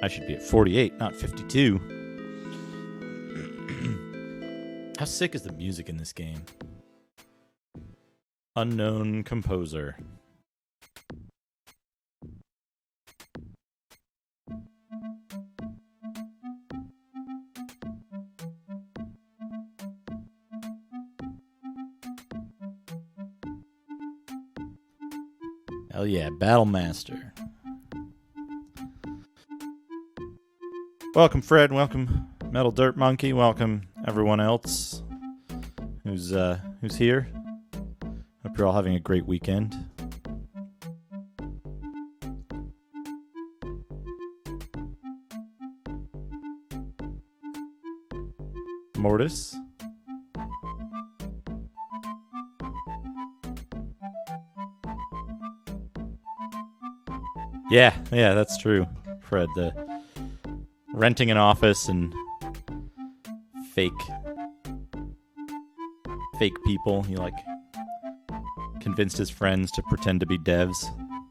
I should be at 48, not 52. How sick is the music in this game? Unknown composer. Hell yeah, Battlemaster. Welcome, Fred. Welcome, Metal Dirt Monkey. Welcome, everyone else who's here. Hope you're all having a great weekend. Mortis. Yeah, that's true, Fred. The renting an office and fake people. He convinced his friends to pretend to be devs.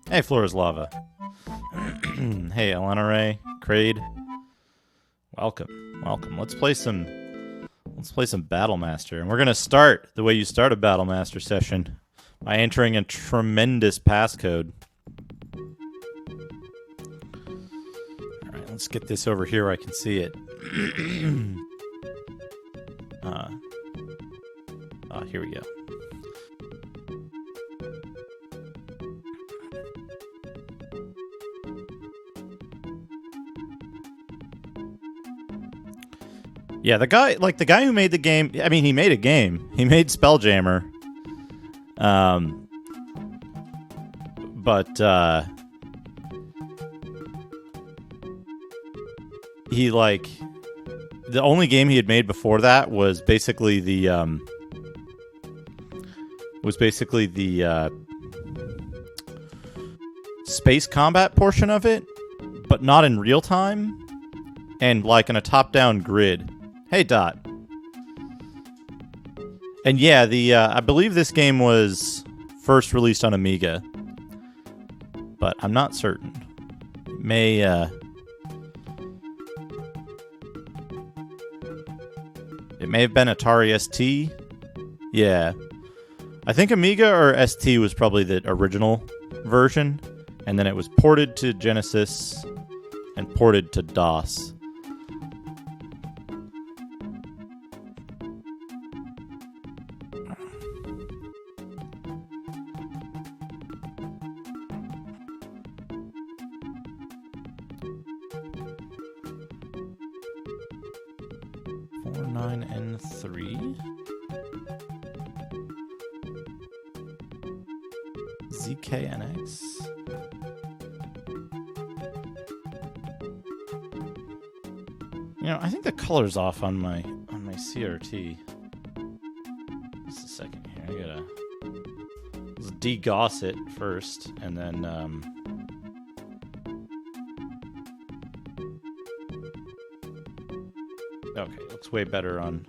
Hey, Flora's Lava. Hey, LNRA, Kraid. Welcome. Let's play some Battlemaster, and we're gonna start the way you start a Battlemaster session by entering a tremendous passcode. Let's get this over here where I can see it. Here we go. Yeah, the guy who made the game, I mean, he made a game. He made Spelljammer. But he the only game he had made before that was basically the space combat portion of it, but not in real time, and in a top-down grid. Hey, Dot. And yeah, I believe this game was first released on Amiga, but I'm not certain. It may have been Atari ST. Yeah. I think Amiga or ST was probably the original version, and then it was ported to Genesis and ported to DOS. ZKNX. I think the color's off on my CRT. Just a second here. I gotta degauss it first, and then okay, looks way better on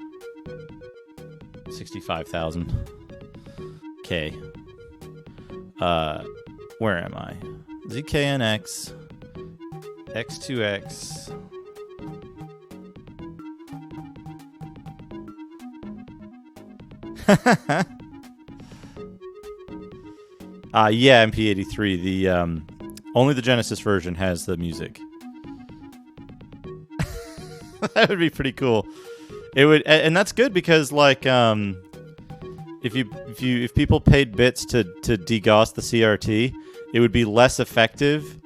65,000. Okay. Where am I? ZKNX X2X. Yeah, MP83. The only the Genesis version has the music. That would be pretty cool. It would, and that's good because if people paid bits to degauss the CRT, it would be less effective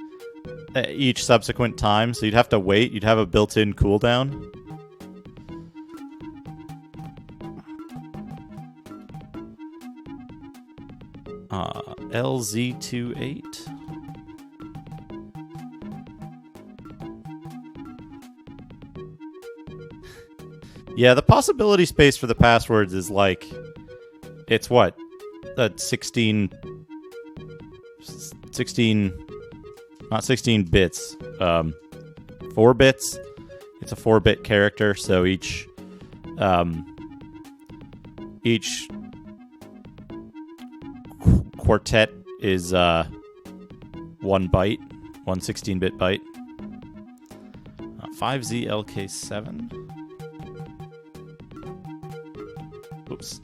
each subsequent time. So you'd have to wait. You'd have a built-in cooldown. LZ28. Yeah, the possibility space for the passwords is it's what? 16, not 16 bits. 4 bits. It's a 4-bit character, so each quartet is 1 byte, 1 16-bit byte. 5ZLK7. Oops.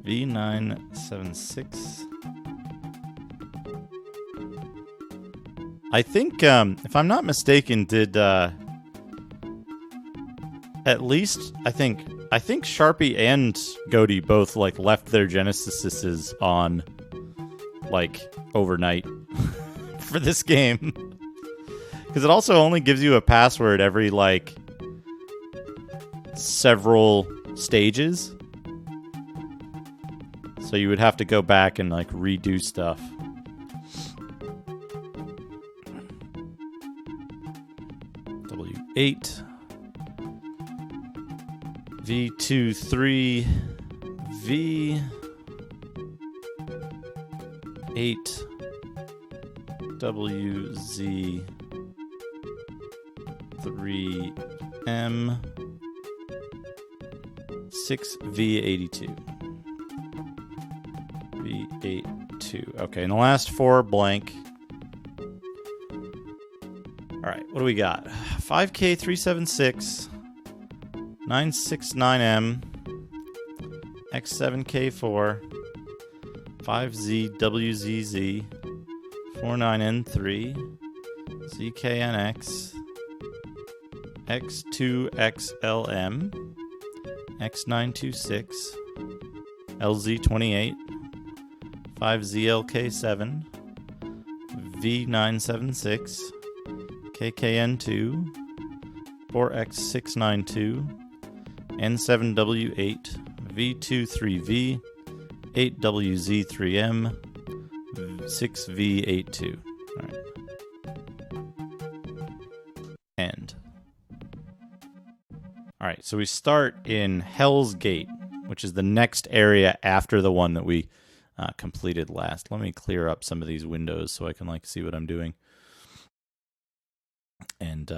V976. I think, if I'm not mistaken, did at least I think Sharpie and Goaty both like left their Genesises on like overnight for this game, because it also only gives you a password every like several stages. So you would have to go back and like redo stuff. W8 V23 V 8 WZ 3M 6V82 V82. Okay, and the last four blank. All right, what do we got? 5K376 969M X7K4 5ZWZZ 49N3 ZKNX X2XLM X926 LZ28 5ZLK7 V976 KKN2 4X692 N7W8 V23V 8WZ3M 6V82. All right. End. All right, so we start in Hell's Gate, which is the next area after the one that we completed last. Let me clear up some of these windows so I can like see what I'm doing. And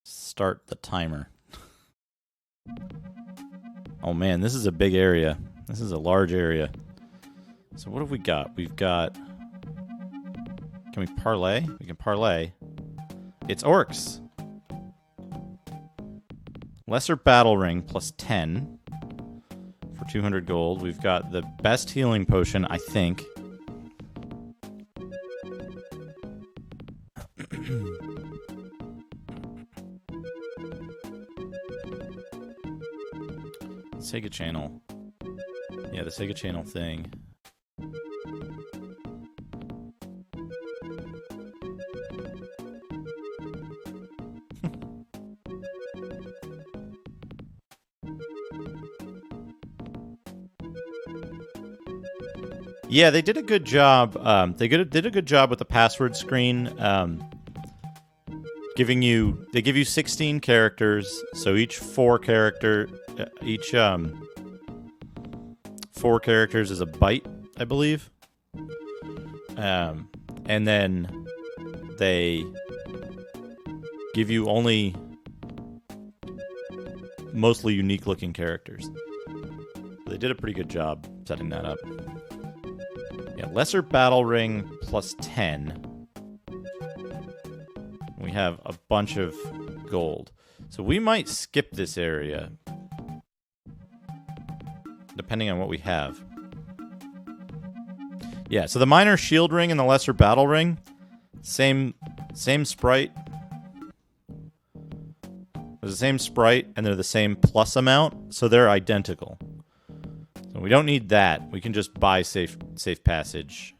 start the timer. Oh man, this is a big area. This is a large area. So what have we got? We've got... Can we parlay? We can parlay. It's orcs. Lesser Battle Ring plus 10 for 200 gold. We've got the best healing potion, I think. Sega Channel. Yeah, the Sega Channel thing. Yeah, they did a good job. They did a good job with the password screen. They give you 16 characters, so each 4 characters is a byte, I believe. And then they give you only mostly unique looking characters. They did a pretty good job setting that up. Yeah, Lesser Battle Ring plus 10. We have a bunch of gold. So we might skip this area, depending on what we have. Yeah, so the Minor Shield Ring and the Lesser Battle Ring, same sprite. They're the same sprite, and they're the same plus amount, so they're identical. So we don't need that. We can just buy safe passage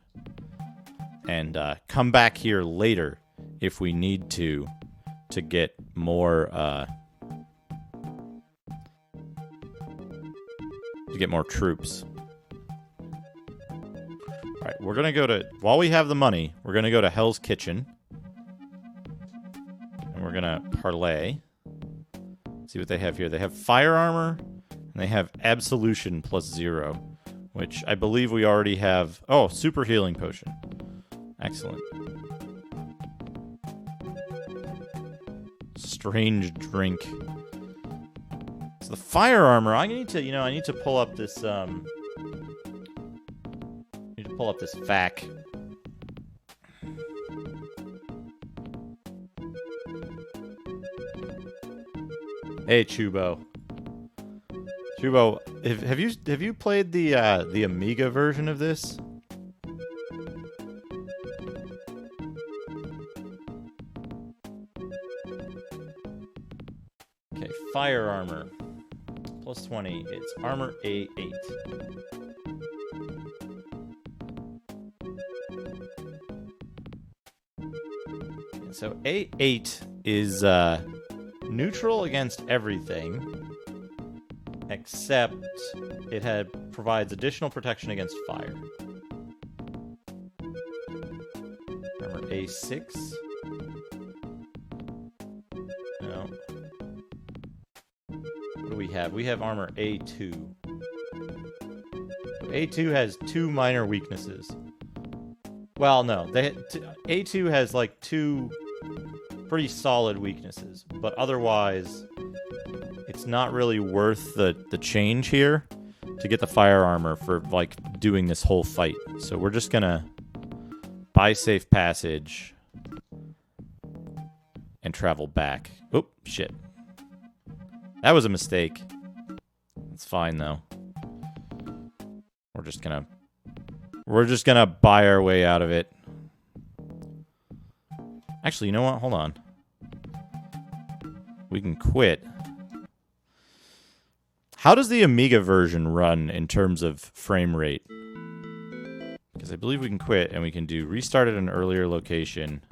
and come back here later if we need to get more troops. All right, we're gonna go to, while we have the money, we're gonna go to Hell's Kitchen, and we're gonna parlay. See what they have here. They have fire armor, and they have absolution plus 0, which I believe we already have. Oh, super healing potion. Excellent. strange drink. So the fire armor, I need to, I need to pull up this, FAQ. Hey, Chubo. Chubo, have you played the Amiga version of this? Okay, fire armor. Plus 20. It's armor A8. So A8 is neutral against everything, except it provides additional protection against fire. Armor A6. No. What do we have? We have armor A2. A2 has 2 minor weaknesses. Well, no. A2 has like 2 pretty solid weaknesses, but otherwise it's not really worth the change here to get the fire armor for like doing this whole fight. So we're just gonna buy safe passage and travel back. Oh, shit. That was a mistake. It's fine though. We're just gonna buy our way out of it. Actually, you know what? Hold on. We can quit. How does the Amiga version run in terms of frame rate? Because I believe we can quit and we can do restart at an earlier location.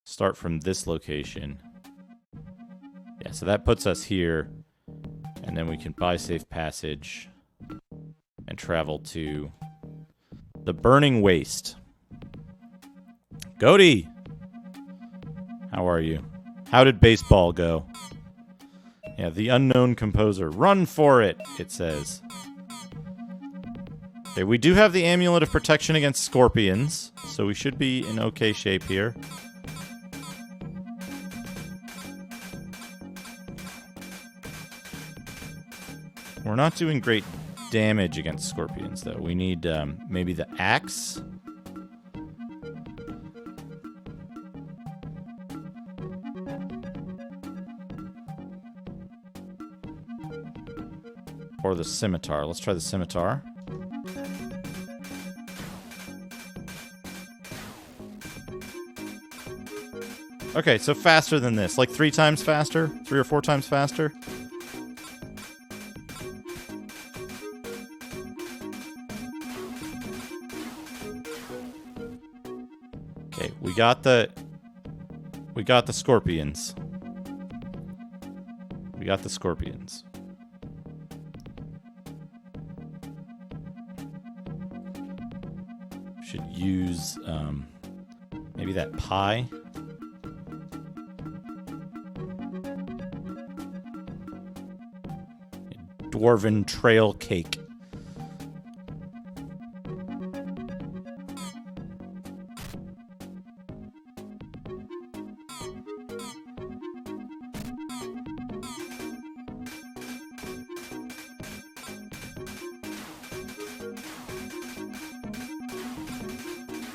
Start from this location. Yeah, so that puts us here. And then we can buy safe passage and travel to the Burning Waste. Goaty! How are you? How did baseball go? Yeah, the unknown composer. Run for it, it says. Okay, we do have the Amulet of Protection against Scorpions, so we should be in okay shape here. We're not doing great damage against Scorpions, though. We need maybe the axe. Or the scimitar. Let's try the scimitar. Okay, so faster than this. Like 3 times faster? 3 or 4 times faster? Okay, we got the scorpions. We got the scorpions. Should use maybe that pie. Dwarven trail cake.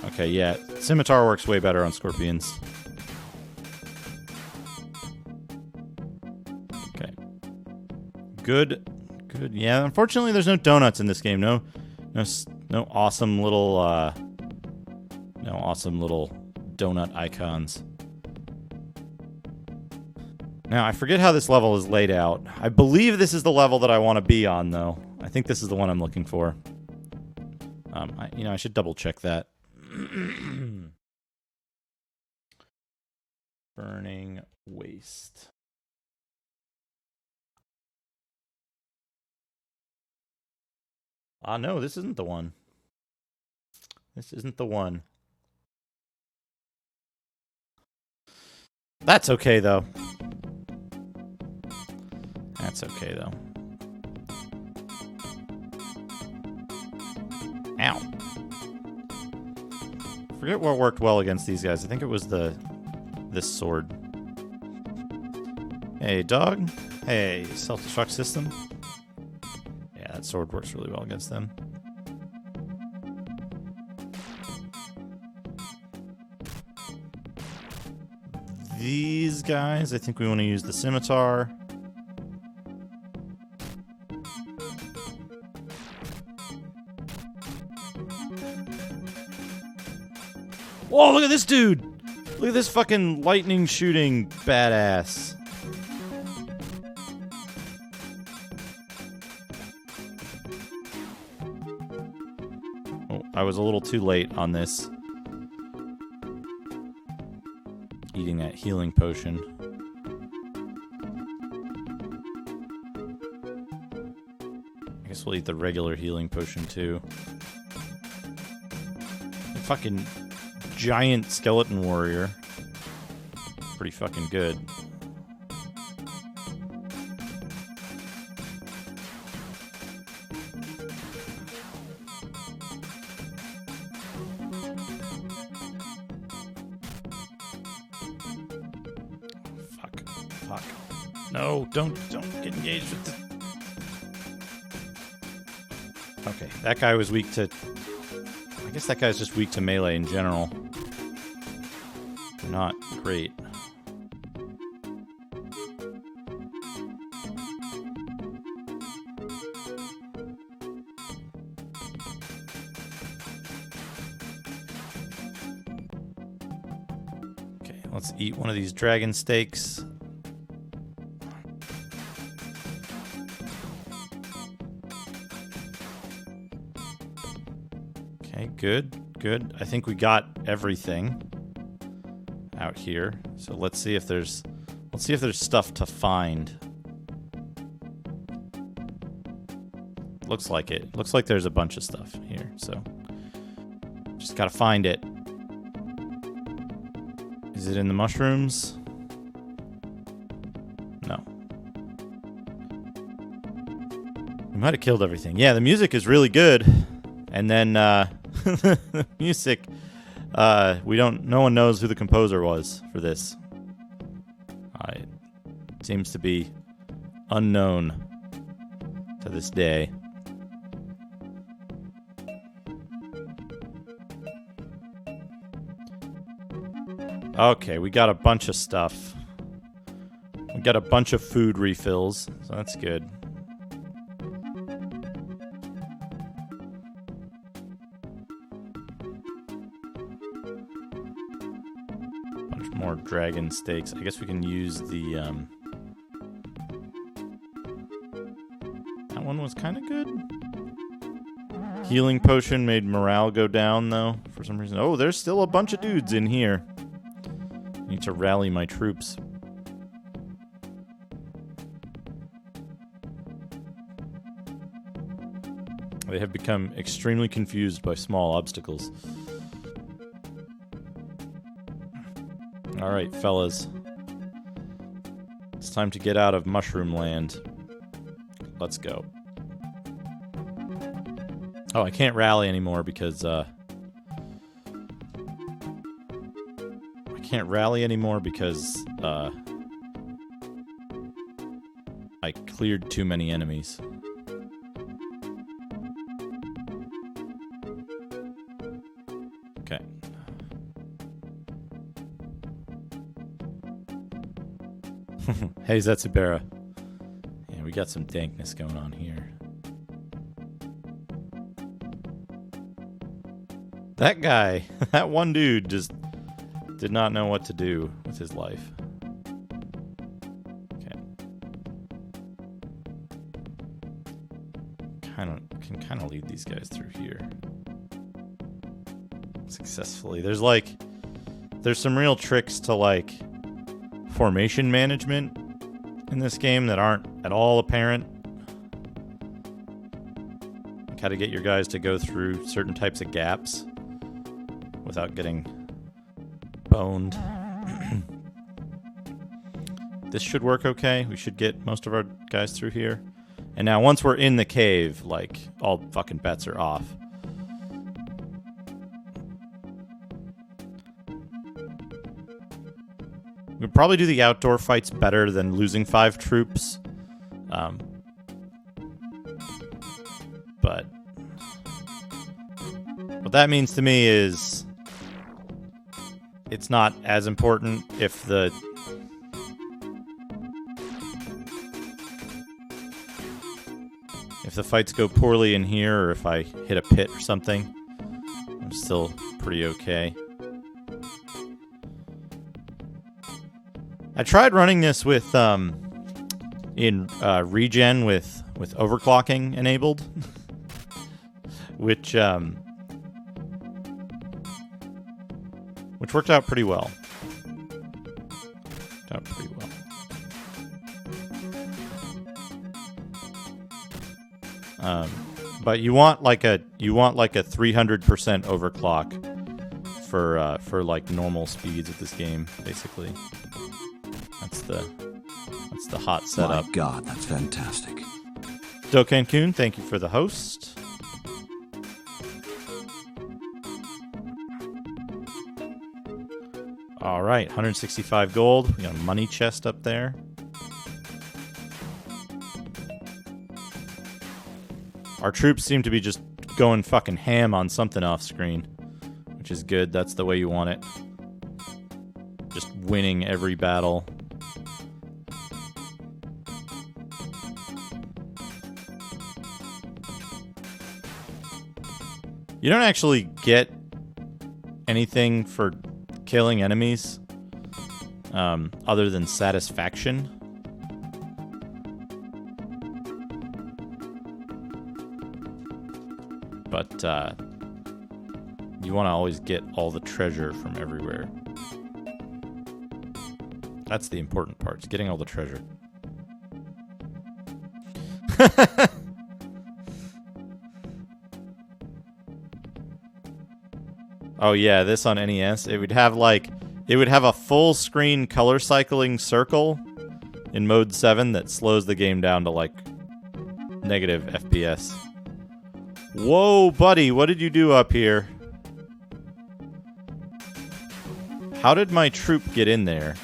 Okay, yeah. Scimitar works way better on scorpions. Okay. Good. Good. Yeah, unfortunately there's no donuts in this game. No awesome little donut icons. Now, I forget how this level is laid out. I believe this is the level that I want to be on, though. I think this is the one I'm looking for. I should double check that. Burning Waste. No, this isn't the one. This isn't the one. That's okay, though. That's okay, though. Ow. Forget what worked well against these guys. I think it was the this sword. Hey, dog. Hey, self-destruct system. Yeah, that sword works really well against them. These guys, I think we want to use the scimitar. Whoa, look at this dude! Look at this fucking lightning shooting badass. Oh, I was a little too late on this. Eating that healing potion. I guess we'll eat the regular healing potion too. The fucking giant skeleton warrior. Pretty fucking good. Fuck. No, don't get engaged with the... Okay, that guy was weak to... I guess that guy's just weak to melee in general. Not great. Okay, let's eat one of these dragon steaks. Okay, good. I think we got everything out here. So let's see if there's stuff to find. Looks like it. Looks like there's a bunch of stuff here. So just gotta find it. Is it in the mushrooms? No. We might have killed everything. Yeah, the music is really good. And then the music, no one knows who the composer was for this. It seems to be unknown to this day. Okay, we got a bunch of stuff. We got a bunch of food refills, so that's good. Bunch more dragon steaks. I guess we can use the, that one was kind of good. Healing potion made morale go down, though, for some reason. Oh, there's still a bunch of dudes in here. Need to rally my troops. They have become extremely confused by small obstacles. Alright, fellas. It's time to get out of Mushroom Land. Let's go. Oh, I can't rally anymore because, I cleared too many enemies. Okay. Hey, Zetsubera. Yeah, we got some dankness going on here. That guy, that one dude just did not know what to do with his life. Okay. Can kind of lead these guys through here. Successfully. There's some real tricks to, like, formation management in this game that aren't at all apparent. Like how to get your guys to go through certain types of gaps without getting boned. This should work okay. We should get most of our guys through here. And now once we're in the cave, like, all fucking bets are off. We'd probably do the outdoor fights better than losing 5 troops. But what that means to me is it's not as important if the fights go poorly in here, or if I hit a pit or something. I'm still pretty okay. I tried running this with in regen with overclocking enabled, which worked out pretty well. But you want like a 300% overclock for like normal speeds of this game, basically. That's the hot setup. My God, that's fantastic. Do Cancun, thank you for the host. All right, 165 gold. We got a money chest up there. Our troops seem to be just going fucking ham on something off screen, which is good. That's the way you want it. Just winning every battle. You don't actually get anything for killing enemies other than satisfaction. But you want to always get all the treasure from everywhere. That's the important part, is getting all the treasure. Oh yeah, this on NES, it would have a full screen color cycling circle in mode 7 that slows the game down to like negative FPS. Whoa, buddy, what did you do up here? How did my troop get in there?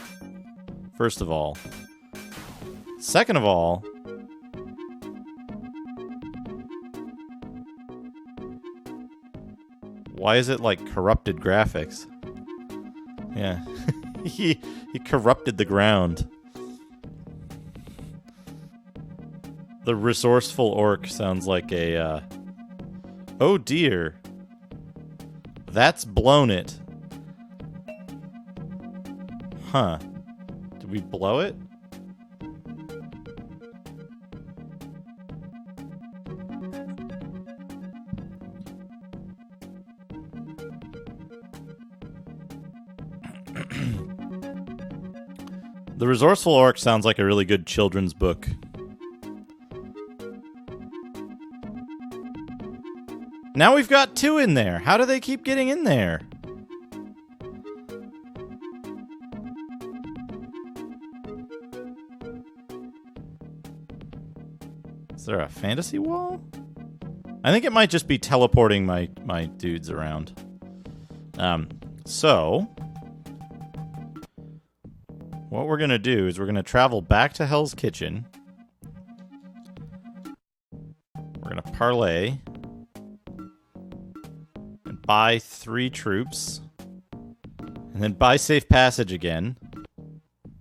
First of all. Second of all, why is it like corrupted graphics? Yeah. he corrupted the ground. The resourceful orc sounds like a oh dear. That's blown it. Huh. Did we blow it? The resourceful orc sounds like a really good children's book. Now we've got 2 in there. How do they keep getting in there? Is there a fantasy wall? I think it might just be teleporting my dudes around. So what we're going to do is we're going to travel back to Hell's Kitchen. We're going to parlay and buy 3 troops. And then buy Safe Passage again.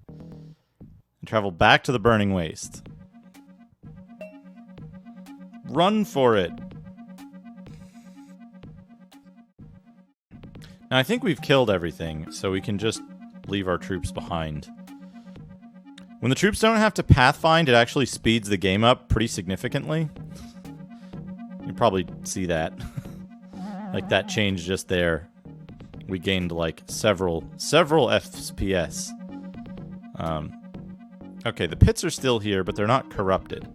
And travel back to the Burning Waste. Run for it. Now I think we've killed everything, so we can just leave our troops behind. When the troops don't have to pathfind, it actually speeds the game up pretty significantly. You probably see that. Like that change just there. We gained like several FPS. Okay, the pits are still here, but they're not corrupted.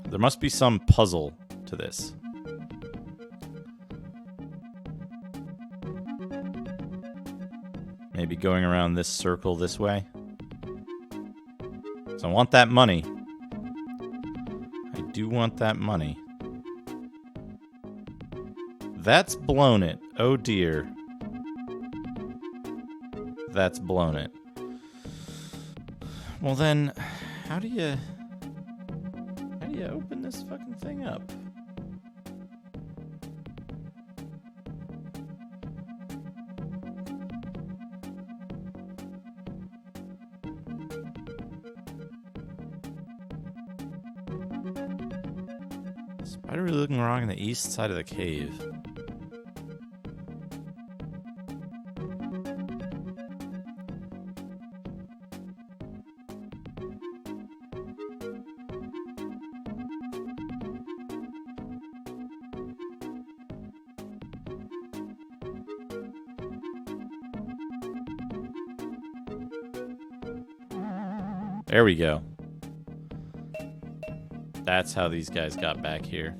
There must be some puzzle to this. Maybe going around this circle this way. So I want that money. I do want that money. That's blown it. Oh dear. that's blown it. Well then, how do you open this fucking thing up? Spider looking wrong in the east side of the cave. There we go. That's how these guys got back here.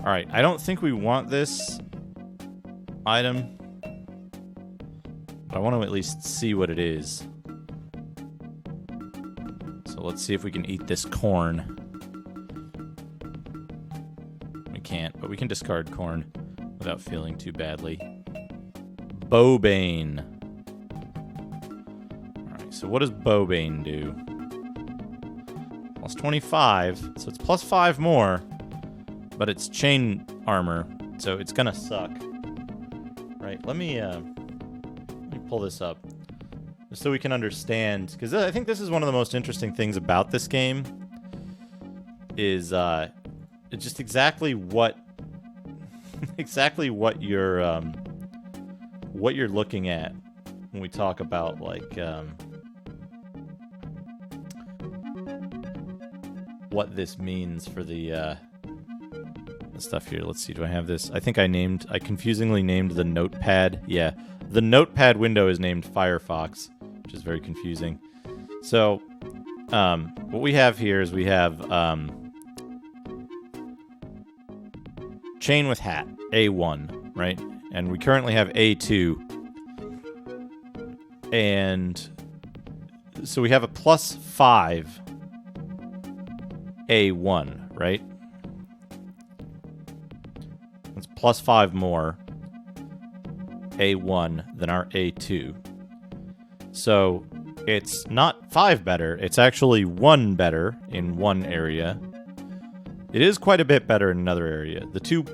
Alright, I don't think we want this item. But I want to at least see what it is. So let's see if we can eat this corn. We can't, but we can discard corn without feeling too badly. Bowbane. Alright, so what does Bowbane do? Plus 25, so it's plus 5 more, but it's chain armor, so it's gonna suck. Right, let me pull this up, just so we can understand, because I think this is one of the most interesting things about this game, is it's just exactly what you're looking at when we talk about, like, what this means for the stuff here. Let's see, do I have this? I think I confusingly named the notepad. Yeah, the notepad window is named Firefox, which is very confusing. So, what we have here is we have chain with hat, A1, right? And we currently have A2. And so we have a plus 5 A1, right? It's plus 5 more A1 than our A2. So it's not 5 better, it's actually 1 better in one area. It is quite a bit better in another area. The two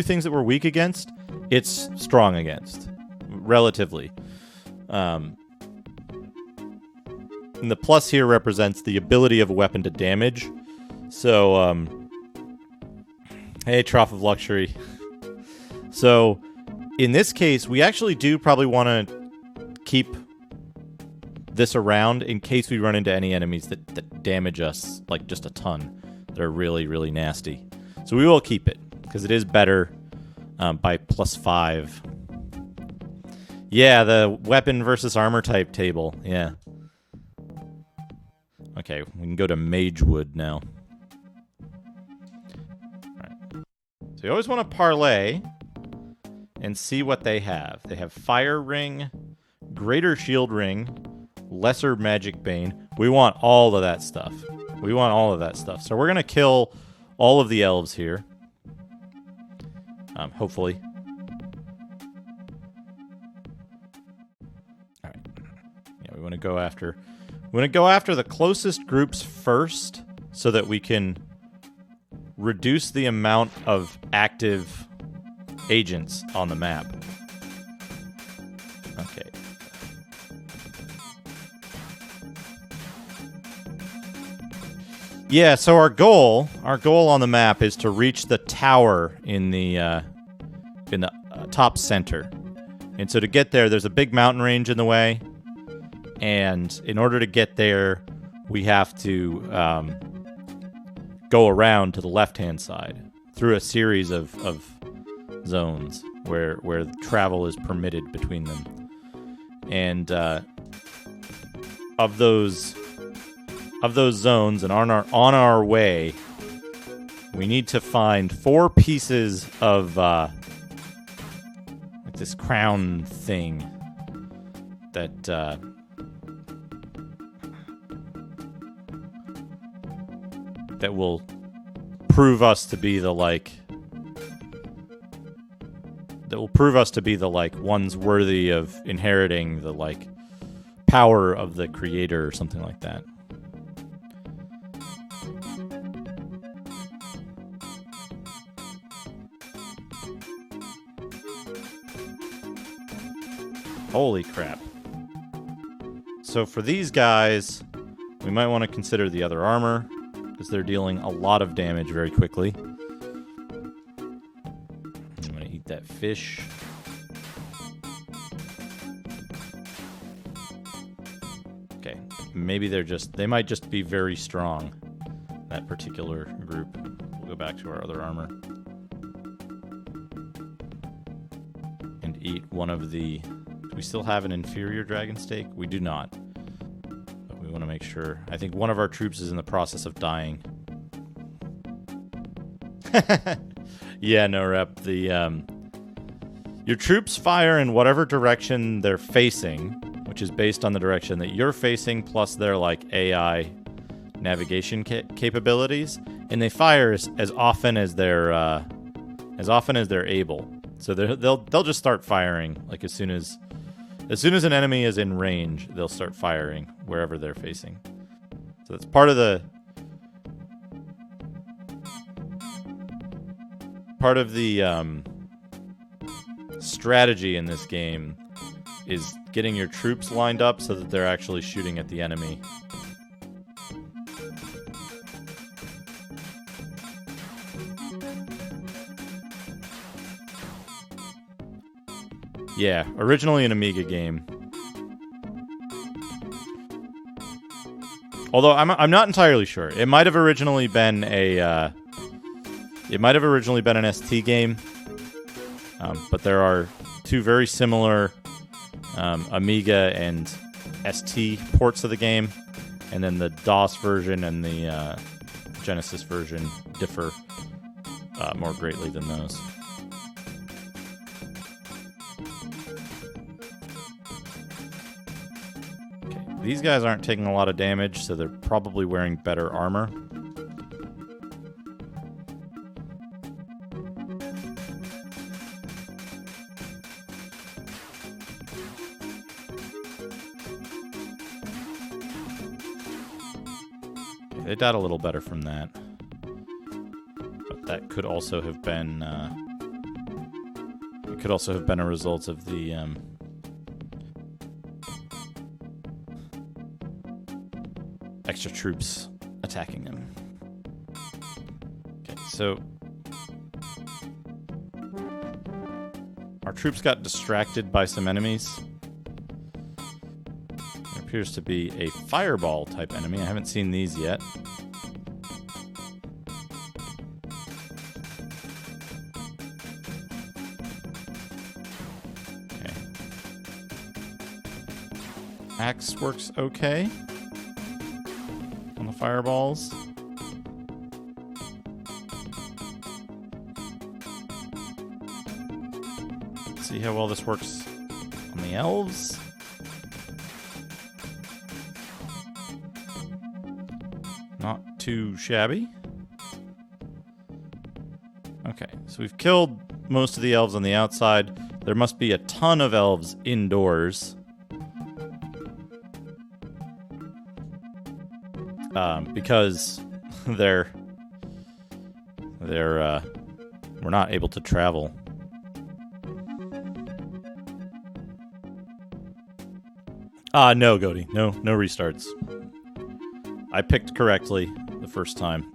things that we're weak against, it's strong against, relatively. And the plus here represents the ability of a weapon to damage. So, hey, Trough of Luxury. So, in this case, we actually do probably want to keep this around in case we run into any enemies that damage us, like, just a ton. That are really, really nasty. So we will keep it, because it is better by plus 5. Yeah, the weapon versus armor type table. Yeah. Okay, we can go to Magewood now. Alright. So you always want to parlay and see what they have. They have Fire Ring, Greater Shield Ring, Lesser Magic Bane. We want all of that stuff. We want all of that stuff. So we're going to kill all of the elves here. Hopefully. Alright. Yeah, we want to go after the closest groups first so that we can reduce the amount of active agents on the map. Okay. Yeah, so our goal on the map is to reach the tower in the top center. And so to get there, there's a big mountain range in the way. And in order to get there, we have to go around to the left-hand side through a series of zones where travel is permitted between them. And of those zones, and on our way, we need to find 4 pieces of like this crown thing that will prove us to be the that will prove us to be the like ones worthy of inheriting the like power of the creator or something like that. Holy crap. So for these guys, we might want to consider the other armor, because they're dealing a lot of damage very quickly. I'm going to eat that fish. Okay, maybe they might just be very strong, that particular group. We'll go back to our other armor. And eat one of the... Do we still have an inferior dragon steak? We do not. But we want to make sure. I think one of our troops is in the process of dying. Yeah, no rep. Your troops fire in whatever direction they're facing, which is based on the direction that you're facing, plus their like AI navigation capabilities, and they fire as often as they're able. So they'll just start firing like as soon as an enemy is in range, they'll start firing wherever they're facing. So that's part of the strategy in this game is getting your troops lined up so that they're actually shooting at the enemy. Yeah, originally an Amiga game. Although I'm not entirely sure. It might have originally been an ST game. But there are two very similar Amiga and ST ports of the game, and then the DOS version and the Genesis version differ more greatly than those. These guys aren't taking a lot of damage, so they're probably wearing better armor. They died a little better from that. But that could also have been a result of the extra troops attacking them. Okay, so our troops got distracted by some enemies. There appears to be a fireball type enemy. I haven't seen these yet. Okay. Axe works okay on the fireballs. Let's see how well this works on the elves. Not too shabby. Okay, so we've killed most of the elves on the outside. There must be a ton of elves indoors. Because we're not able to travel. No, Goaty. No restarts. I picked correctly the first time.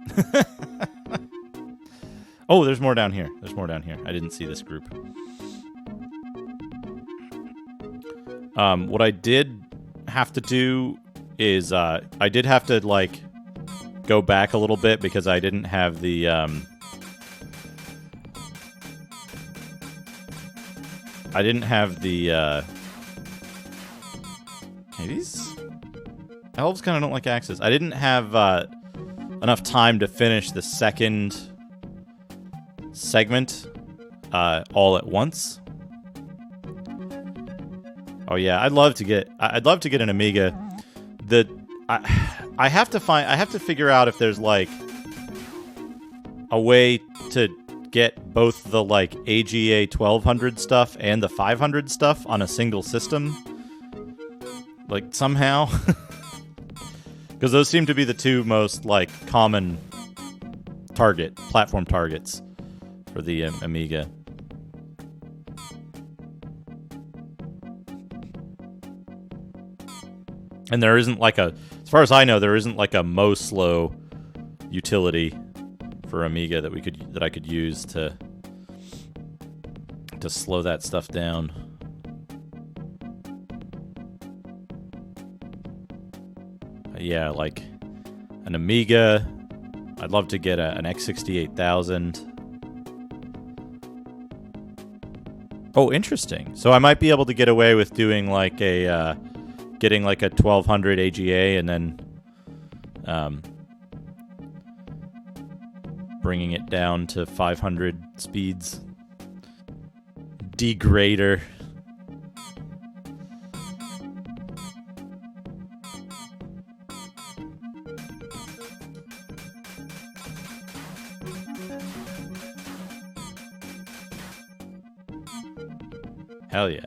Oh, there's more down here. I didn't see this group. What I did have to do is I did have to like go back a little bit because I didn't have the hey, these elves kind of don't like axes. I didn't have enough time to finish the second segment all at once. Oh yeah, I'd love to get an Amiga. I have to figure out if there's like a way to get both the like AGA 1200 stuff and the 500 stuff on a single system, like somehow, because those seem to be the two most like common platform targets for the Amiga. And there isn't like as far as I know, there isn't like a MoSlow utility for Amiga that I could use to slow that stuff down. Yeah, like an Amiga. I'd love to get an X68000. Oh, interesting. So I might be able to get away with doing like getting like a 1200 AGA and then bringing it down to 500 speeds. Degrader. Hell yeah.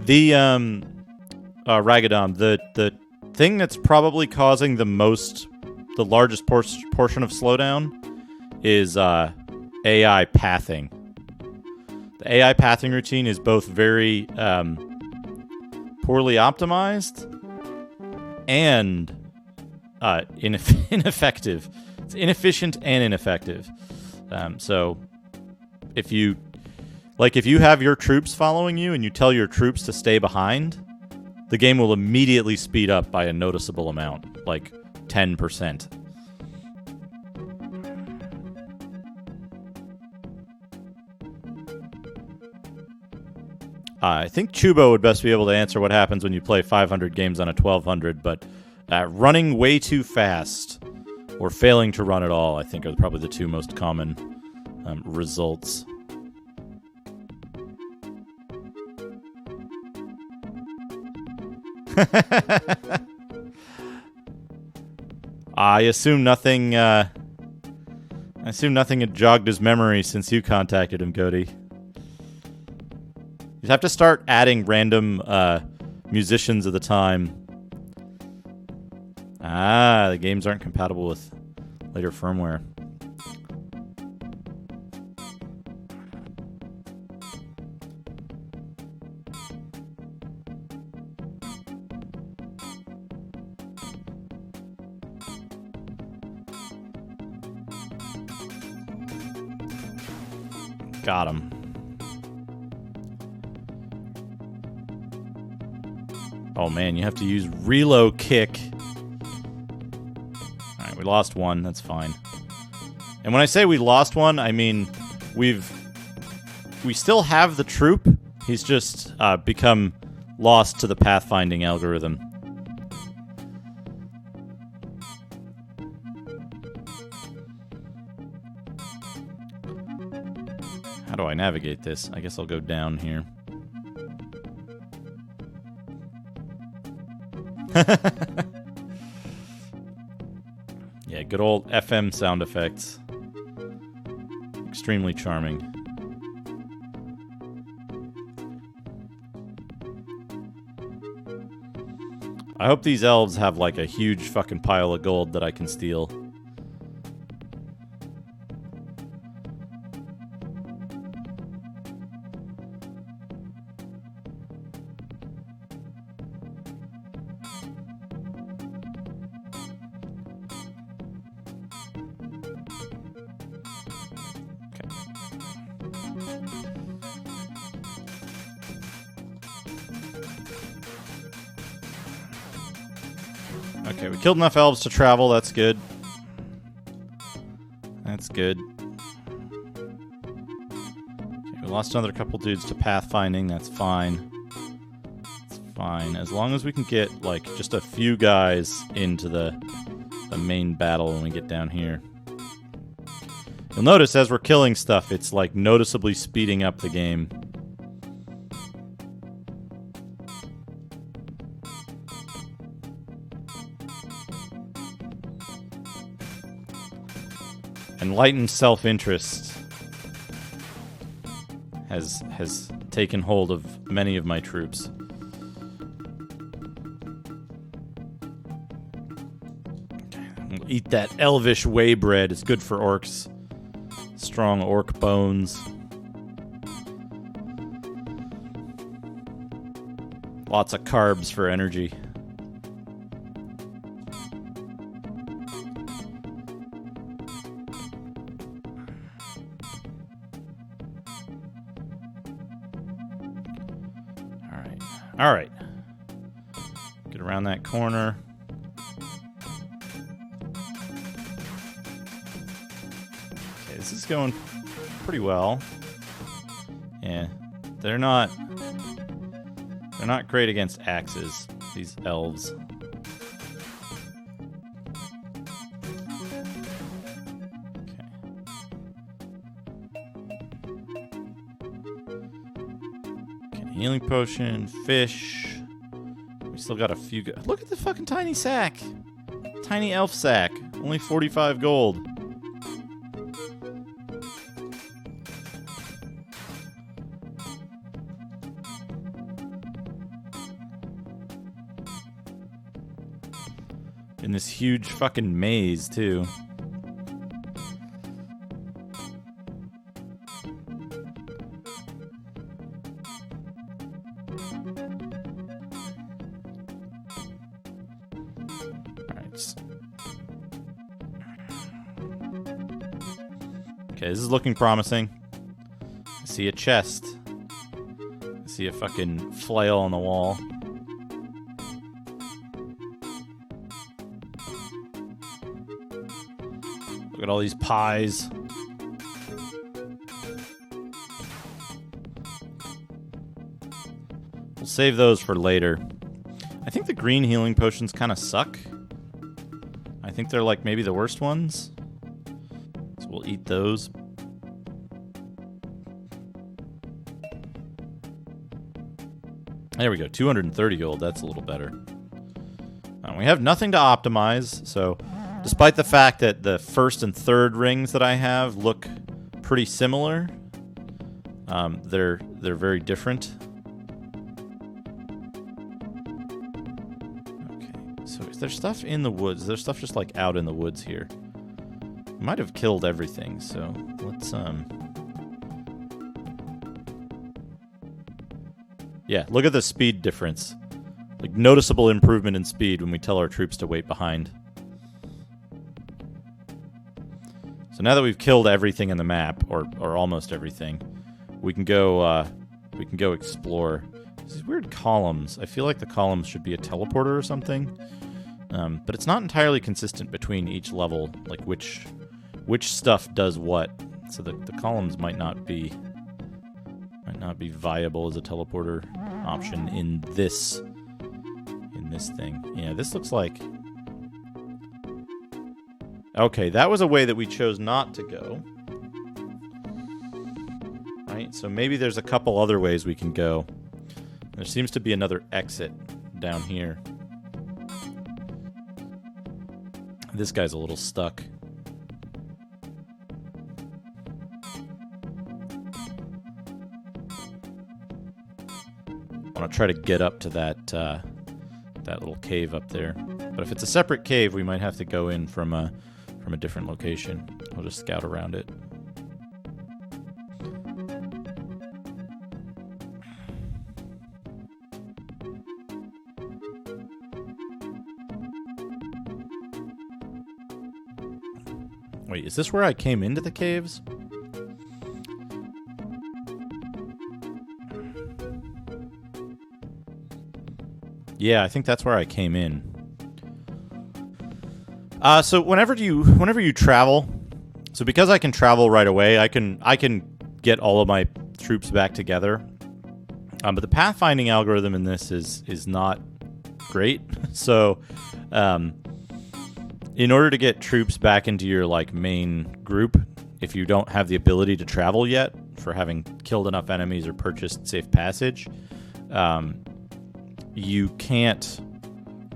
The Ragadom, the thing that's probably causing the largest portion of slowdown is AI pathing. The AI pathing routine is both very poorly optimized and ineffective. It's inefficient and ineffective. So if you have your troops following you and you tell your troops to stay behind, the game will immediately speed up by a noticeable amount, like 10%. I think Chubo would best be able to answer what happens when you play 500 games on a 1200, but running way too fast or failing to run at all, I think, are probably the two most common results. I assume nothing had jogged his memory since you contacted him, Cody. You'd have to start adding random musicians at the time. The games aren't compatible with later firmware. Got him. Oh man, you have to use reload kick. Alright, we lost one, that's fine. And when I say we lost one, I mean we still have the troop. He's just become lost to the pathfinding algorithm. How do I navigate this? I guess I'll go down here. Yeah, good old FM sound effects. Extremely charming. I hope these elves have like a huge fucking pile of gold that I can steal. Okay, we killed enough elves to travel. That's good. That's good. Okay, we lost another couple dudes to pathfinding. That's fine. It's fine. As long as we can get, like, just a few guys into the main battle when we get down here. You'll notice as we're killing stuff, it's, like, noticeably speeding up the game. enlightened self-interest has taken hold of many of my troops. We'll eat that elvish whey bread. It's good for orcs. Strong orc bones. Lots of carbs for energy. All right. Get around that corner. Okay, this is going pretty well. Yeah, they're not great against axes, these elves. Healing potion, fish. We still got a few. Look at the fucking tiny sack. Tiny elf sack. Only 45 gold. In this huge fucking maze, too. Okay, this is looking promising. I see a chest. I see a fucking flail on the wall. Look at all these pies. We'll save those for later. I think the green healing potions kind of suck. I think they're like maybe the worst ones. We'll eat those. There we go. 230 gold. That's a little better. We have nothing to optimize, so despite the fact that the first and third rings that I have look pretty similar, they're very different. Okay. So is there stuff in the woods? There's stuff just like out in the woods here. Might have killed everything, so let's yeah, look at the speed difference. Like noticeable improvement in speed when we tell our troops to wait behind. So now that we've killed everything in the map, or almost everything, we can go explore. These weird columns. I feel like the columns should be a teleporter or something. But it's not entirely consistent between each level, like which stuff does what, so the columns might not be viable as a teleporter option in this thing. Yeah, this looks like... Okay, that was a way that we chose not to go. Right, so maybe there's a couple other ways we can go. There seems to be another exit down here. This guy's a little stuck. I want to try to get up to that little cave up there. But if it's a separate cave, we might have to go in from a different location. We'll just scout around it. Wait, is this where I came into the caves? Yeah, I think that's where I came in. So whenever you travel, so because I can travel right away, I can get all of my troops back together. But the pathfinding algorithm in this is not great. So, in order to get troops back into your main group, if you don't have the ability to travel yet for having killed enough enemies or purchased safe passage, you can't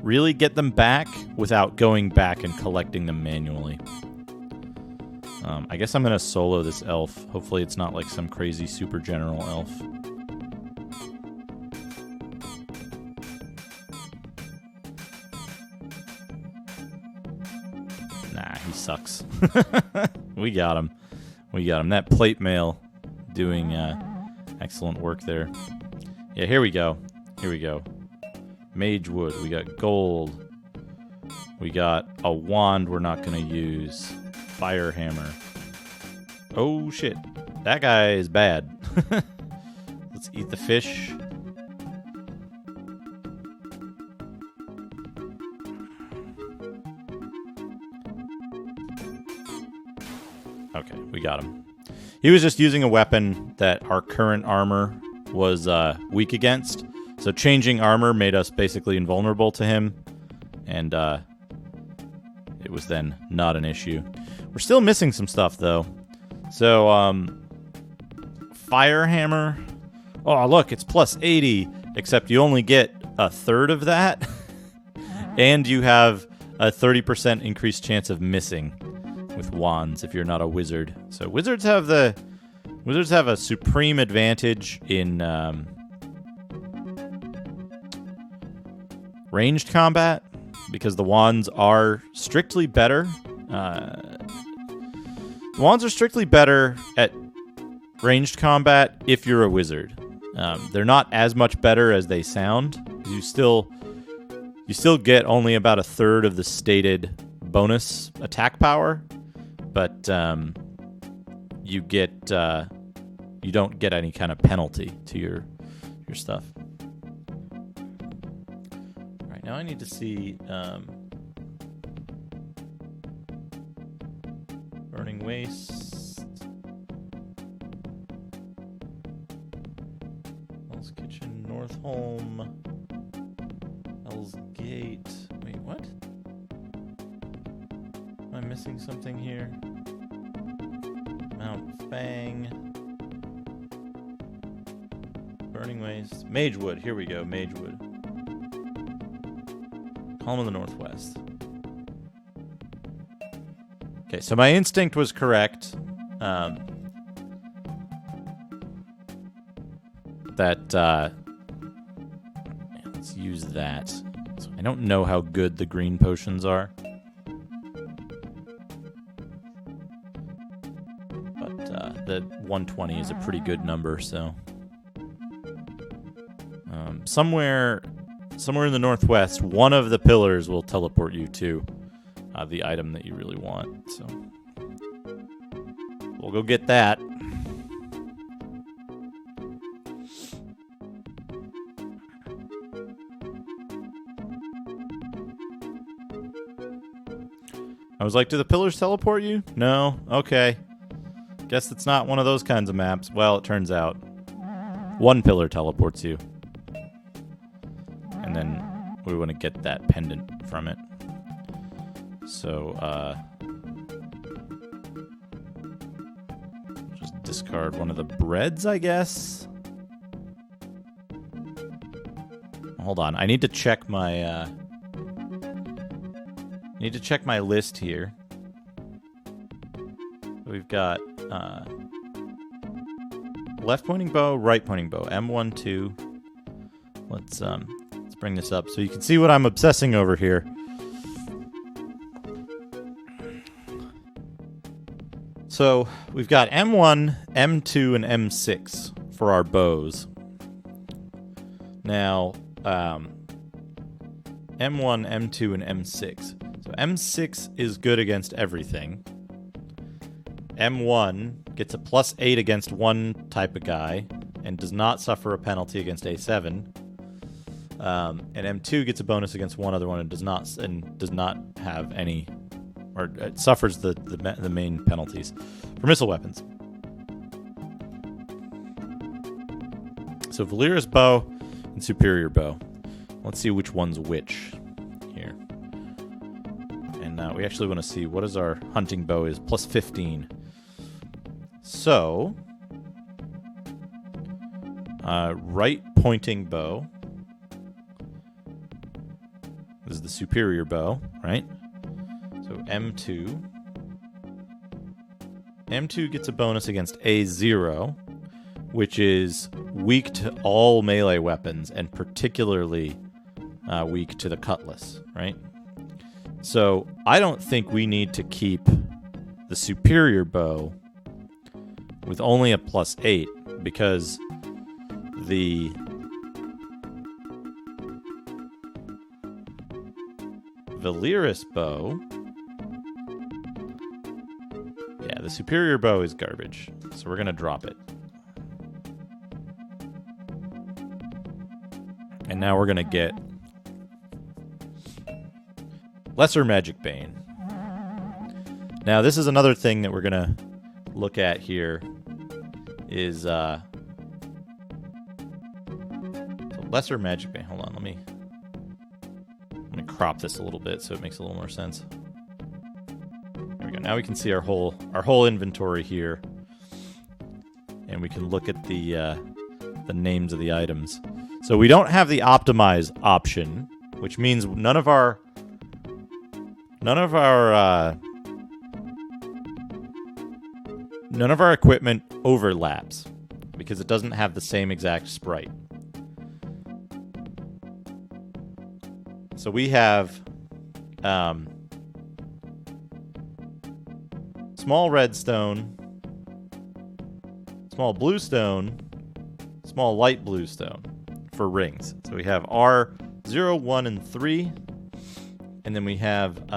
really get them back without going back and collecting them manually. I guess I'm going to solo this elf. Hopefully it's not like some crazy super general elf. Nah, he sucks. We got him. We got him. That plate mail doing excellent work there. Yeah, here we go. Here we go. Mage wood. We got gold. We got a wand we're not going to use. Fire hammer. Oh, shit. That guy is bad. Let's eat the fish. Okay, we got him. He was just using a weapon that our current armor was weak against. So changing armor made us basically invulnerable to him. And it was then not an issue. We're still missing some stuff, though. So, fire hammer. Oh, look, it's plus 80, except you only get a third of that. And you have a 30% increased chance of missing with wands if you're not a wizard. So wizards have a supreme advantage in ranged combat because the wands are strictly better. The wands are strictly better at ranged combat if you're a wizard. They're not as much better as they sound. You still get only about a third of the stated bonus attack power, but you don't get any kind of penalty to your stuff. All right, now I need to see Burning Waste, Hell's Kitchen, Northholm, Hell's Gate. Wait, what? Am I missing something here? Mount Fang. Burning Waste. Magewood. Here we go. Magewood. Calm of the Northwest. Okay, so my instinct was correct. Let's use that. So I don't know how good the green potions are. But the 120 is a pretty good number, so... Somewhere in the northwest, one of the pillars will teleport you to the item that you really want. So we'll go get that. I was like, do the pillars teleport you? No? Okay. Guess it's not one of those kinds of maps. Well, it turns out one pillar teleports you. And then we want to get that pendant from it. So, just discard one of the breads, I guess. Hold on, I need to check my list here. We've got left pointing bow, right pointing bow, M1, 2. Let's bring this up so you can see what I'm obsessing over here. So we've got M1, M2, and M6 for our bows. Now, M1, M2, and M6. So M6 is good against everything. M1 gets a +8 against one type of guy and does not suffer a penalty against A7. And M2 gets a bonus against one other one and does not have any, or it suffers the main penalties for missile weapons. So Valera's bow and superior bow. Let's see which one's which here. And we actually want to see what is our hunting bow is +15. So right pointing bow is the superior bow, right? So M2 M2 gets a bonus against A0, which is weak to all melee weapons and particularly weak to the cutlass, right? So I don't think we need to keep the superior bow with only a +8 because the Valeris bow, yeah, the superior bow is garbage, so we're gonna drop it. And now we're gonna get Lesser Magic Bane. Now this is another thing that we're gonna look at here is so Lesser Magic Bane. Hold on, let me crop this a little bit so it makes a little more sense. There we go. Now we can see our whole inventory here, and we can look at the names of the items. So we don't have the optimize option, which means none of our equipment overlaps because it doesn't have the same exact sprite. So we have small red stone, small blue stone, small light blue stone for rings. So we have R0, 1, and 3, and then we have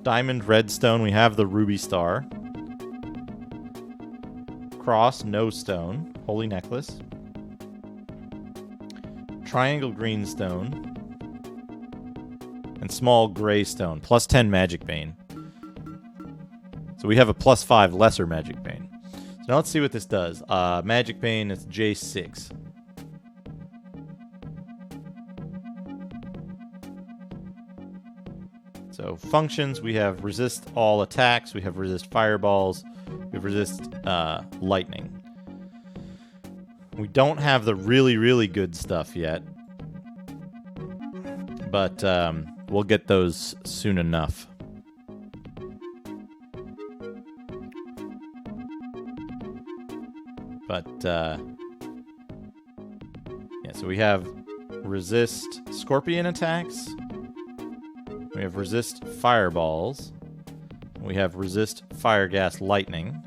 diamond redstone. We have the ruby star. Cross, no stone. Holy necklace. Triangle green stone. And small gray stone. +10 Magic Bane. So we have a +5 Lesser Magic Bane. So now let's see what this does. Magic Bane is J6. So functions, we have resist all attacks, we have resist fireballs, we have resist lightning. We don't have the really, really good stuff yet, but we'll get those soon enough. But yeah, so we have resist scorpion attacks. We have resist fireballs. We have resist fire gas lightning.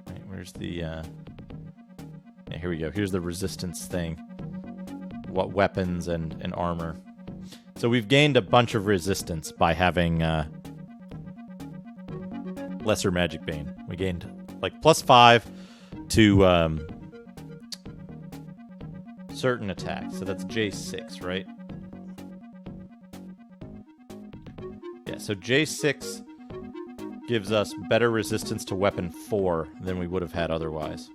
Right, where's the yeah, here we go. Here's the resistance thing. What weapons and armor. So we've gained a bunch of resistance by having Lesser Magic Bane. We gained like +5 to certain attacks. So that's J6, right? Yeah, so J6 gives us better resistance to weapon 4 than we would have had otherwise.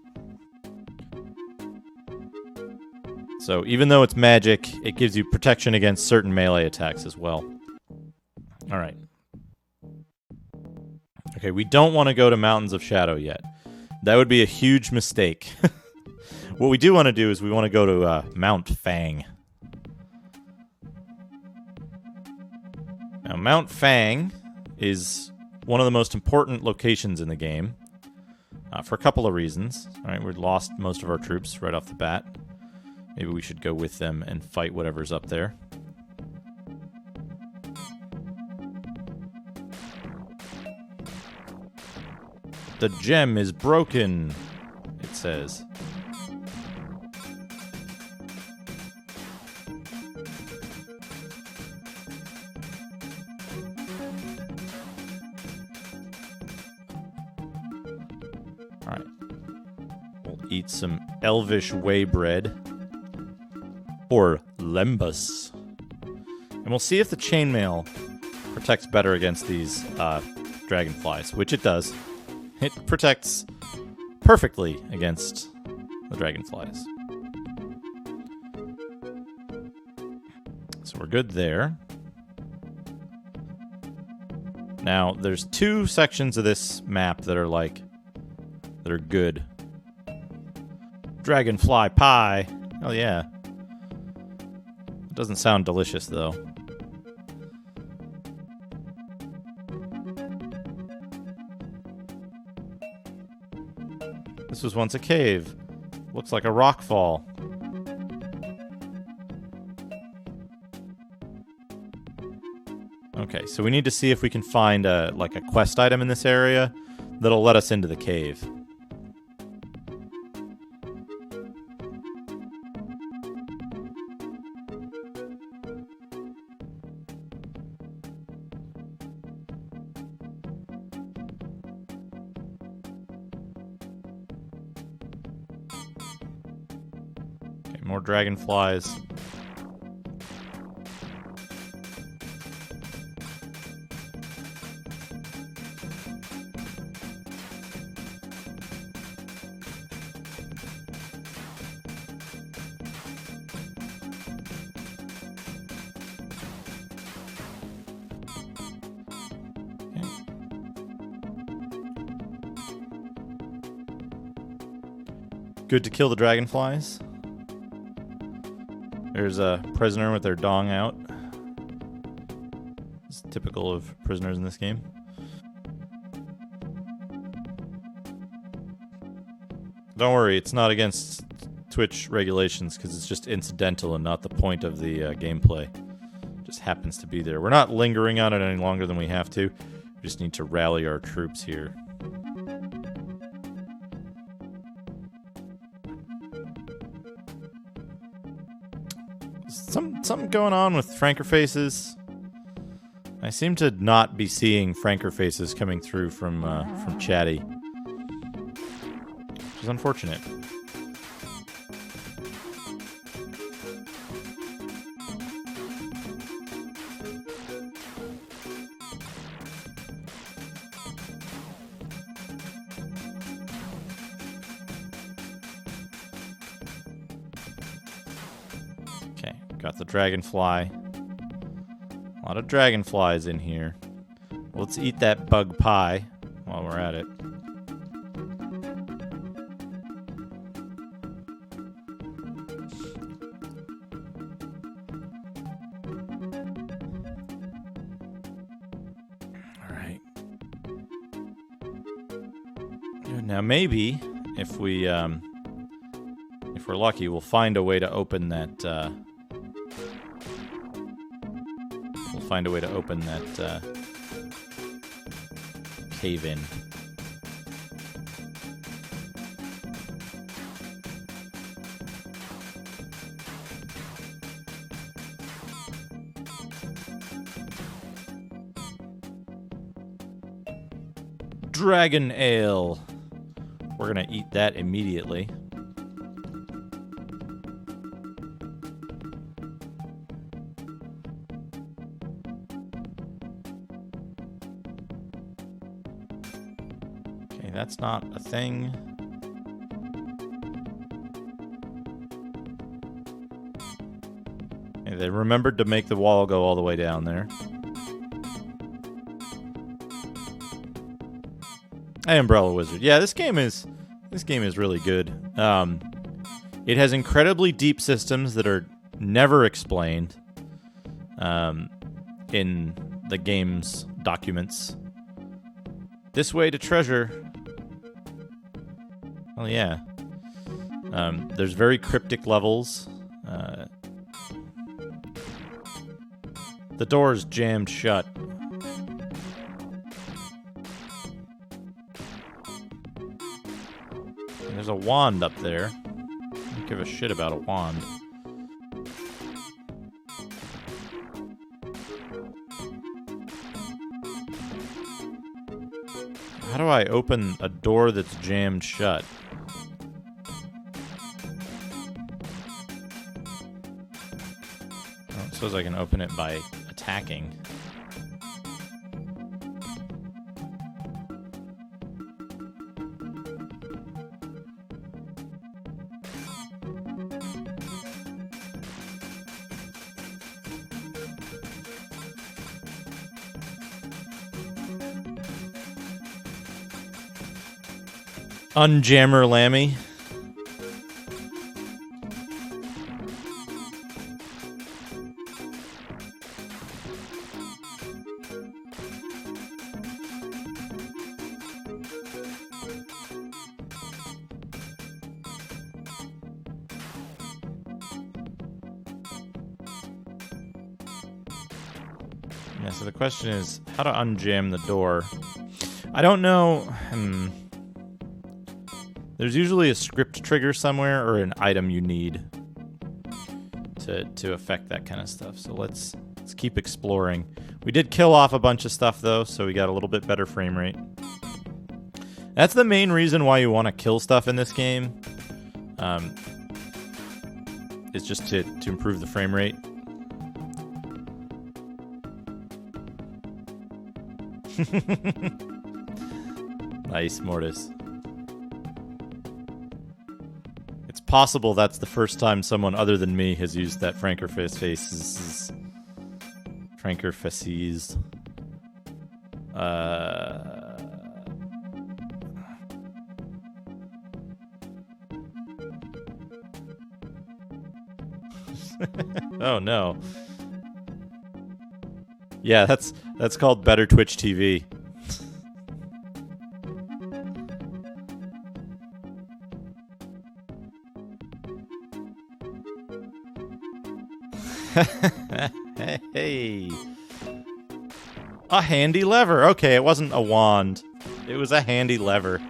So even though it's magic, it gives you protection against certain melee attacks as well. All right. Okay, we don't want to go to Mountains of Shadow yet. That would be a huge mistake. What we do want to do is we want to go to Mount Fang. Now, Mount Fang is one of the most important locations in the game for a couple of reasons. All right, we lost most of our troops right off the bat. Maybe we should go with them and fight whatever's up there. The gem is broken, it says. Alright. We'll eat some elvish whey bread. Or lembas. And we'll see if the chainmail protects better against these dragonflies, which it does. It protects perfectly against the dragonflies. So we're good there. Now, there's 2 sections of this map that are good. Dragonfly pie. Hell yeah. It doesn't sound delicious, though. This was once a cave. Looks like a rock fall. Okay, so we need to see if we can find a quest item in this area that'll let us into the cave. Okay, more dragonflies. Good to kill the dragonflies. There's a prisoner with their dong out. It's typical of prisoners in this game. Don't worry, it's not against Twitch regulations because it's just incidental and not the point of the gameplay. It just happens to be there. We're not lingering on it any longer than we have to. We just need to rally our troops here. Something going on with Franker faces. I seem to not be seeing Franker faces coming through from Chatty, which is unfortunate. Got the dragonfly. A lot of dragonflies in here. Let's eat that bug pie while we're at it. Alright. Now maybe if we're lucky, we'll find a way to open that cave in. Dragon ale. We're gonna eat that immediately. That's not a thing. Okay, they remembered to make the wall go all the way down there. Hey, Umbrella Wizard. Yeah, this game is really good. It has incredibly deep systems that are never explained in the game's documents. This way to treasure. Oh yeah. There's very cryptic levels. The door's jammed shut. And there's a wand up there. I don't give a shit about a wand. How do I open a door that's jammed shut? I suppose I can open it by attacking. Unjammer Lammy. Yeah, so the question is how to unjam the door. I don't know. There's usually a script trigger somewhere or an item you need to affect that kind of stuff. So let's keep exploring. We did kill off a bunch of stuff though, so we got a little bit better frame rate. That's the main reason why you want to kill stuff in this game. It's just to improve the frame rate. Nice, Mortis. It's possible that's the first time someone other than me has used that Frankerfaces. Oh no. Yeah, that's called Better Twitch TV. Hey. A handy lever. Okay, it wasn't a wand. It was a handy lever.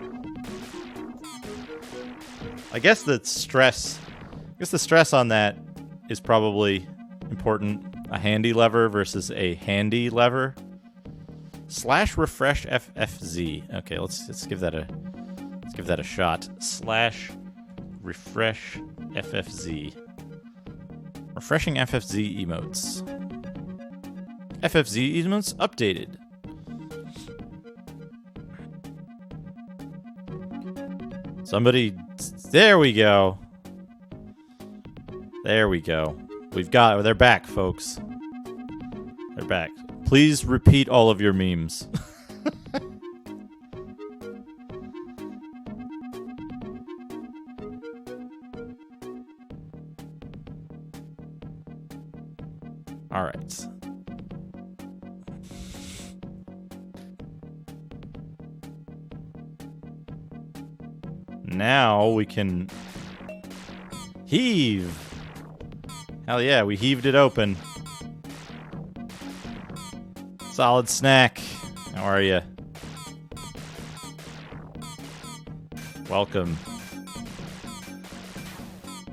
I guess the stress on that is probably important. A handy lever versus a handy lever. / refresh FFZ. Okay, let's give that a shot. / refresh FFZ. Refreshing FFZ emotes. FFZ emotes updated. Somebody... There we go. There we go. They're back, folks. They're back. Please repeat all of your memes. All right. Now we can heave. Hell yeah, we heaved it open. Solid snack. How are you? Welcome.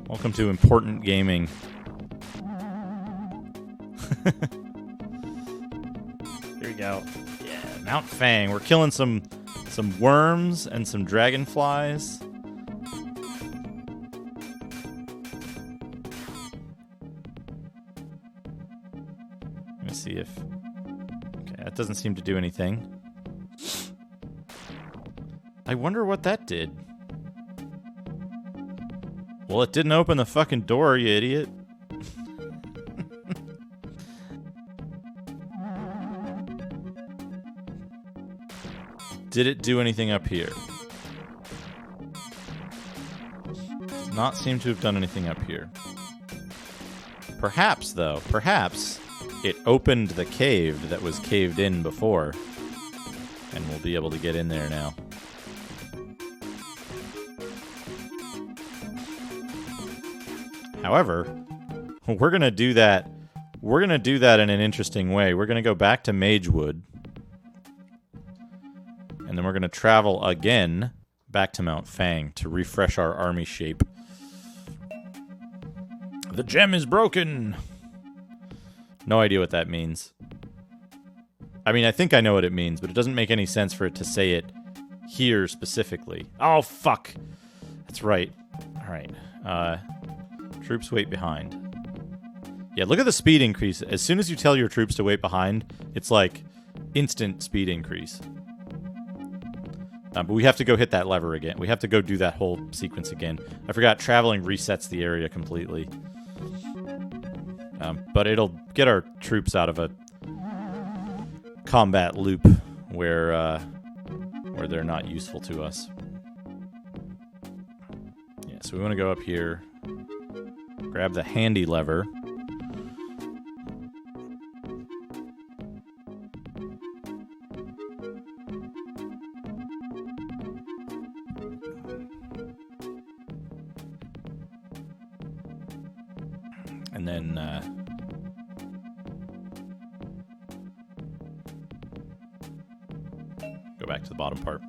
Welcome to Important Gaming. Here we go. Yeah, Mount Fang. We're killing some worms and some dragonflies. Let me see if... Okay, that doesn't seem to do anything. I wonder what that did. Well, it didn't open the fucking door, you idiot. Did it do anything up here? Does not seem to have done anything up here. Perhaps, though, it opened the cave that was caved in before. And we'll be able to get in there now. However, we're going to do that. We're going to do that in an interesting way. We're going to go back to Magewood. And then we're going to travel again back to Mount Fang to refresh our army shape. The gem is broken! No idea what that means. I mean, I think I know what it means, but it doesn't make any sense for it to say it here specifically. Oh, fuck! That's right. Alright. Troops wait behind. Yeah, look at the speed increase. As soon as you tell your troops to wait behind, it's like instant speed increase. But we have to go hit that lever again. We have to go do that whole sequence again. I forgot traveling resets the area completely. But it'll get our troops out of a combat loop where they're not useful to us. Yeah, so we want to go up here, grab the handy lever. And then bottom part.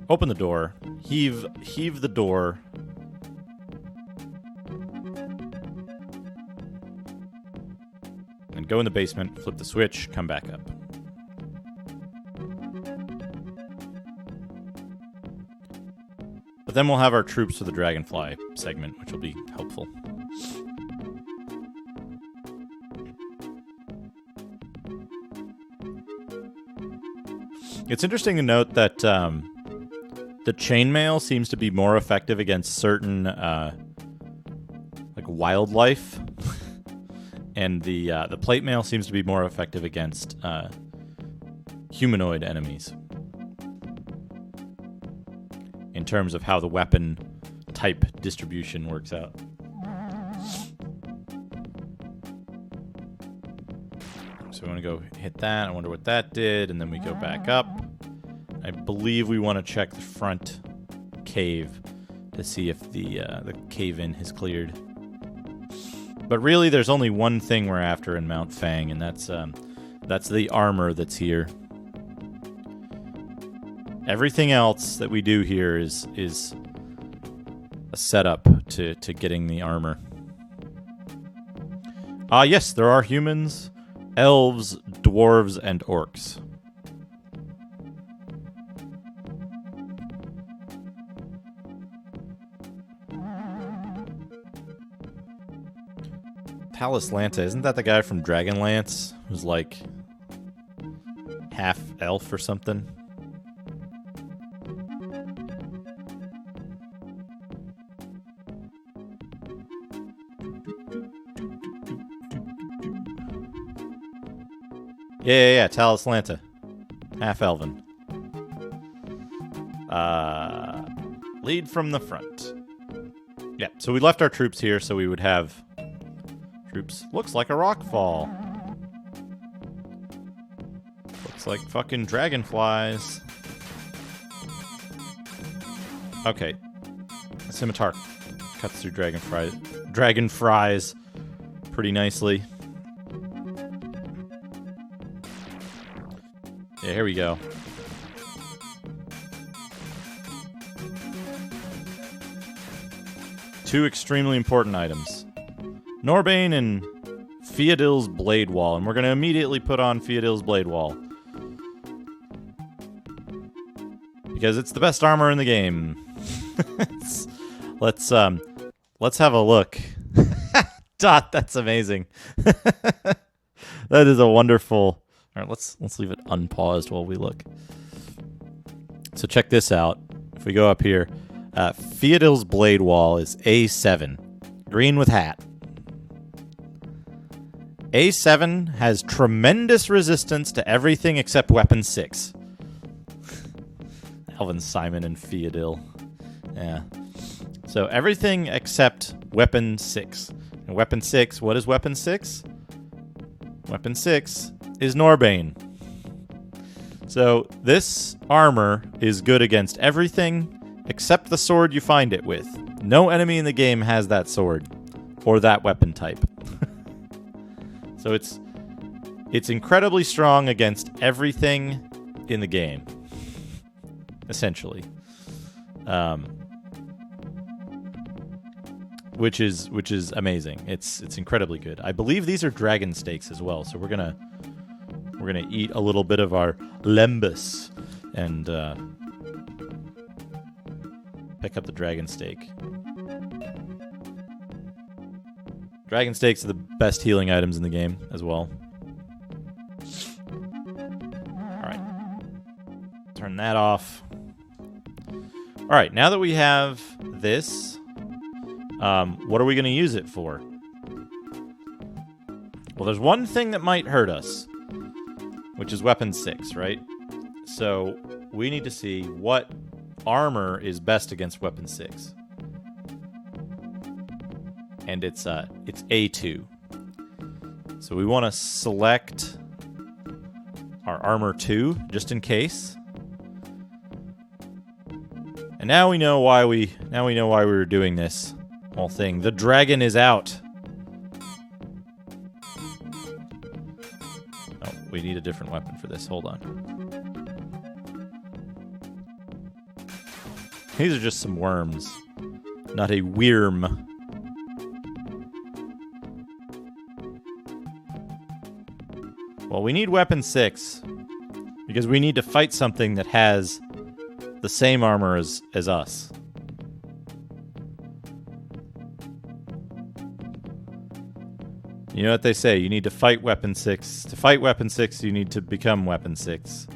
Open the door. Heave the door. And go in the basement, flip the switch, come back up. But then we'll have our troops for the Dragonfly segment, which will be helpful. It's interesting to note that the chainmail seems to be more effective against certain like wildlife, and the plate mail seems to be more effective against humanoid enemies. In terms of how the weapon type distribution works out. So we want to go hit that. I wonder what that did, and then we go back up. I believe we want to check the front cave to see if the cave-in has cleared. But really, there's only one thing we're after in Mount Fang, and that's the armor that's here. Everything else that we do here is a setup to getting the armor. Yes, there are humans, elves, dwarves, and orcs. Talos Lanta, isn't that the guy from Dragonlance who's like half elf or something? Yeah, Talos Lanta. Half elven. Lead from the front. Yeah, so we left our troops here so we would have troops. Looks like a rock fall. Looks like fucking dragonflies. Okay. A scimitar cuts through dragonflies pretty nicely. Yeah, here we go. Two extremely important items. Norbane and Theodil's Blade Wall. And we're going to immediately put on Theodil's Blade Wall. Because it's the best armor in the game. Let's have a look. Dot, that's amazing. That is a wonderful... All right, let's leave it unpaused while we look. So check this out. If we go up here, Theodil's Blade Wall is A7, green with hat. A7 has tremendous resistance to everything except Weapon 6. Alvin Simon and Theodil. Yeah. So everything except Weapon 6. And Weapon 6, what is Weapon 6? Weapon 6 is Norbane. So this armor is good against everything except the sword you find it with. No enemy in the game has that sword or that weapon type. So it's incredibly strong against everything in the game, essentially. Which is amazing. It's incredibly good. I believe these are dragon steaks as well. So we're gonna eat a little bit of our lembas and pick up the dragon steak. Dragon steaks are the best healing items in the game as well. Alright. Turn that off. Alright, now that we have this, what are we going to use it for? Well, there's one thing that might hurt us, which is Weapon 6, right? So we need to see what armor is best against Weapon 6. And it's A2. So we want to select our armor 2 just in case. And now we know why we were doing this whole thing. The dragon is out. Oh, we need a different weapon for this. Hold on. These are just some worms, not a worm. Well, we need weapon 6 because we need to fight something that has the same armor as us. You know what they say, you need to fight weapon 6. To fight weapon 6, you need to become weapon 6.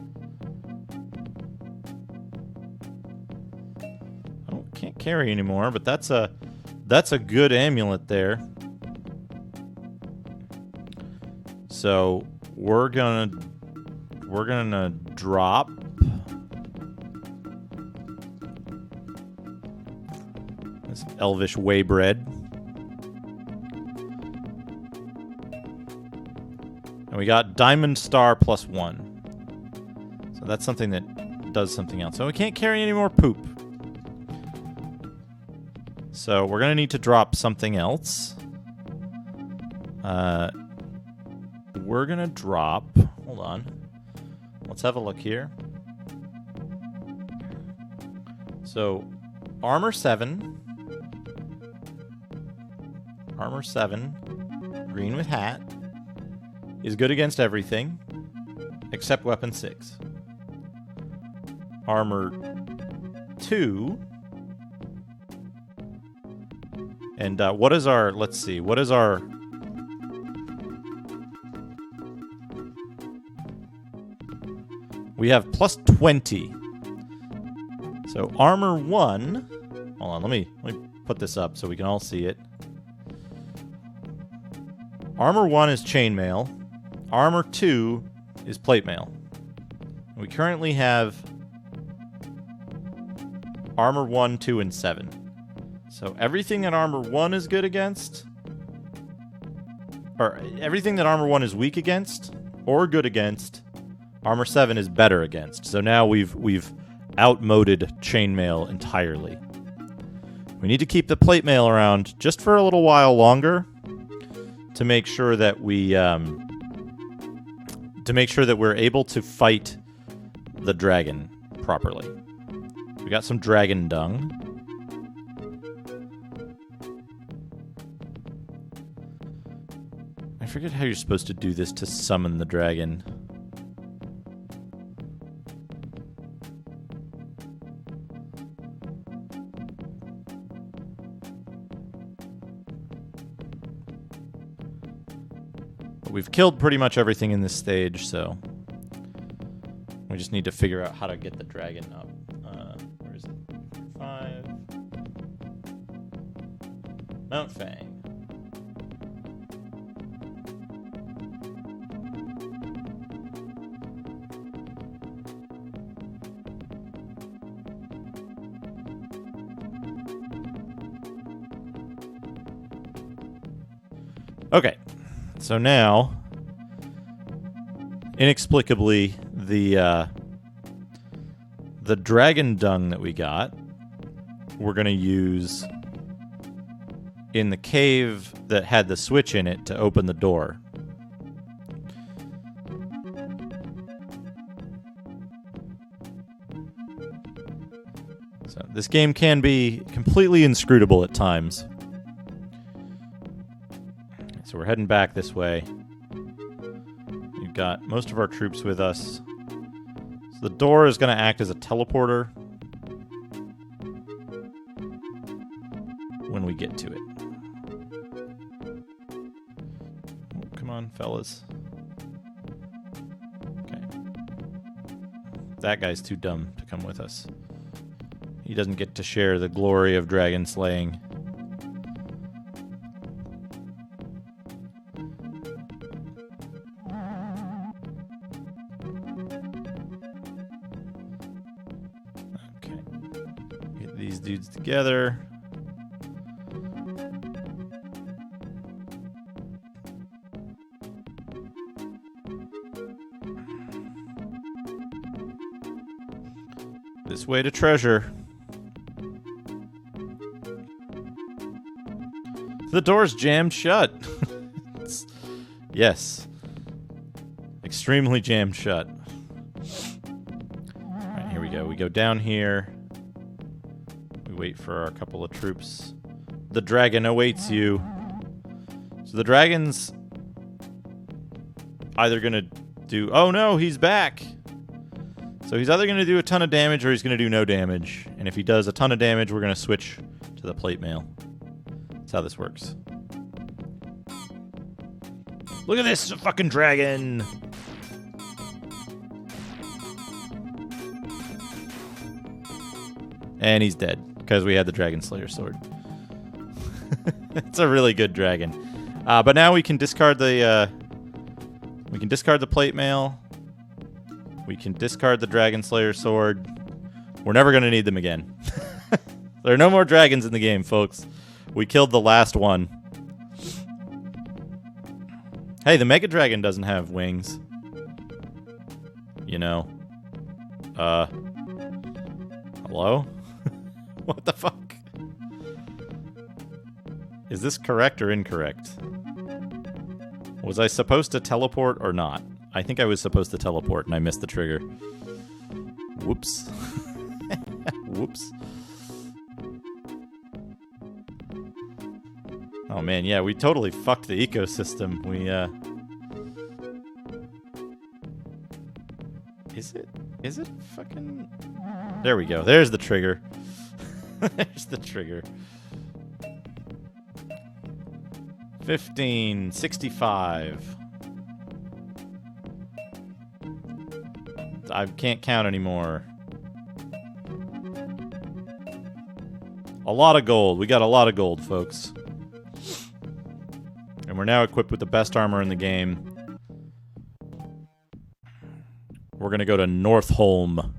Oh, can't carry anymore, but that's a good amulet there. So we're gonna drop this elvish waybread. And we got Diamond Star +1. So that's something that does something else. So we can't carry any more poop. So we're going to need to drop something else. We're going to drop... Hold on. Let's have a look here. So, Armor 7. Armor 7. Green with hat. Is good against everything. Except Weapon 6. Armor 2. And what is our... Let's see. What is our... We have +20. So armor 1. Hold on, let me put this up so we can all see it. Armor 1 is chainmail. Armor 2 is plate mail. We currently have armor 1, 2, and 7. So everything that armor 1 is good against, or everything that armor 1 is weak against or good against, armor 7 is better against. So now we've outmoded chainmail entirely. We need to keep the plate mail around just for a little while longer to make sure that we're able to fight the dragon properly. We got some dragon dung. I forget how you're supposed to do this to summon the dragon. We've killed pretty much everything in this stage, so we just need to figure out how to get the dragon up. Where is it? 5. Mount Fang. Okay. So now, inexplicably, the dragon dung that we got, we're going to use in the cave that had the switch in it to open the door. So this game can be completely inscrutable at times. So we're heading back this way. We've got most of our troops with us. So the door is going to act as a teleporter when we get to it. Oh, come on, fellas. Okay. That guy's too dumb to come with us. He doesn't get to share the glory of dragon slaying. These dudes together. This way to treasure. The door's jammed shut. Yes. extremely jammed shut. Alright, here we go. We go down here. We wait for our couple of troops. The dragon awaits you. So the dragon's either gonna do... Oh no, he's back! So he's either gonna do a ton of damage or he's gonna do no damage. And if he does a ton of damage, we're gonna switch to the plate mail. That's how this works. Look at this fucking dragon! And he's dead, because we had the Dragon Slayer sword. It's a really good dragon. But now we can discard the plate mail. We can discard the Dragon Slayer sword. We're never going to need them again. There are no more dragons in the game, folks. We killed the last one. Hey, the Mega Dragon doesn't have wings. You know. Hello? What the fuck? Is this correct or incorrect? Was I supposed to teleport or not? I think I was supposed to teleport and I missed the trigger. Whoops. Whoops. Oh man, yeah, we totally fucked the ecosystem. Is it fucking... There we go. There's the trigger. There's the trigger. 1565. I can't count anymore. A lot of gold. We got a lot of gold, folks. And we're now equipped with the best armor in the game. We're gonna go to Northholm.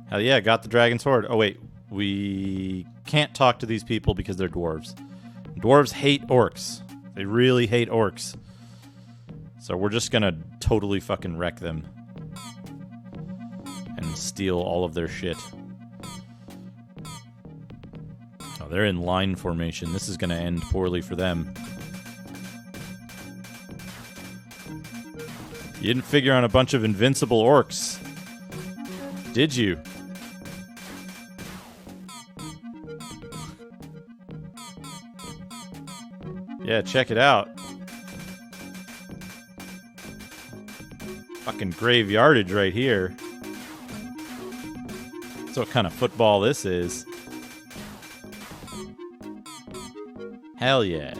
Hell yeah, got the dragon sword. Oh wait, we can't talk to these people because they're dwarves. Dwarves hate orcs. They really hate orcs. So we're just gonna totally fucking wreck them. And steal all of their shit. Oh, they're in line formation. This is gonna end poorly for them. You didn't figure on a bunch of invincible orcs, did you? Yeah, check it out. Fucking graveyardage right here. That's what kind of football this is. Hell yeah.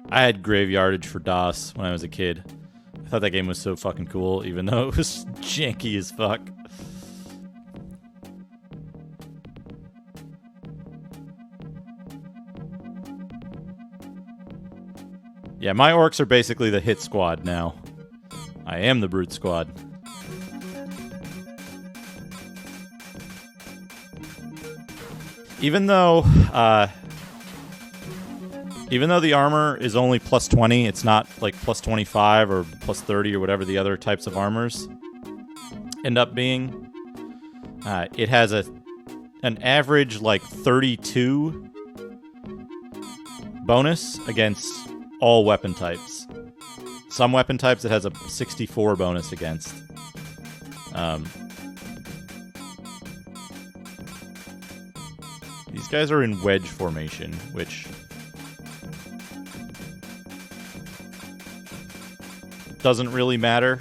I had graveyardage for DOS when I was a kid. I thought that game was so fucking cool, even though it was janky as fuck. Yeah, my orcs are basically the hit squad now. I am the brute squad. Even though the armor is only plus 20, it's not like plus 25 or plus 30 or whatever the other types of armors end up being. It has an average like 32 bonus against all weapon types. Some weapon types it has a 64 bonus against. These guys are in wedge formation, which doesn't really matter.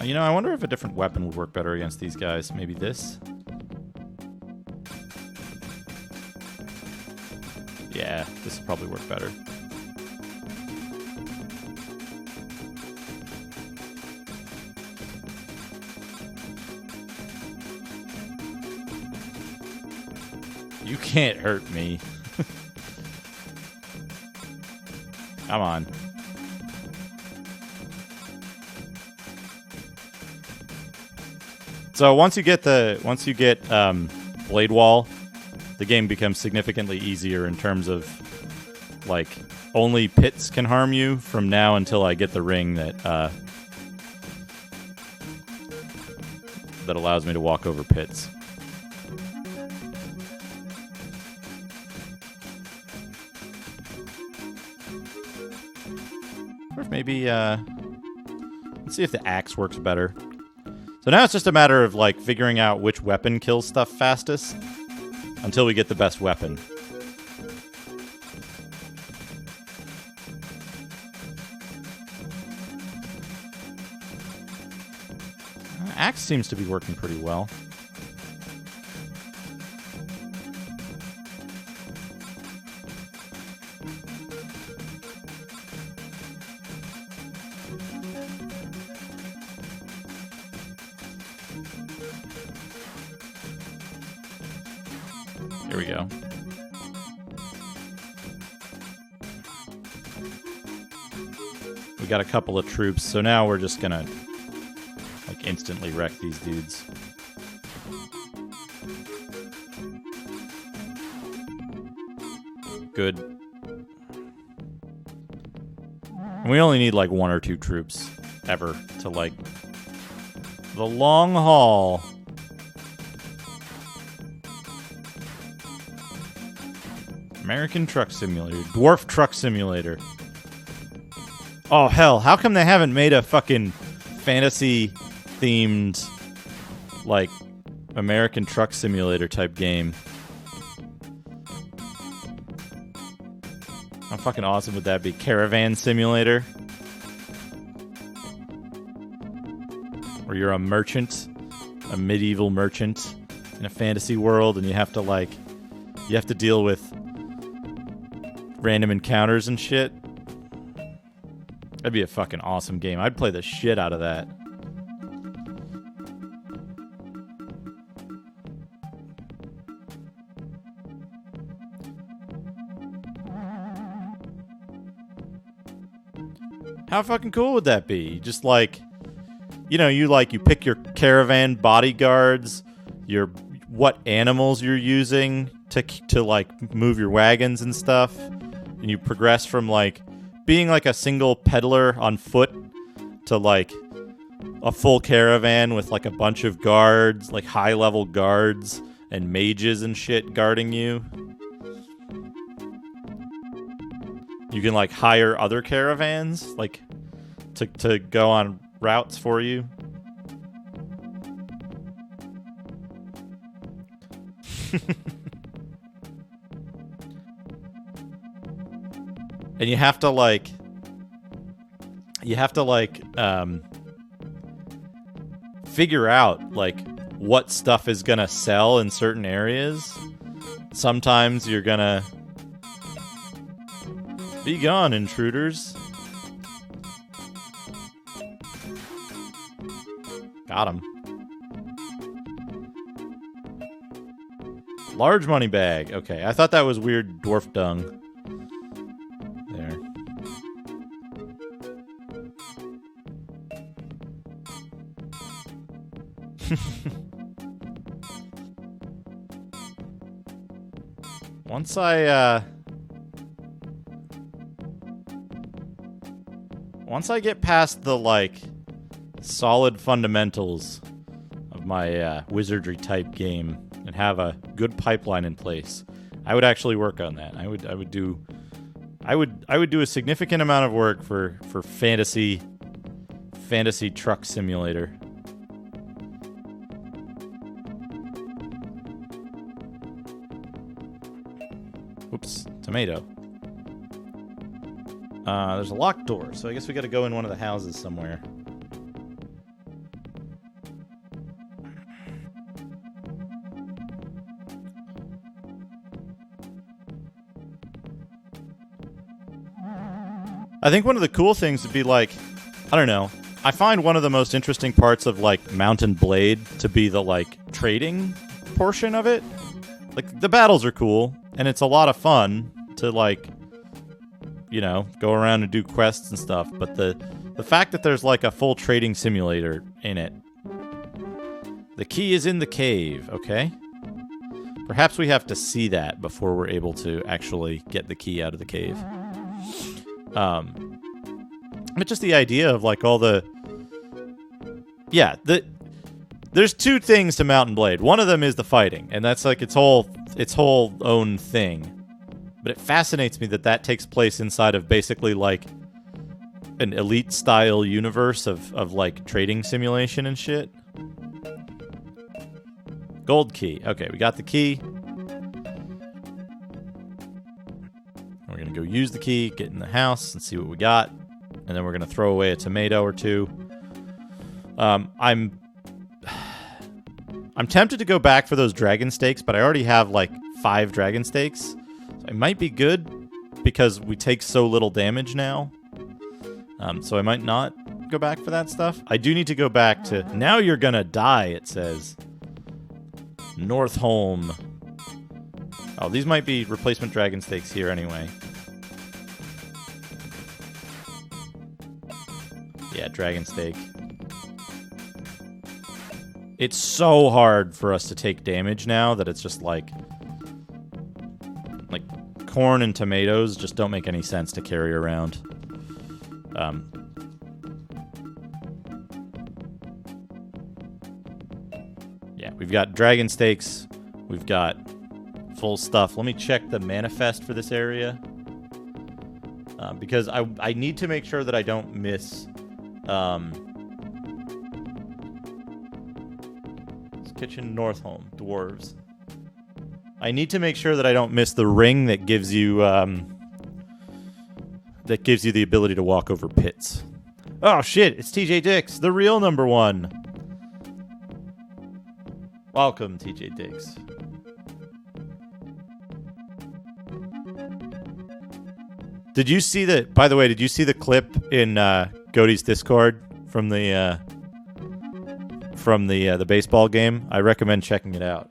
You know, I wonder if a different weapon would work better against these guys. Maybe this? Yeah, this would probably work better. You can't hurt me. Come on. So once you get Blade Wall, the game becomes significantly easier in terms of like only pits can harm you from now until I get the ring that that allows me to walk over pits. Or maybe, let's see if the axe works better. So now it's just a matter of, like, figuring out which weapon kills stuff fastest until we get the best weapon. Axe seems to be working pretty well. Here we go. We got a couple of troops, so now we're just gonna like instantly wreck these dudes. Good. And we only need like 1 or 2 troops ever to like the long haul. American Truck Simulator. Dwarf Truck Simulator. Oh, hell. How come they haven't made a fucking fantasy-themed, like, American Truck Simulator type game? How fucking awesome would that be? Caravan Simulator? Where you're a merchant, a medieval merchant in a fantasy world, and you have to, like, you have to deal with random encounters and shit. That'd be a fucking awesome game. I'd play the shit out of that. How fucking cool would that be? Just like, you know, you pick your caravan bodyguards, what animals you're using to like move your wagons and stuff. And you progress from like being like a single peddler on foot to like a full caravan with like a bunch of guards, like high level guards and mages and shit guarding you. You can like hire other caravans like to go on routes for you. And you have to figure out like what stuff is gonna sell in certain areas. Sometimes you're gonna be gone, intruders. Got him. Large money bag. Okay, I thought that was weird dwarf dung. There. Once I get past the like solid fundamentals of my wizardry type game and have a good pipeline in place, I would actually work on that. I would do a significant amount of work for fantasy truck simulator. Oops, tomato. There's a locked door, so I guess we gotta go in one of the houses somewhere. I think one of the cool things would be like, I don't know, I find one of the most interesting parts of like Mount and Blade to be the like trading portion of it. Like the battles are cool and it's a lot of fun to like, you know, go around and do quests and stuff, but the fact that there's like a full trading simulator in it. The key is in the cave, okay? Perhaps we have to see that before we're able to actually get the key out of the cave. But just the idea of like all the There's two things to Mount & Blade. One of them is the fighting, and that's like its whole own thing. But it fascinates me that that takes place inside of basically like an Elite style universe of like trading simulation and shit. Gold key. Okay, we got the key. We're going to go use the key, get in the house, and see what we got. And then we're going to throw away a tomato or two. I'm tempted to go back for those dragon steaks, but I already have like 5 dragon steaks. So it might be good because we take so little damage now. So I might not go back for that stuff. I do need to go back to... Now you're going to die, it says. Northholm. Oh, these might be replacement dragon steaks here anyway. Yeah, dragon steak. It's so hard for us to take damage now that it's just like corn and tomatoes just don't make any sense to carry around. Yeah, we've got dragon steaks. We've got full stuff. Let me check the manifest for this area. Because I need to make sure that I don't miss... Kitchen Northholm, dwarves. I need to make sure that I don't miss the ring that gives you the ability to walk over pits. Oh shit, it's TJ Dix, the real number 1. Welcome, TJ Dix. Did you see the? By the way, did you see the clip in Goaty's Discord from the baseball game? I recommend checking it out.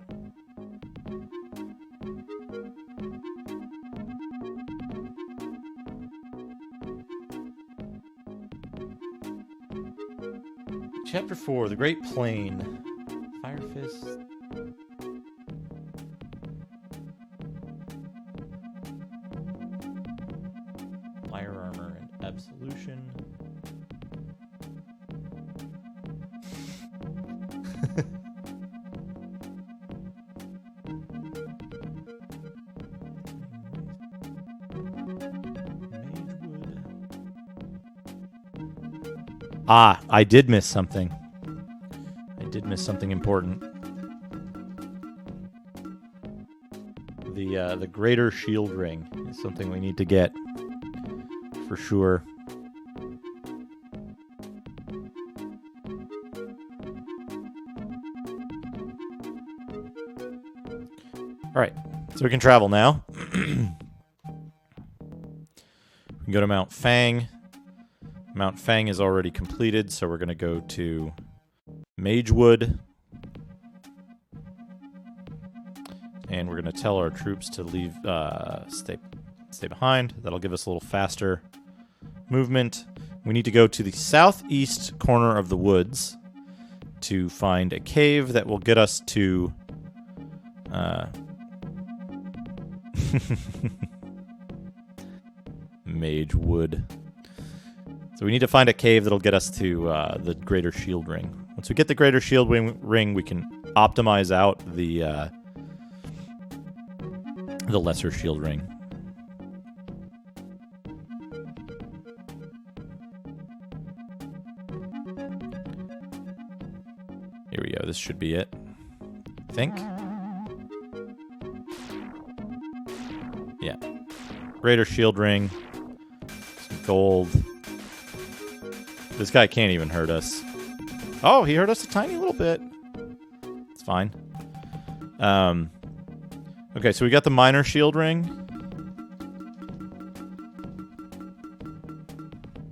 Chapter 4: The Great Plain. Fire Fist. Fire Armor and Absolution. Ah, I did miss something. I did miss something important. The Greater Shield Ring is something we need to get for sure. All right, so we can travel now. We can go to Mount Fang. Mount Fang is already completed, so we're going to go to Magewood. And we're going to tell our troops to leave, stay behind. That'll give us a little faster movement. We need to go to the southeast corner of the woods to find a cave that will get us to... Magewood. So we need to find a cave that'll get us to the Greater Shield Ring. Once we get the Greater Shield Ring, we can optimize out the Lesser Shield Ring. Here we go. This should be it. I think. Yeah. Greater Shield Ring. Some gold. This guy can't even hurt us. Oh, he hurt us a tiny little bit. It's fine. Okay, so we got the Minor Shield Ring.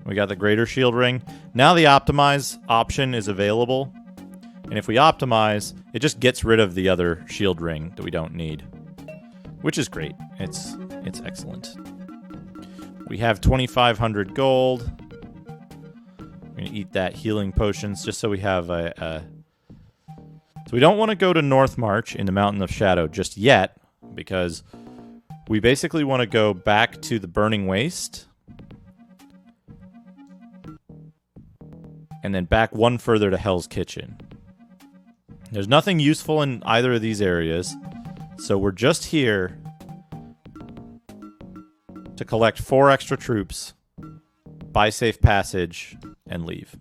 We got the Greater Shield Ring. Now the Optimize option is available. And if we optimize, it just gets rid of the other shield ring that we don't need. Which is great. It's excellent. We have 2,500 gold. We're going to eat that healing potions just so we have a... So we don't want to go to North March in the Mountain of Shadow just yet, because we basically want to go back to the Burning Waste. And then back one further to Hell's Kitchen. There's nothing useful in either of these areas, so we're just here to collect 4 extra troops, buy safe passage, and leave.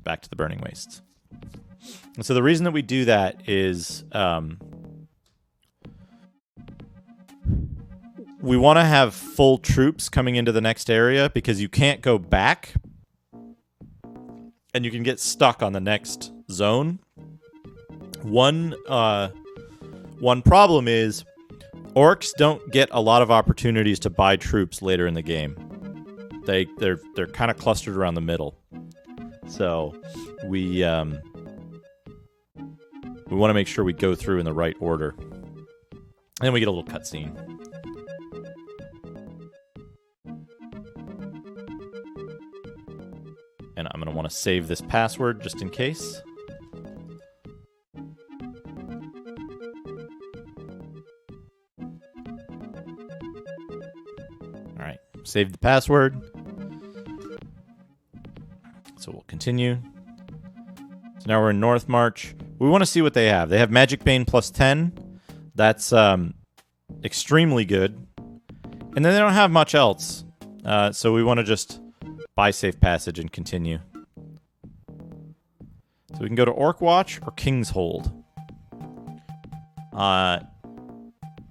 Back to the Burning Wastes. And so the reason that we do that is we want to have full troops coming into the next area because you can't go back and you can get stuck on the next zone. One problem is orcs don't get a lot of opportunities to buy troops later in the game. They're kind of clustered around the middle. So we want to make sure we go through in the right order. And then we get a little cutscene. And I'm going to want to save this password just in case. All right, save the password. So we'll continue. So now we're in North March. We want to see what they have. They have Magic Bane plus 10. That's extremely good. And then they don't have much else. So we want to just buy safe passage and continue. So we can go to Orc Watch or King's Hold.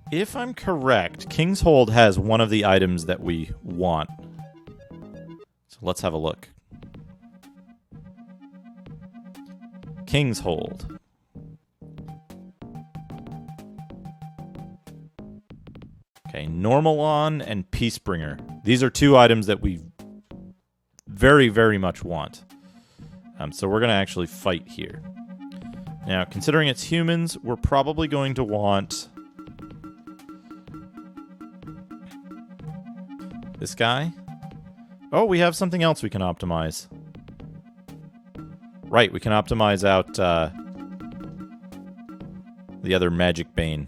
If I'm correct, King's Hold has one of the items that we want. So let's have a look. King's Hold. Okay, Normalon and Peacebringer. These are 2 items that we very, very much want. So we're going to actually fight here. Now, considering it's humans, we're probably going to want this guy. Oh, we have something else we can optimize. Right, we can optimize out the other Magic Bane.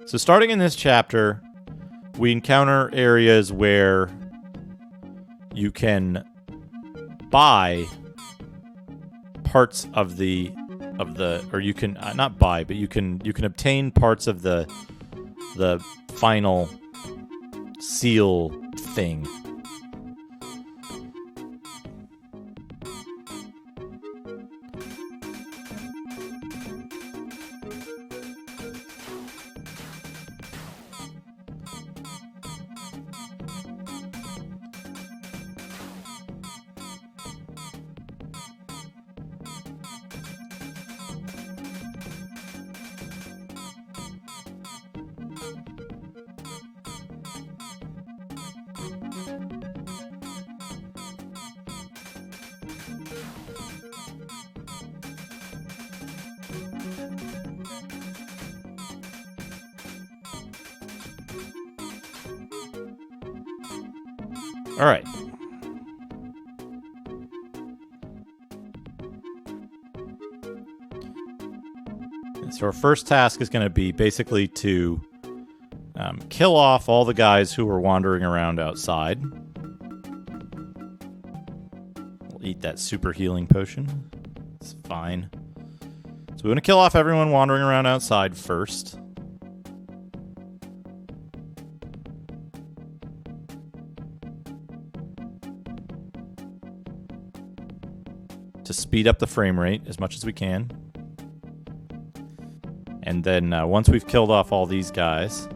So starting in this chapter, we encounter areas where you can buy parts of the or you can not buy, but you can obtain parts of the final seal thing. All right. So our first task is going to be basically to kill off all the guys who are wandering around outside. We'll eat that super healing potion. It's fine. So we want to kill off everyone wandering around outside first. To speed up the frame rate as much as we can. And then once we've killed off all these guys,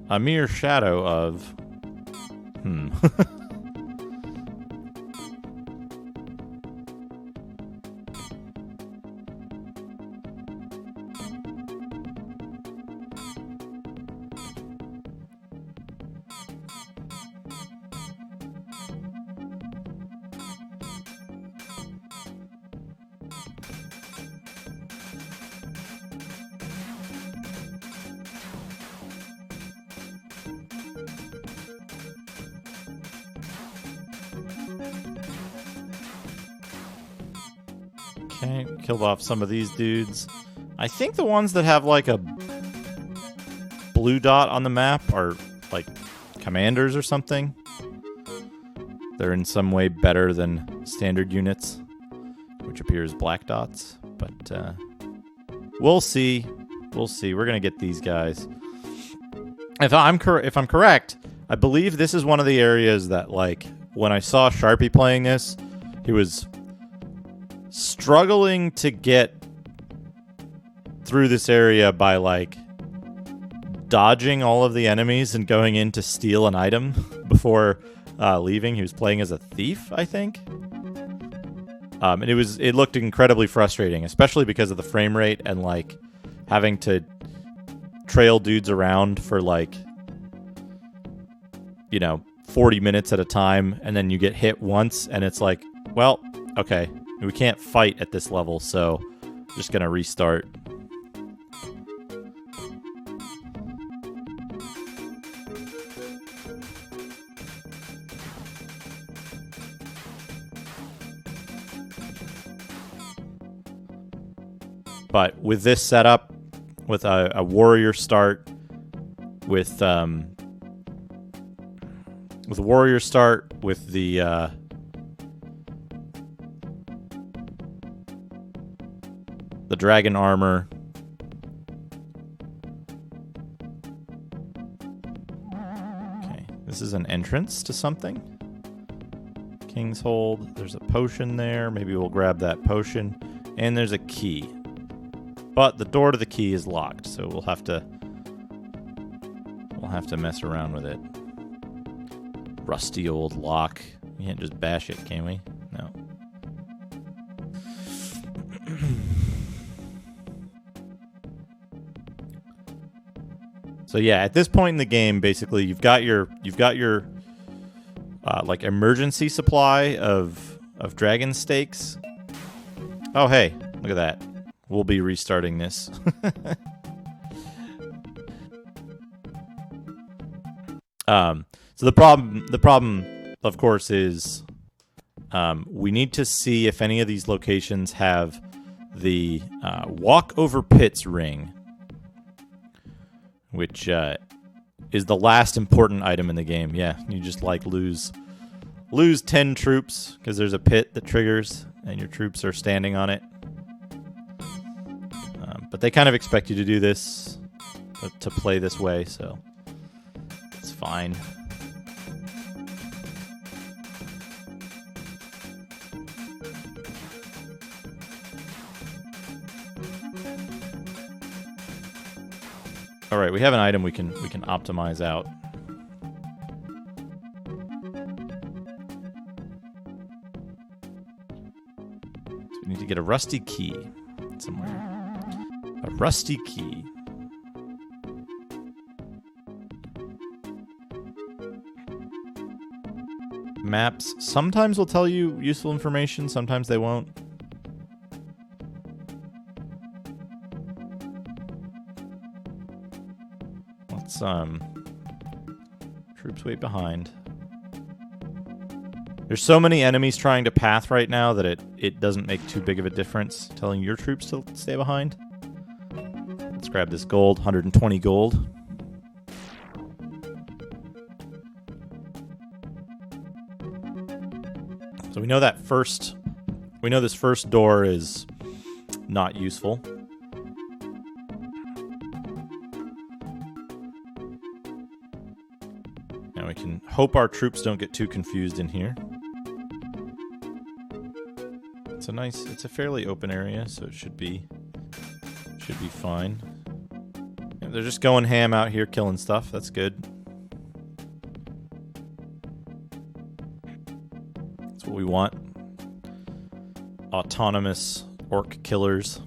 a mere shadow of... Okay, killed off some of these dudes. I think the ones that have like a blue dot on the map are like commanders or something. They're in some way better than standard units, which appear as black dots. But we'll see. We'll see. We're gonna get these guys. If I'm correct, I believe this is one of the areas that, like, when I saw Sharpie playing this, he was struggling to get through this area by, like, dodging all of the enemies and going in to steal an item before leaving. He was playing as a thief, I think. And it looked incredibly frustrating, especially because of the frame rate and, like, having to trail dudes around for, like, 40 minutes at a time, and then you get hit once, and it's like, well, okay, we can't fight at this level, so just gonna restart. But with this setup, with a warrior start, with the dragon armor, okay, this is an entrance to something. King's Hold. There's a potion there. Maybe we'll grab that potion, and there's a key. But the door to the key is locked, so we'll have to mess around with it. Rusty old lock. We can't just bash it, can we? No. So yeah, at this point in the game, basically, you've got your like emergency supply of dragon steaks. Oh hey, look at that. We'll be restarting this. So the problem, of course, is we need to see if any of these locations have the walk over pits ring, which is the last important item in the game. Yeah, you just like lose 10 troops because there's a pit that triggers and your troops are standing on it. But they kind of expect you to do this, to play this way, so it's fine. All right, we have an item we can optimize out. So we need to get a rusty key somewhere. A rusty key. Maps sometimes will tell you useful information, sometimes they won't. Let's troops wait behind. There's so many enemies trying to path right now that it doesn't make too big of a difference telling your troops to stay behind. Let's grab this gold, 120 gold. So we know this first door is not useful. Now we can hope our troops don't get too confused in here. It's a fairly open area, so it should be fine. Yeah, they're just going ham out here killing stuff. That's good. That's what we want. Autonomous orc killers.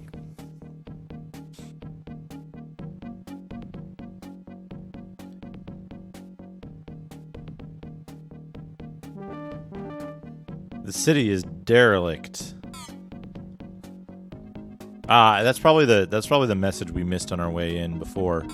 The city is derelict. That's probably the message we missed on our way in before.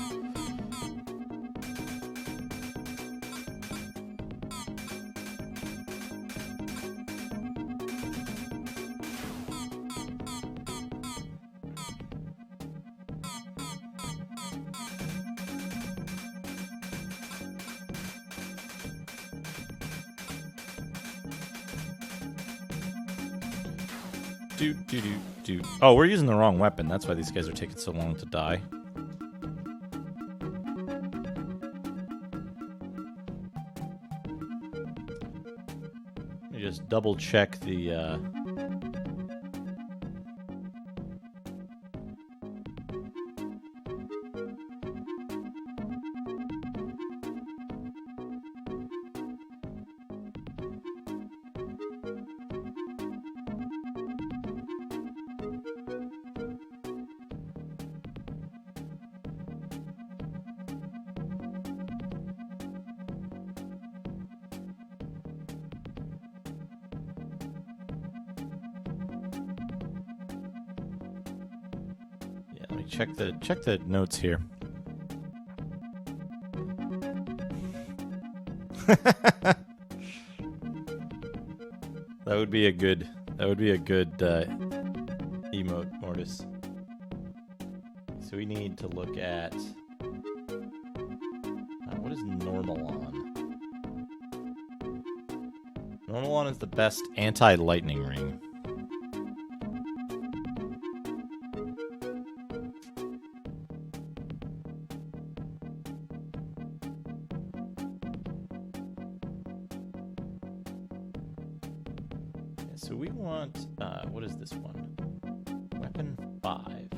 Oh, we're using the wrong weapon. That's why these guys are taking so long to die. Let me just double check the... Check the notes here. That would be a good emote, Mortis. So we need to look at what is normal on? Normal on is the best anti-lightning ring. So we want, what is this one? Weapon 5.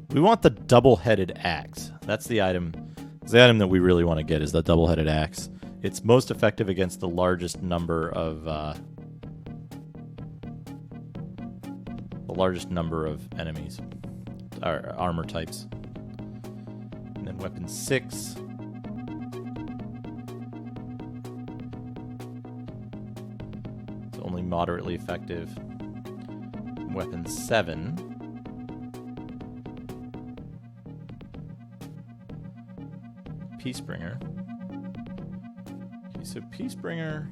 We want the double-headed axe. That's the item. It's the item that we really want to get is the double-headed axe. It's most effective against the largest number of enemies, or armor types. And then weapon 6. Only moderately effective. Weapon 7. Peacebringer. Okay, so Peacebringer.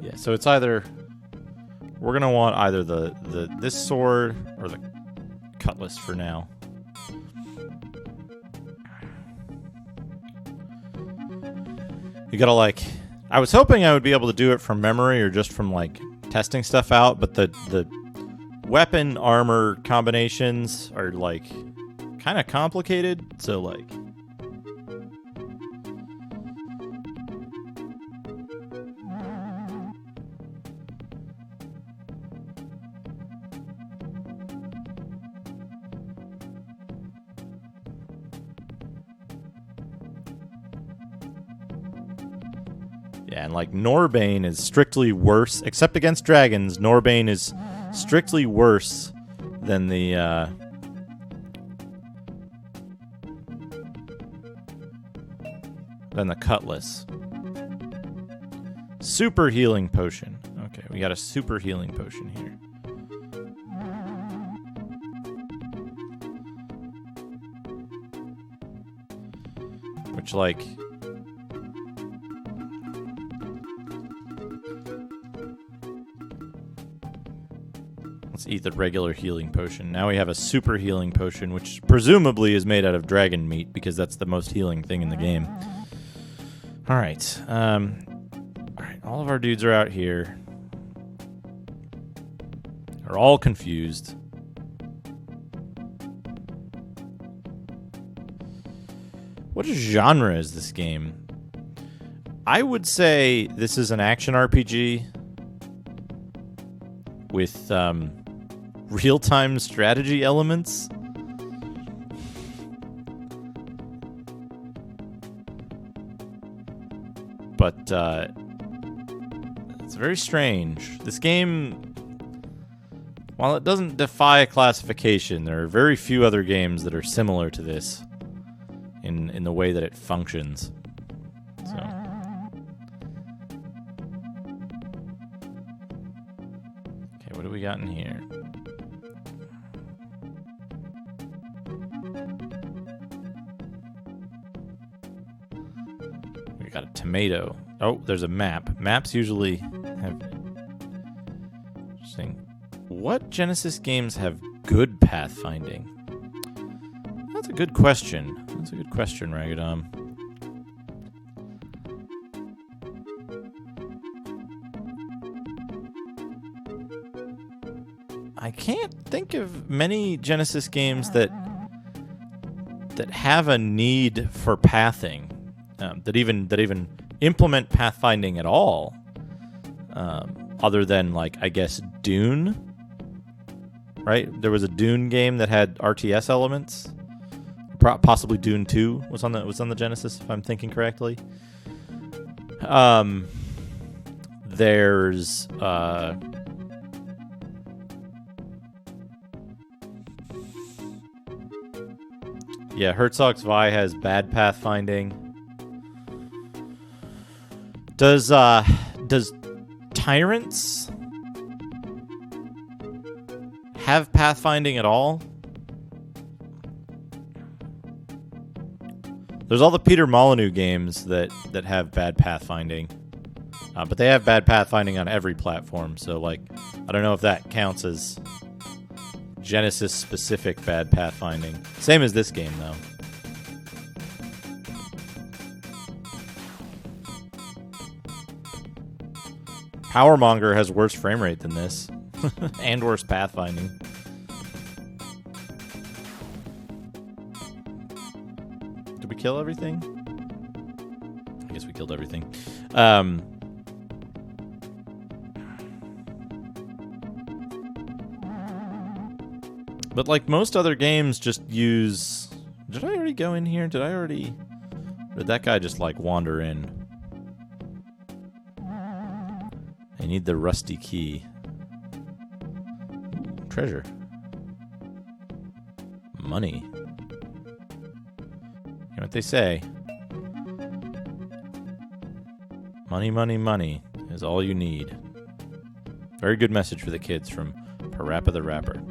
Yeah, so it's either we're gonna want either this sword or the cutlass for now. You gotta I was hoping I would be able to do it from memory or just from testing stuff out, but the weapon armor combinations are kind of complicated, so yeah, and Norbane is strictly worse, except against dragons. Norbane is strictly worse than the cutlass. Super healing potion. Okay, we got a super healing potion here. Which let's eat the regular healing potion. Now we have a super healing potion, which presumably is made out of dragon meat, because that's the most healing thing in the game. Alright. Alright, all of our dudes are out here. They're all confused. What genre is this game? I would say this is an action RPG with real-time strategy elements. But it's very strange. This game, while it doesn't defy classification, there are very few other games that are similar to this in the way that it functions. So okay, what do we got in here? We got a tomato. Oh, there's a map. Maps usually have... Interesting. What Genesis games have good pathfinding? That's a good question. That's a good question, Ragadom. I can't think of many Genesis games that have a need for pathing, that even implement pathfinding at all, other than, like, I guess Dune. Right? There was a Dune game that had RTS elements. Possibly Dune 2 was on the Genesis, if I'm thinking correctly. There's Herzog Zwei has bad pathfinding. Does Tyrants have pathfinding at all? There's all the Peter Molyneux games that have bad pathfinding, but they have bad pathfinding on every platform. So, like, I don't know if that counts as Genesis specific bad pathfinding. Same as this game, though. Powermonger has worse frame rate than this. And worse pathfinding. Did we kill everything? I guess we killed everything. But like most other games just use... Did I already go in here? Did that guy just like wander in? I need the rusty key. Treasure. Money. You know what they say? Money, money, money is all you need. Very good message for the kids from Parappa the Rapper.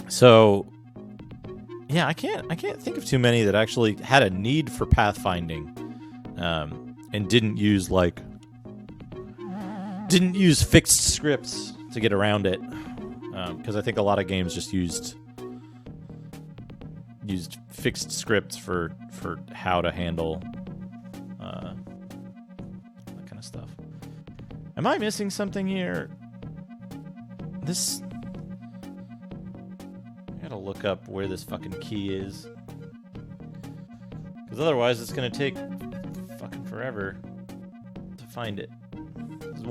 So yeah, I can't think of too many that actually had a need for pathfinding, and didn't use fixed scripts to get around it, because I think a lot of games just used fixed scripts for how to handle that kind of stuff. Am I missing something here? I gotta look up where this fucking key is, because otherwise it's gonna take fucking forever to find it. There's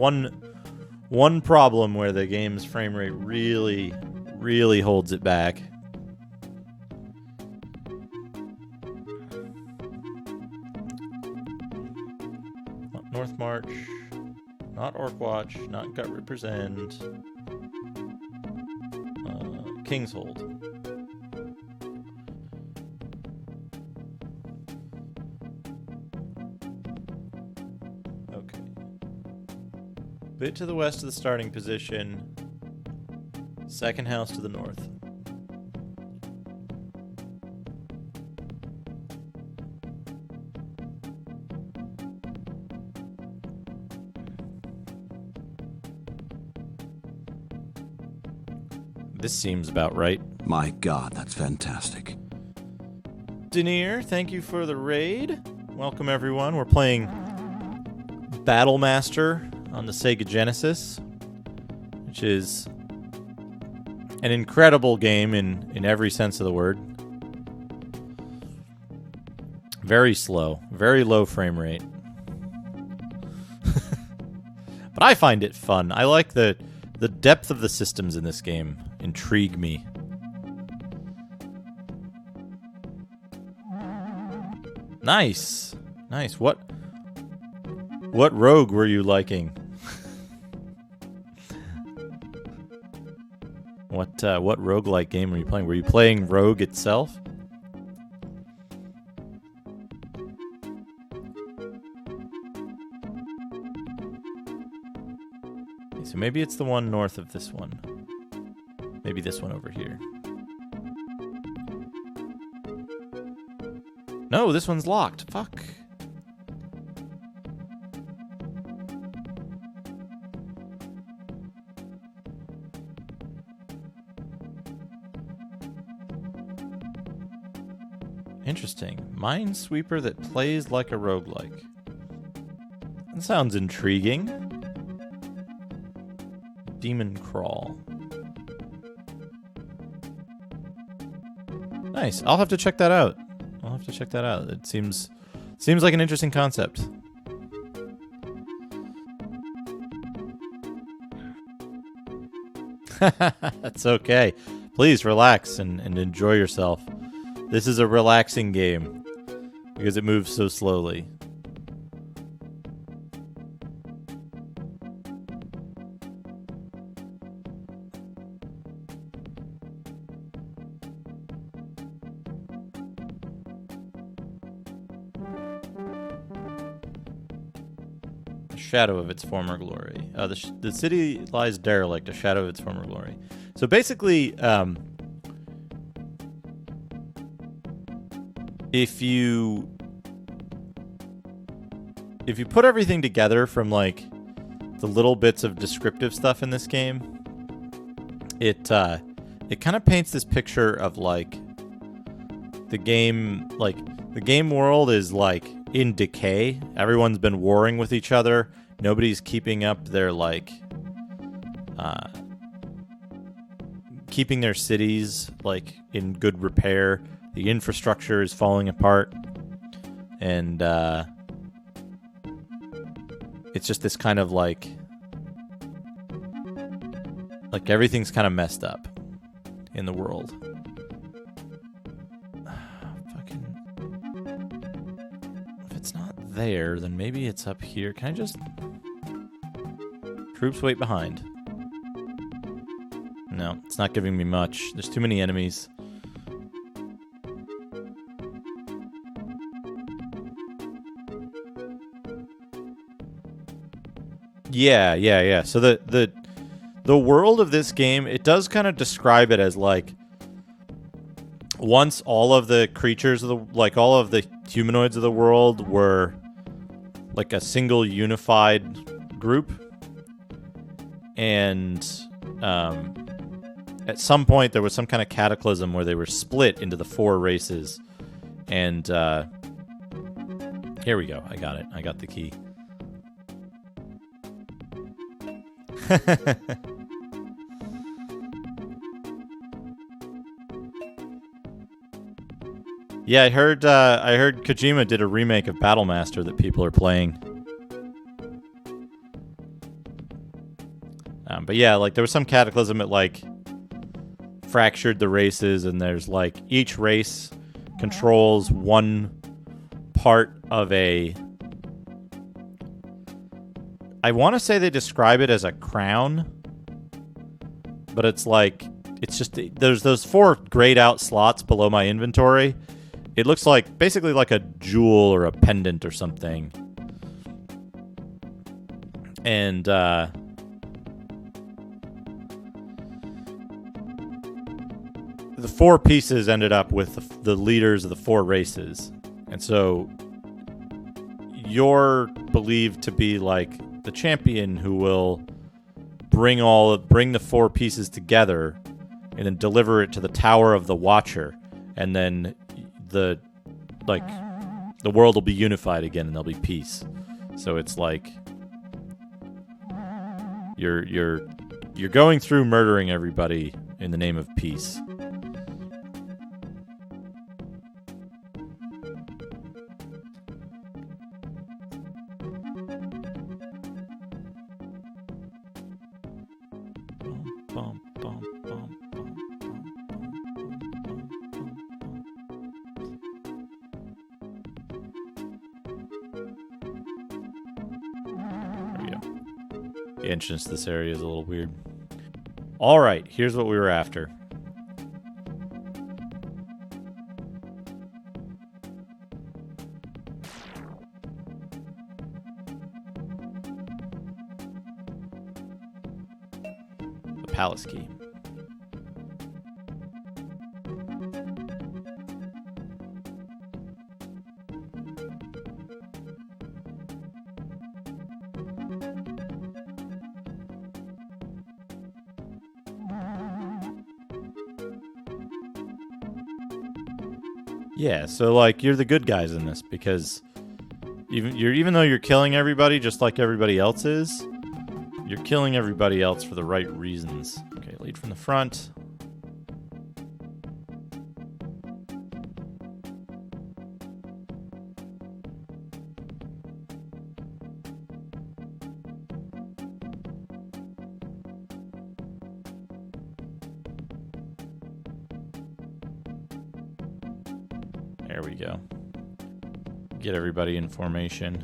one problem where the game's frame rate really, really holds it back. Not North March, not Orkwatch, not Gut Represent, Kingshold. Okay. Bit to the west of the starting position. Second house to the north. This seems about right. My God, that's fantastic. Denier, thank you for the raid. Welcome, everyone. We're playing Battlemaster on the Sega Genesis, which is an incredible game in every sense of the word. Very slow, very low frame rate. But I find it fun. I like the depth of the systems in this game. Intrigue me. Nice. What rogue were you liking? What roguelike game were you playing? Were you playing Rogue itself? So maybe it's the one north of this one. Maybe this one over here. No, this one's locked. Fuck. Interesting. Minesweeper that plays like a roguelike. That sounds intriguing. Demon Crawl. Nice. I'll have to check that out. It seems like an interesting concept. That's okay. Please relax and enjoy yourself. This is a relaxing game because it moves so slowly. Shadow of its former glory. The city lies derelict, a shadow of its former glory. So basically, if you put everything together from like the little bits of descriptive stuff in this game, it kind of paints this picture of like the game world is like in decay. Everyone's been warring with each other. Nobody's keeping up their keeping their cities like in good repair. The infrastructure is falling apart, and it's just this kind of like everything's kind of messed up in the world. If it's not there, then maybe it's up here. Can I just... Troops wait behind. No, it's not giving me much. There's too many enemies. Yeah. So the world of this game, it does kind of describe it as like once all of the creatures of all of the humanoids of the world were like a single unified group, and at some point there was some kind of cataclysm where they were split into the 4 races, and here we go. I got it. I got the key. Yeah, I heard Kojima did a remake of Battlemaster that people are playing. But yeah, like there was some cataclysm that like fractured the races, and there's like each race controls one part of a... I want to say they describe it as a crown, but it's like, it's just, there's those 4 grayed out slots below my inventory. It looks like, basically like a jewel or a pendant or something. And, the 4 pieces ended up with the leaders of the 4 races. And so, you're believed to be like the champion who will bring the 4 pieces together and then deliver it to the Tower of the Watcher, and then the world will be unified again and there'll be peace. So it's like you're going through murdering everybody in the name of peace. The entrance to this area is a little weird. All right, here's what we were after. The palace key. Yeah, so like you're the good guys in this because even though you're killing everybody just like everybody else is, you're killing everybody else for the right reasons. Okay, lead from the front. There we go. Get everybody in formation.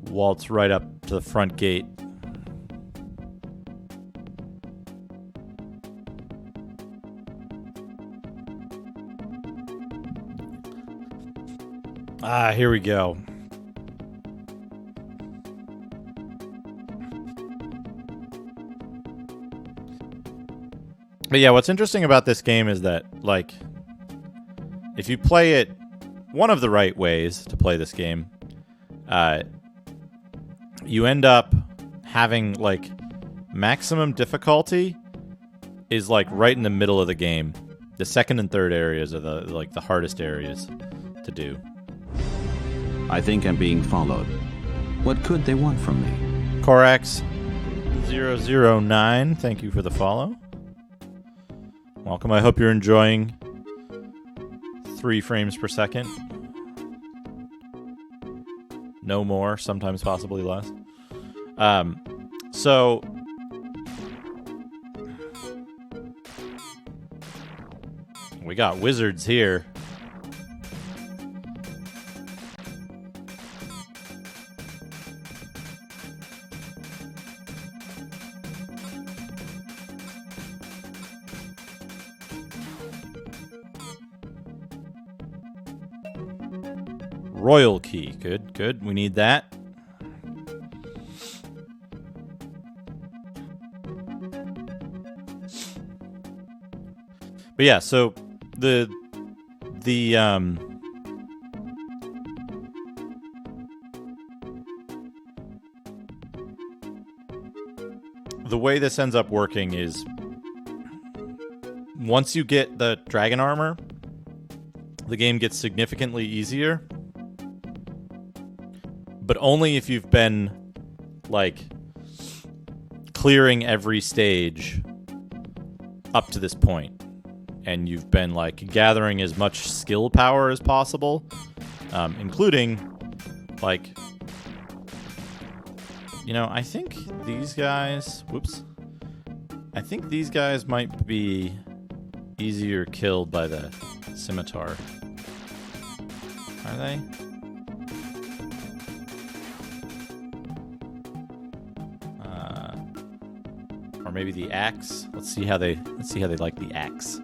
Waltz right up to the front gate. Here we go. But yeah, what's interesting about this game is that, like, if you play it one of the right ways to play this game, you end up having, like, maximum difficulty is, like, right in the middle of the game. The second and third areas are the hardest areas to do. I think I'm being followed. What could they want from me? Corax009, thank you for the follow. Welcome. I hope you're enjoying 3 frames per second. No more, sometimes possibly less. So we got wizards here. Royal key. Good, good. We need that. But yeah, so the way this ends up working is once you get the dragon armor, the game gets significantly easier. But only if you've been, like, clearing every stage up to this point. And you've been, like, gathering as much skill power as possible. Including, like, you know, I think these guys... Whoops. I think these guys might be easier killed by the scimitar. Are they? Or maybe the axe. Let's see how they like the axe.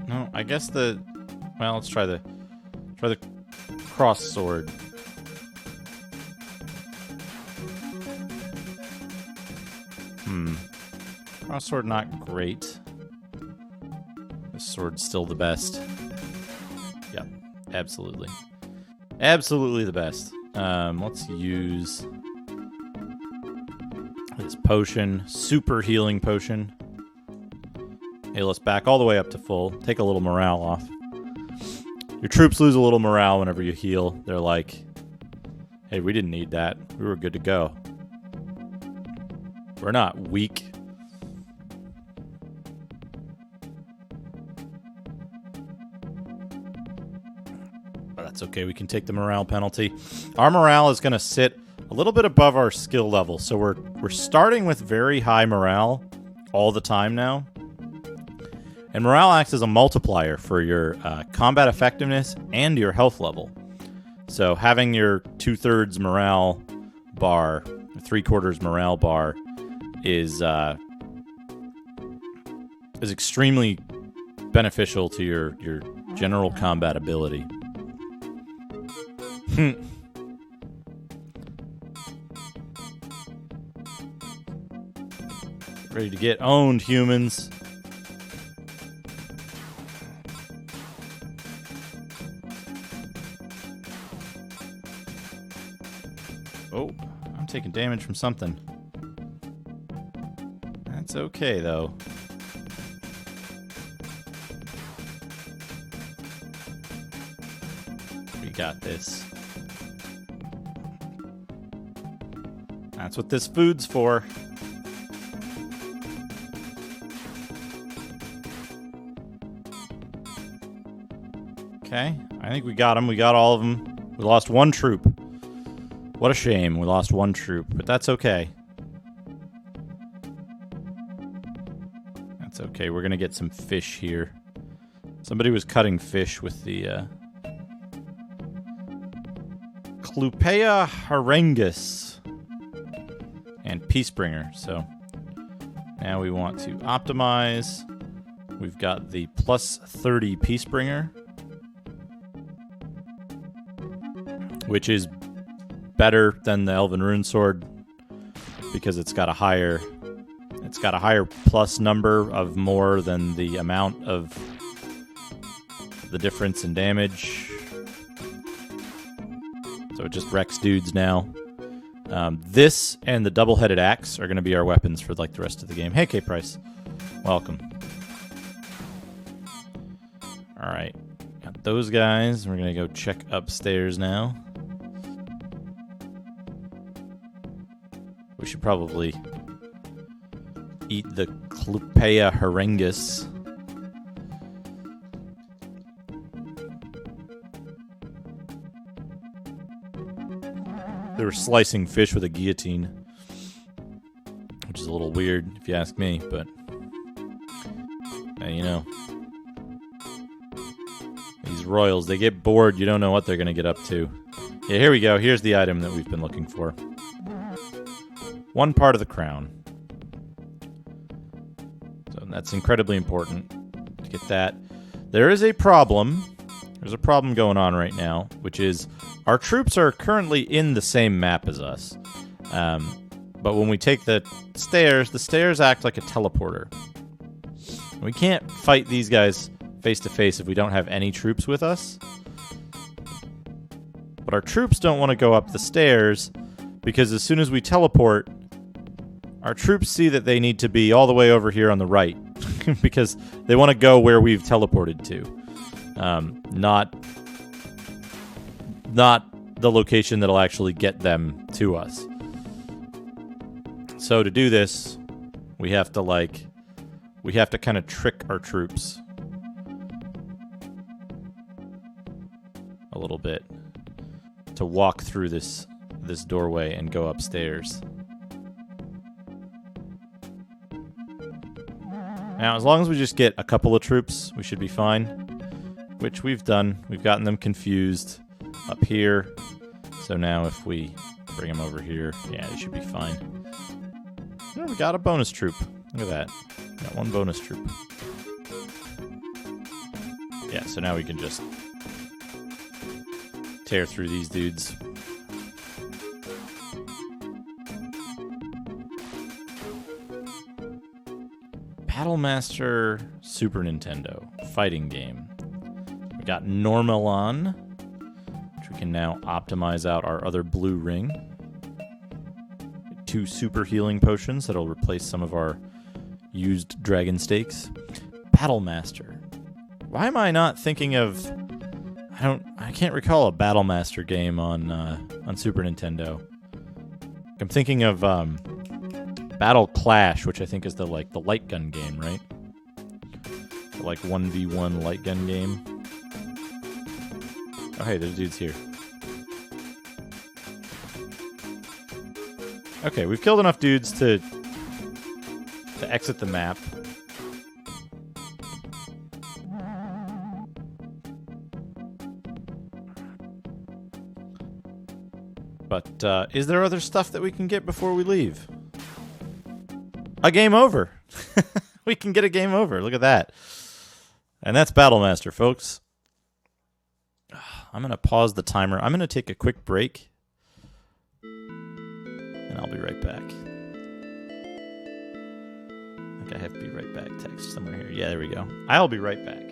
No, I guess the... Well, let's try the cross sword. Cross sword not great. This sword's still the best. Yep, absolutely. Absolutely the best. Let's use this potion, super healing potion. Hey, let's back all the way up to full. Take a little morale off. Your troops lose a little morale whenever you heal. They're like, hey, we didn't need that. We were good to go. We're not weak. But that's okay. We can take the morale penalty. Our morale is going to sit a little bit above our skill level. So we're starting with very high morale all the time now. And morale acts as a multiplier for your combat effectiveness and your health level. So having your 2/3 morale bar, 3/4 morale bar, is extremely beneficial to your general combat ability. Ready to get owned, humans. taking damage from something. That's okay, though. We got this. That's what this food's for. Okay, I think we got them. We got all of them. We lost one troop. What a shame. We lost one troop, but that's okay. That's okay. We're going to get some fish here. Somebody was cutting fish with the Clupea harengus and Peacebringer. So now we want to optimize. We've got the plus 30 Peacebringer, which is better than the Elven Rune Sword because it's got a higher plus number of more than the amount of the difference in damage. So it just wrecks dudes now. This and the double-headed axe are going to be our weapons for like the rest of the game. Hey, K-Price. Welcome. All right. Got those guys. We're going to go check upstairs now. We should probably eat the Clupea harengus. They were slicing fish with a guillotine, which is a little weird if you ask me, but you know, these royals, they get bored. You don't know what they're going to get up to. Yeah, here we go. Here's the item that we've been looking for. One part of the crown. So that's incredibly important to get that. There is a problem. There's a problem going on right now, which is our troops are currently in the same map as us. But when we take the stairs act like a teleporter. We can't fight these guys face to face if we don't have any troops with us. But our troops don't want to go up the stairs because as soon as we teleport, our troops see that they need to be all the way over here on the right because they want to go where we've teleported to. Not the location that'll actually get them to us. So to do this, we have to kind of trick our troops a little bit to walk through this doorway and go upstairs. Now, as long as we just get a couple of troops, we should be fine, which we've done. We've gotten them confused up here. So now if we bring them over here, yeah, they should be fine. Oh, we got a bonus troop. Look at that. Got one bonus troop. Yeah, so now we can just tear through these dudes. Battlemaster Super Nintendo fighting game. We got Normalon, which we can now optimize out our other blue ring. 2 super healing potions that'll replace some of our used dragon steaks. Battlemaster. Why am I not thinking of... I can't recall a Battlemaster game on Super Nintendo. I'm thinking of Battle Clash, which I think is the light gun game, right? The 1v1 light gun game. Oh hey, there's dudes here. Okay, we've killed enough dudes to exit the map. But is there other stuff that we can get before we leave? A game over. We can get a game over. Look at that. And that's Battlemaster, folks. I'm going to pause the timer. I'm going to take a quick break. And I'll be right back. I think I have to be right back text somewhere here. Yeah, there we go. I'll be right back.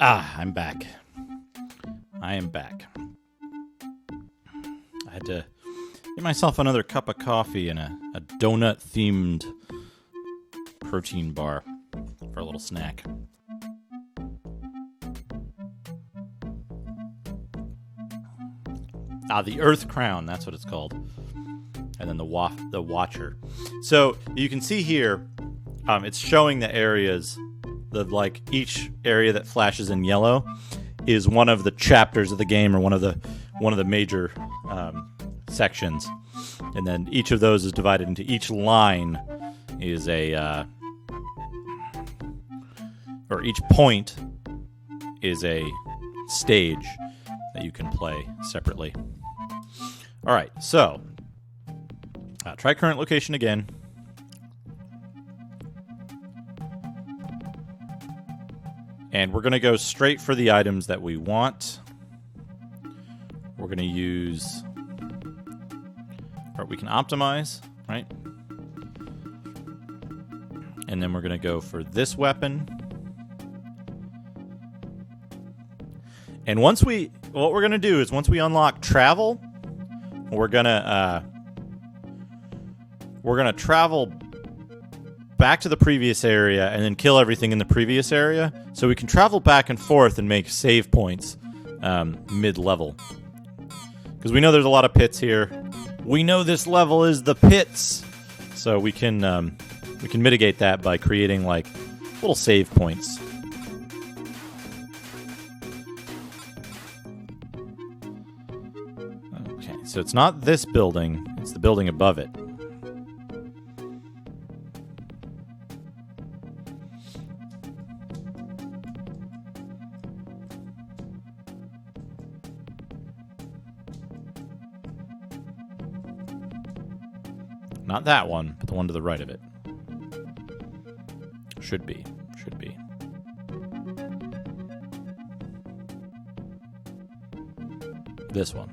I'm back. I am back. I had to get myself another cup of coffee and a donut-themed protein bar for a little snack. The Earth Crown, that's what it's called. And then the Watcher. So you can see here, it's showing the areas, each area that flashes in yellow is one of the chapters of the game, or one of the major sections. And then each of those is divided into each line is or each point is a stage that you can play separately. All right, so try current location again. And we're going to go straight for the items that we want. We're going to use... Or we can optimize, right? And then we're going to go for this weapon. And what we're going to do is once we unlock travel, we're going to travel back to the previous area and then kill everything in the previous area, so we can travel back and forth and make save points mid-level. Because we know there's a lot of pits here. We know this level is the pits, so we can mitigate that by creating little save points. Okay, so it's not this building; it's the building above it. Not that one, but the one to the right of it. Should be. This one.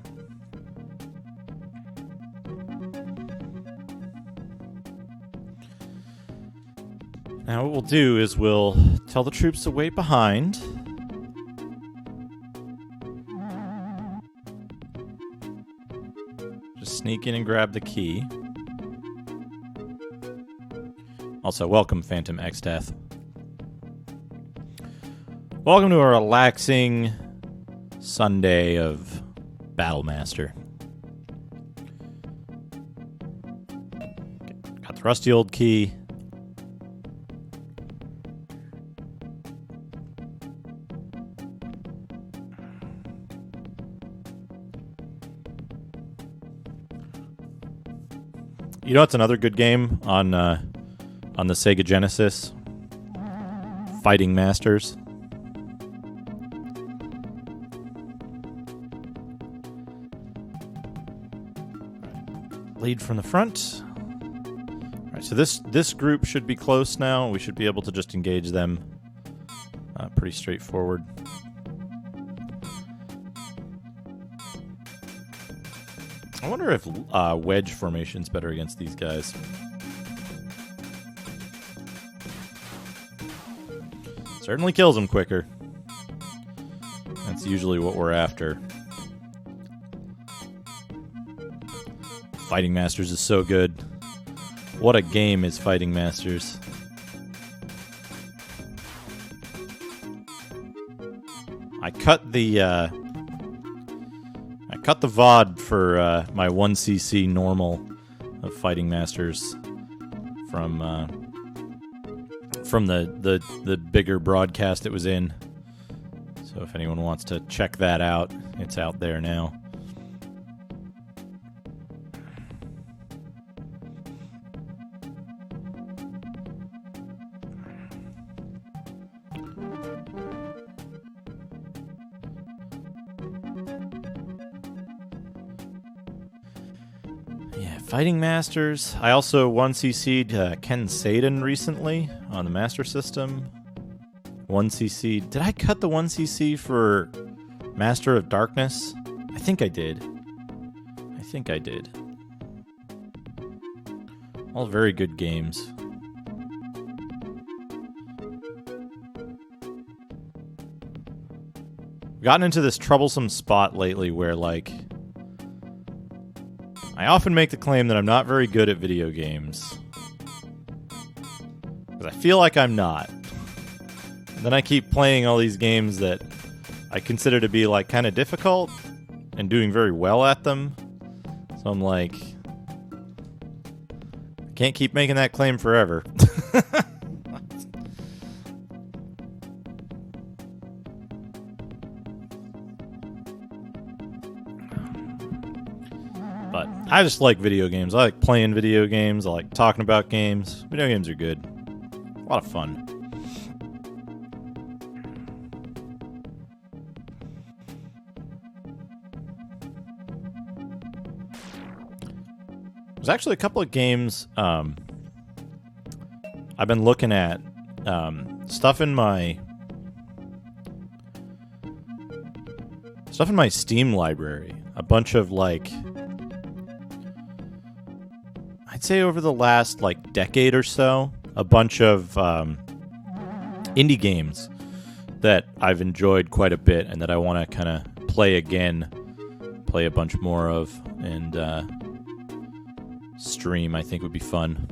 Now what we'll do is we'll tell the troops to wait behind. Just sneak in and grab the key. Also, welcome, Phantom X-Death. Welcome to a relaxing Sunday of Battlemaster. Got the rusty old key. You know what's another good game on the Sega Genesis? Fighting Masters. Lead from the front. All right, so this group should be close now. We should be able to just engage them. Pretty straightforward. I wonder if wedge formation's better against these guys. Certainly kills them quicker. That's usually what we're after. Fighting Masters is so good. What a game is Fighting Masters. I cut the VOD for my 1cc normal of Fighting Masters from the bigger broadcast it was in. So if anyone wants to check that out, it's out there now. Fighting Masters. I also 1cc'd Ken Saden recently on the Master System. 1cc. Did I cut the 1cc for Master of Darkness? I think I did. All very good games. gotten into this troublesome spot lately where, like, I often make the claim that I'm not very good at video games. Because I feel like I'm not. And then I keep playing all these games that I consider to be, like, kind of difficult and doing very well at them. So I'm like, I can't keep making that claim forever. But I just like video games. I like playing video games. I like talking about games. Video games are good. A lot of fun. There's actually a couple of games I've been looking at. Stuff in my Steam library. A bunch of, like, I'd say over the last, like, decade or so, a bunch of indie games that I've enjoyed quite a bit and that I want to kind of play again, play a bunch more of, and stream, I think would be fun.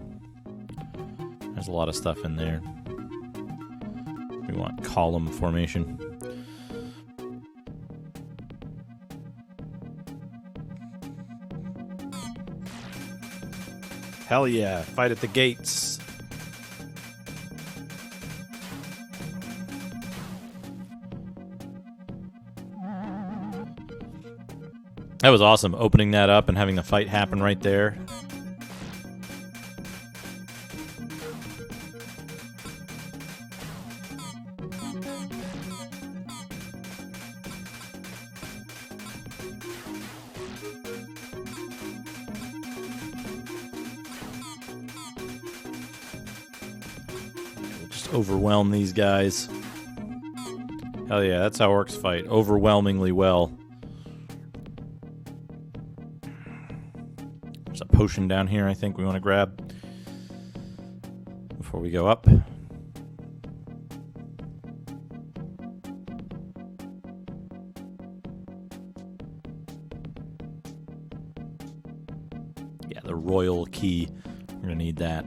There's a lot of stuff in there. We want column formation. Hell yeah, fight at the gates. That was awesome, opening that up and having the fight happen right there. Overwhelm these guys. Hell yeah, that's how orcs fight. Overwhelmingly well. There's a potion down here I think we want to grab before we go up. Yeah, the royal key. We're gonna need that.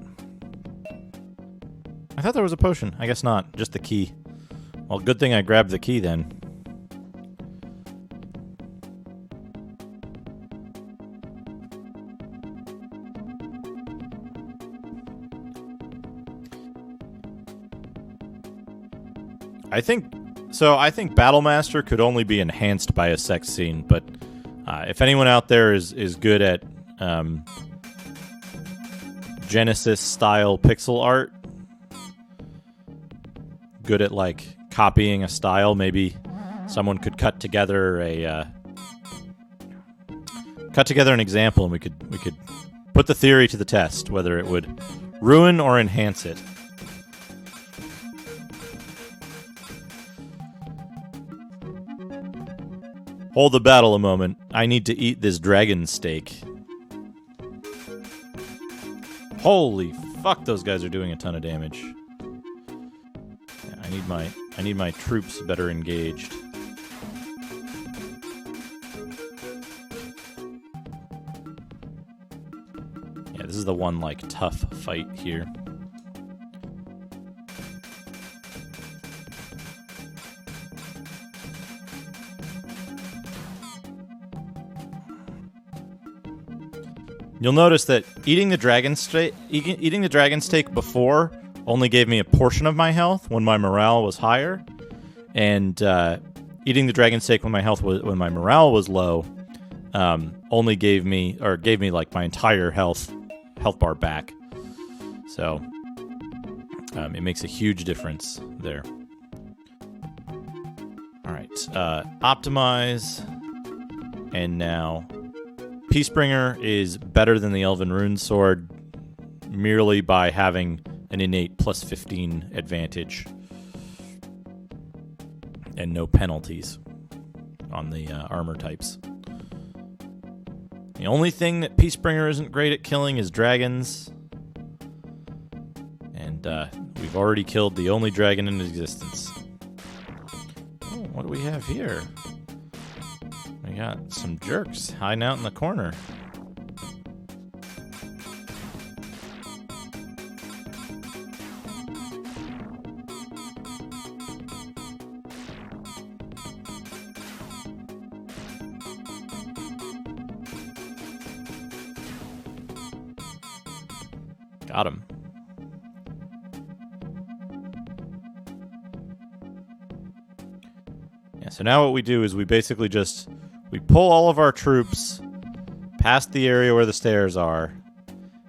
I thought there was a potion. I guess not. Just the key. Well, good thing I grabbed the key then. I think Battlemaster could only be enhanced by a sex scene, but if anyone out there is good at Genesis style pixel art, good at, like, copying a style, maybe someone could cut together an example, and we could put the theory to the test, whether it would ruin or enhance it. Hold the battle a moment. I need to eat this dragon steak. Holy fuck, those guys are doing a ton of damage. I need my troops better engaged. Yeah, this is the one, like, tough fight here. You'll notice that eating the dragon steak before only gave me a portion of my health when my morale was higher, and eating the dragon steak when my morale was low only gave me like my entire health bar back. So it makes a huge difference there. All right, optimize, and now Peacebringer is better than the Elven Rune Sword merely by having an innate plus 15 advantage and no penalties on the armor types. The only thing that Peacebringer isn't great at killing is dragons, and we've already killed the only dragon in existence. Oh, what do we have here? We got some jerks hiding out in the corner. Got him. Yeah, so now what we do is we basically we pull all of our troops past the area where the stairs are,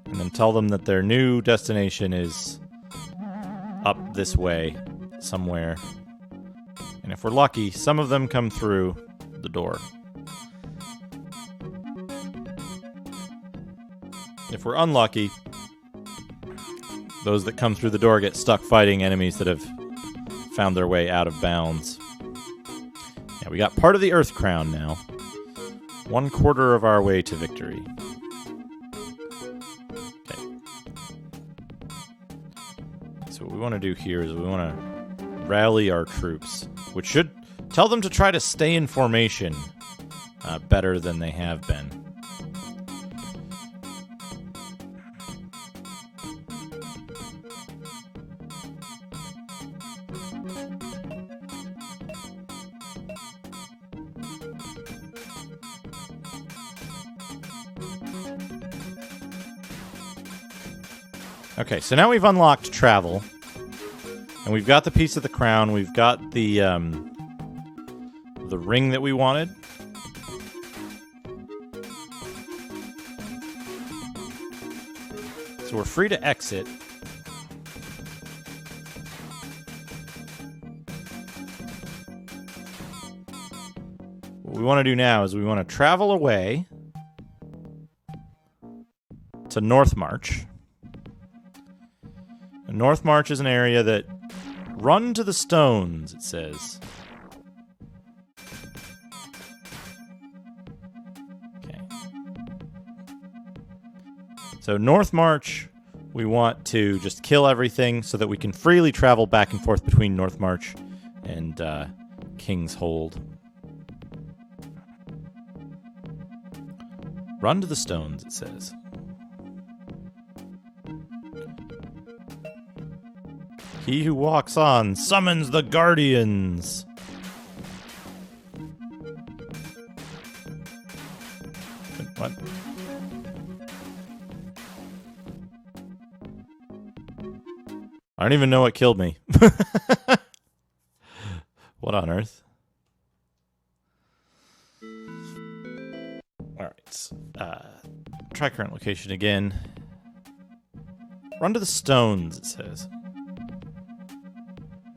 and then tell them that their new destination is up this way somewhere. And if we're lucky, some of them come through the door. If we're unlucky, those that come through the door get stuck fighting enemies that have found their way out of bounds. Yeah, we got part of the Earth Crown now. 1/4 of our way to victory. Okay. So what we want to do here is we want to rally our troops, which should tell them to try to stay in formation better than they have been. Okay, so now we've unlocked travel, and we've got the piece of the crown. We've got the ring that we wanted. So we're free to exit. What we want to do now is we want to travel away to Northmarch. And Northmarch is an area that run to the stones, it says. Okay. So Northmarch, we want to just kill everything so that we can freely travel back and forth between Northmarch and King's Hold. Run to the stones, it says. He who walks on summons the Guardians. What? I don't even know what killed me. What on earth? Alright. Try current location again. Run to the stones, it says.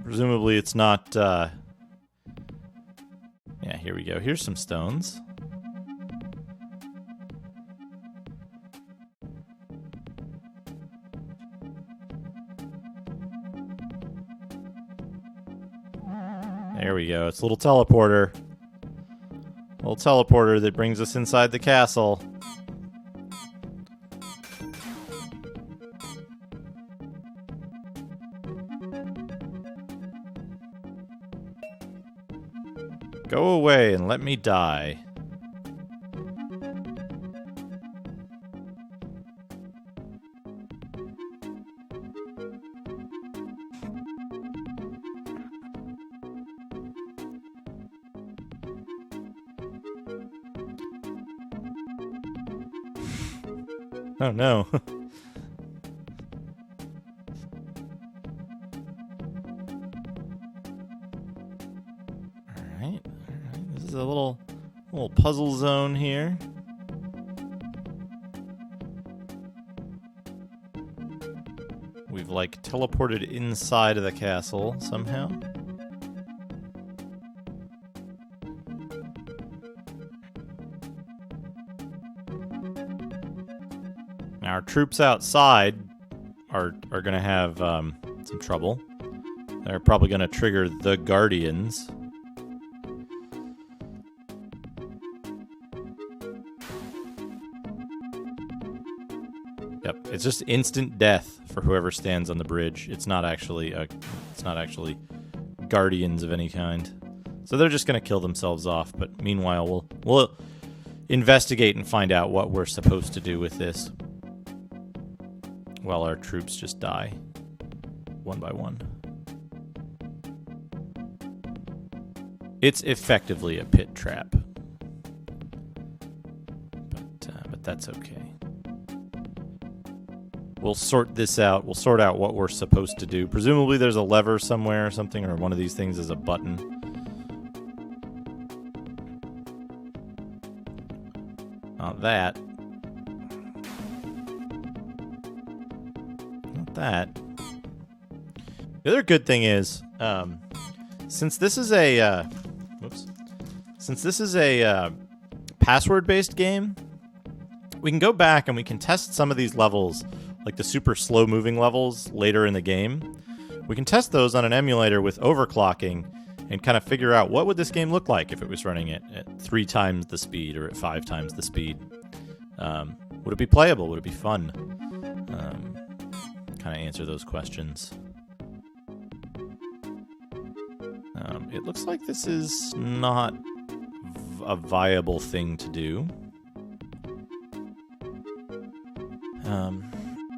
Presumably it's not, Yeah, here we go. Here's some stones. There we go. It's a little teleporter. A little teleporter that brings us inside the castle. Go away and let me die. Oh no. Alright. This is a little puzzle zone here. We've like teleported inside of the castle somehow. Now our troops outside are going to have some trouble. They're probably going to trigger the Guardians. Yep, it's just instant death for whoever stands on the bridge. It's not actually Guardians of any kind. So they're just going to kill themselves off, but meanwhile we'll investigate and find out what we're supposed to do with this while our troops just die one by one. It's effectively a pit trap. But that's okay. We'll sort this out. We'll sort out what we're supposed to do. Presumably there's a lever somewhere or something, or one of these things is a button. Not that. Not that. The other good thing is, since this is a password-based game, we can go back and we can test some of these levels, like the super slow-moving levels later in the game. We can test those on an emulator with overclocking and kind of figure out what would this game look like if it was running it at 3 times the speed or at 5 times the speed. Would it be playable? Would it be fun? Kind of answer those questions. It looks like this is not a viable thing to do.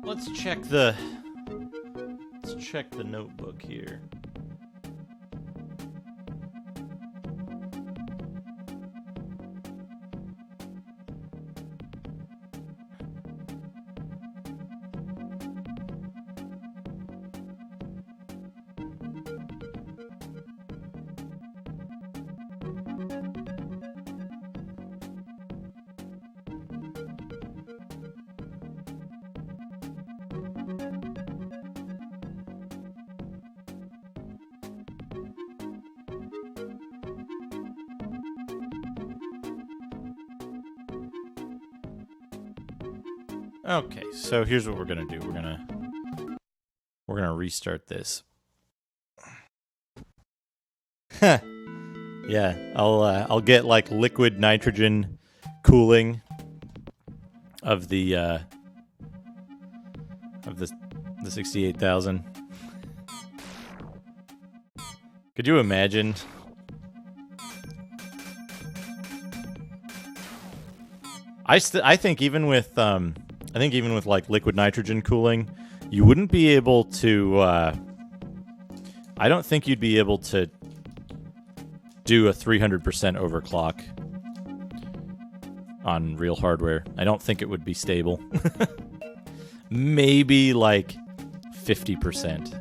Let's check the notebook here. Okay, so here's what we're gonna do. We're gonna restart this. Yeah, I'll get like liquid nitrogen cooling of the 68,000. Could you imagine? I think even with like liquid nitrogen cooling, you wouldn't be able to. I don't think you'd be able to do a 300% overclock on real hardware. I don't think it would be stable. Maybe like 50%.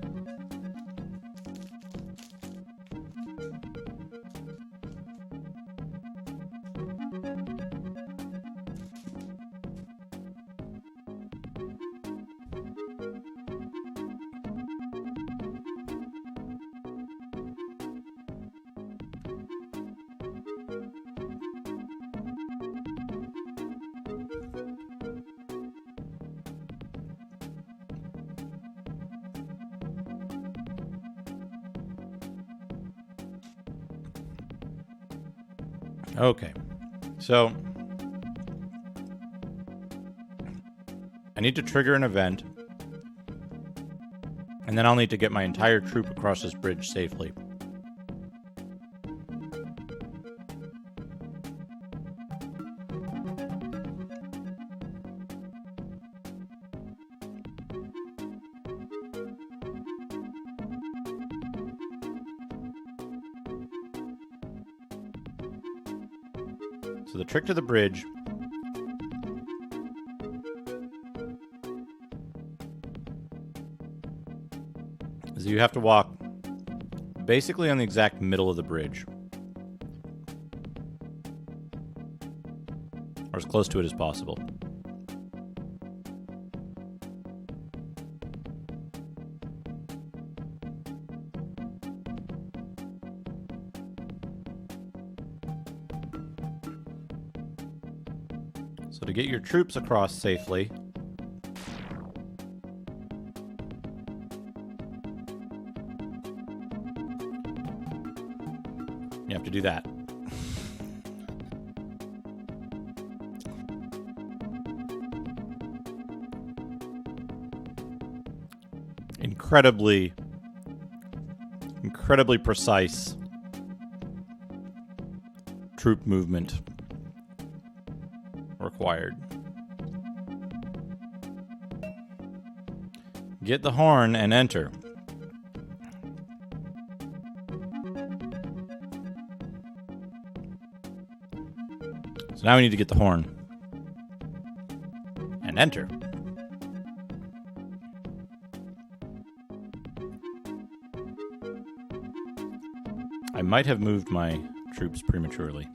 Okay, so I need to trigger an event, and then I'll need to get my entire troop across this bridge safely. So the trick to the bridge is you have to walk basically on the exact middle of the bridge, or as close to it as possible. So to get your troops across safely, you have to do that. Incredibly precise troop movement required. Get the horn and enter. So now we need to get the horn and enter. I might have moved my troops prematurely.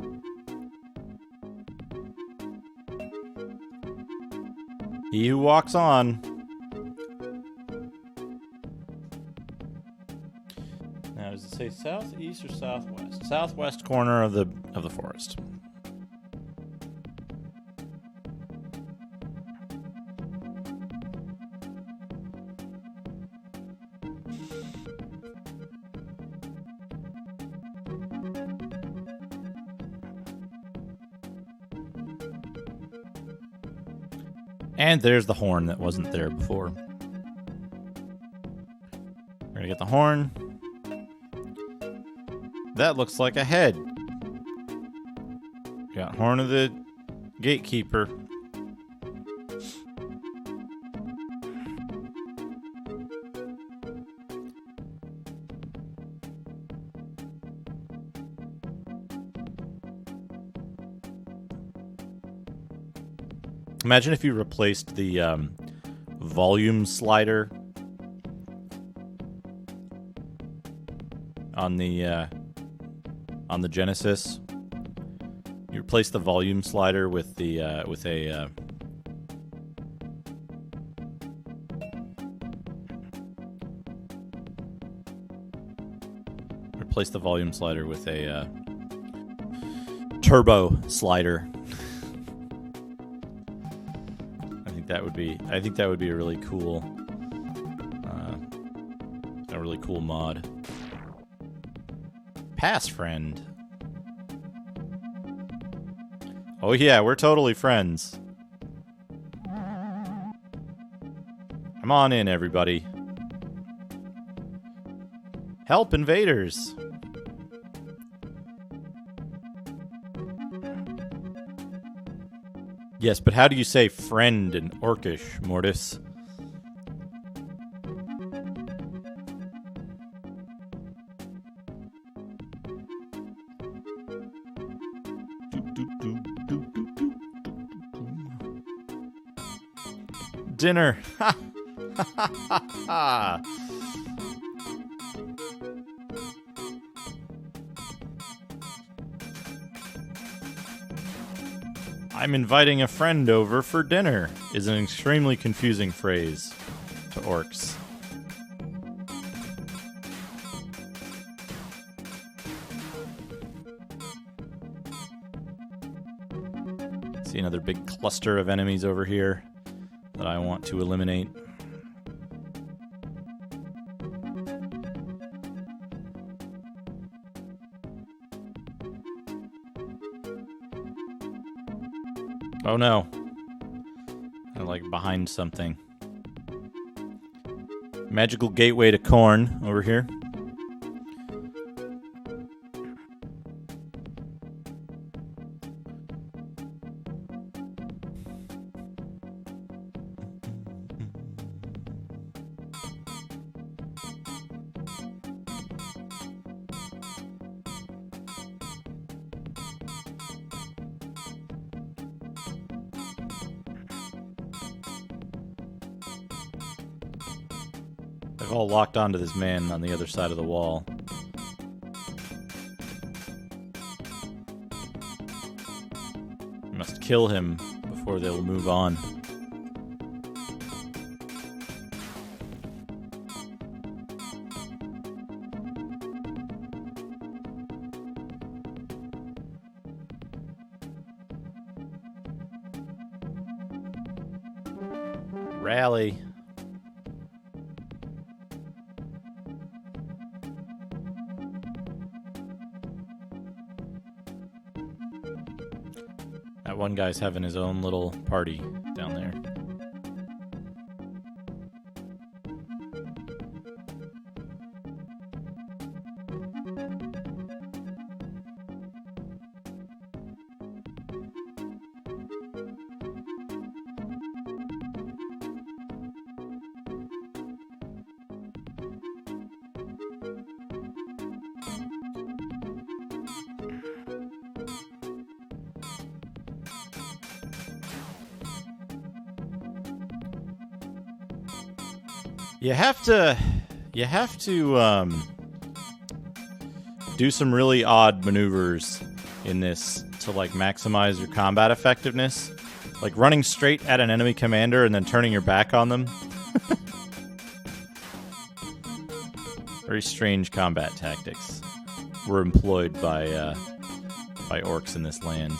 He who walks on. Now, does it say southeast or southwest? Southwest corner of the forest. And there's the horn that wasn't there before. We're gonna get the horn. That looks like a head. Got horn of the gatekeeper. Imagine if you replaced the volume slider on the Genesis. You replace the volume slider with the replace the volume slider with a turbo slider. I think that would be a really cool mod. Pass friend. Oh yeah, we're totally friends. Come on in, everybody. Help invaders. Yes, but how do you say friend in Orcish, Mortis? Dinner. Ha ha ha ha. I'm inviting a friend over for dinner is an extremely confusing phrase to orcs. See another big cluster of enemies over here that I want to eliminate. Oh no. They're like behind something. Magical gateway to Khorne over here. They've all locked onto this man on the other side of the wall. We must kill him before they will move on. Rally. That one guy's having his own little party down there. You have to do some really odd maneuvers in this to like maximize your combat effectiveness. Like running straight at an enemy commander and then turning your back on them. Very strange combat tactics were employed by orcs in this land.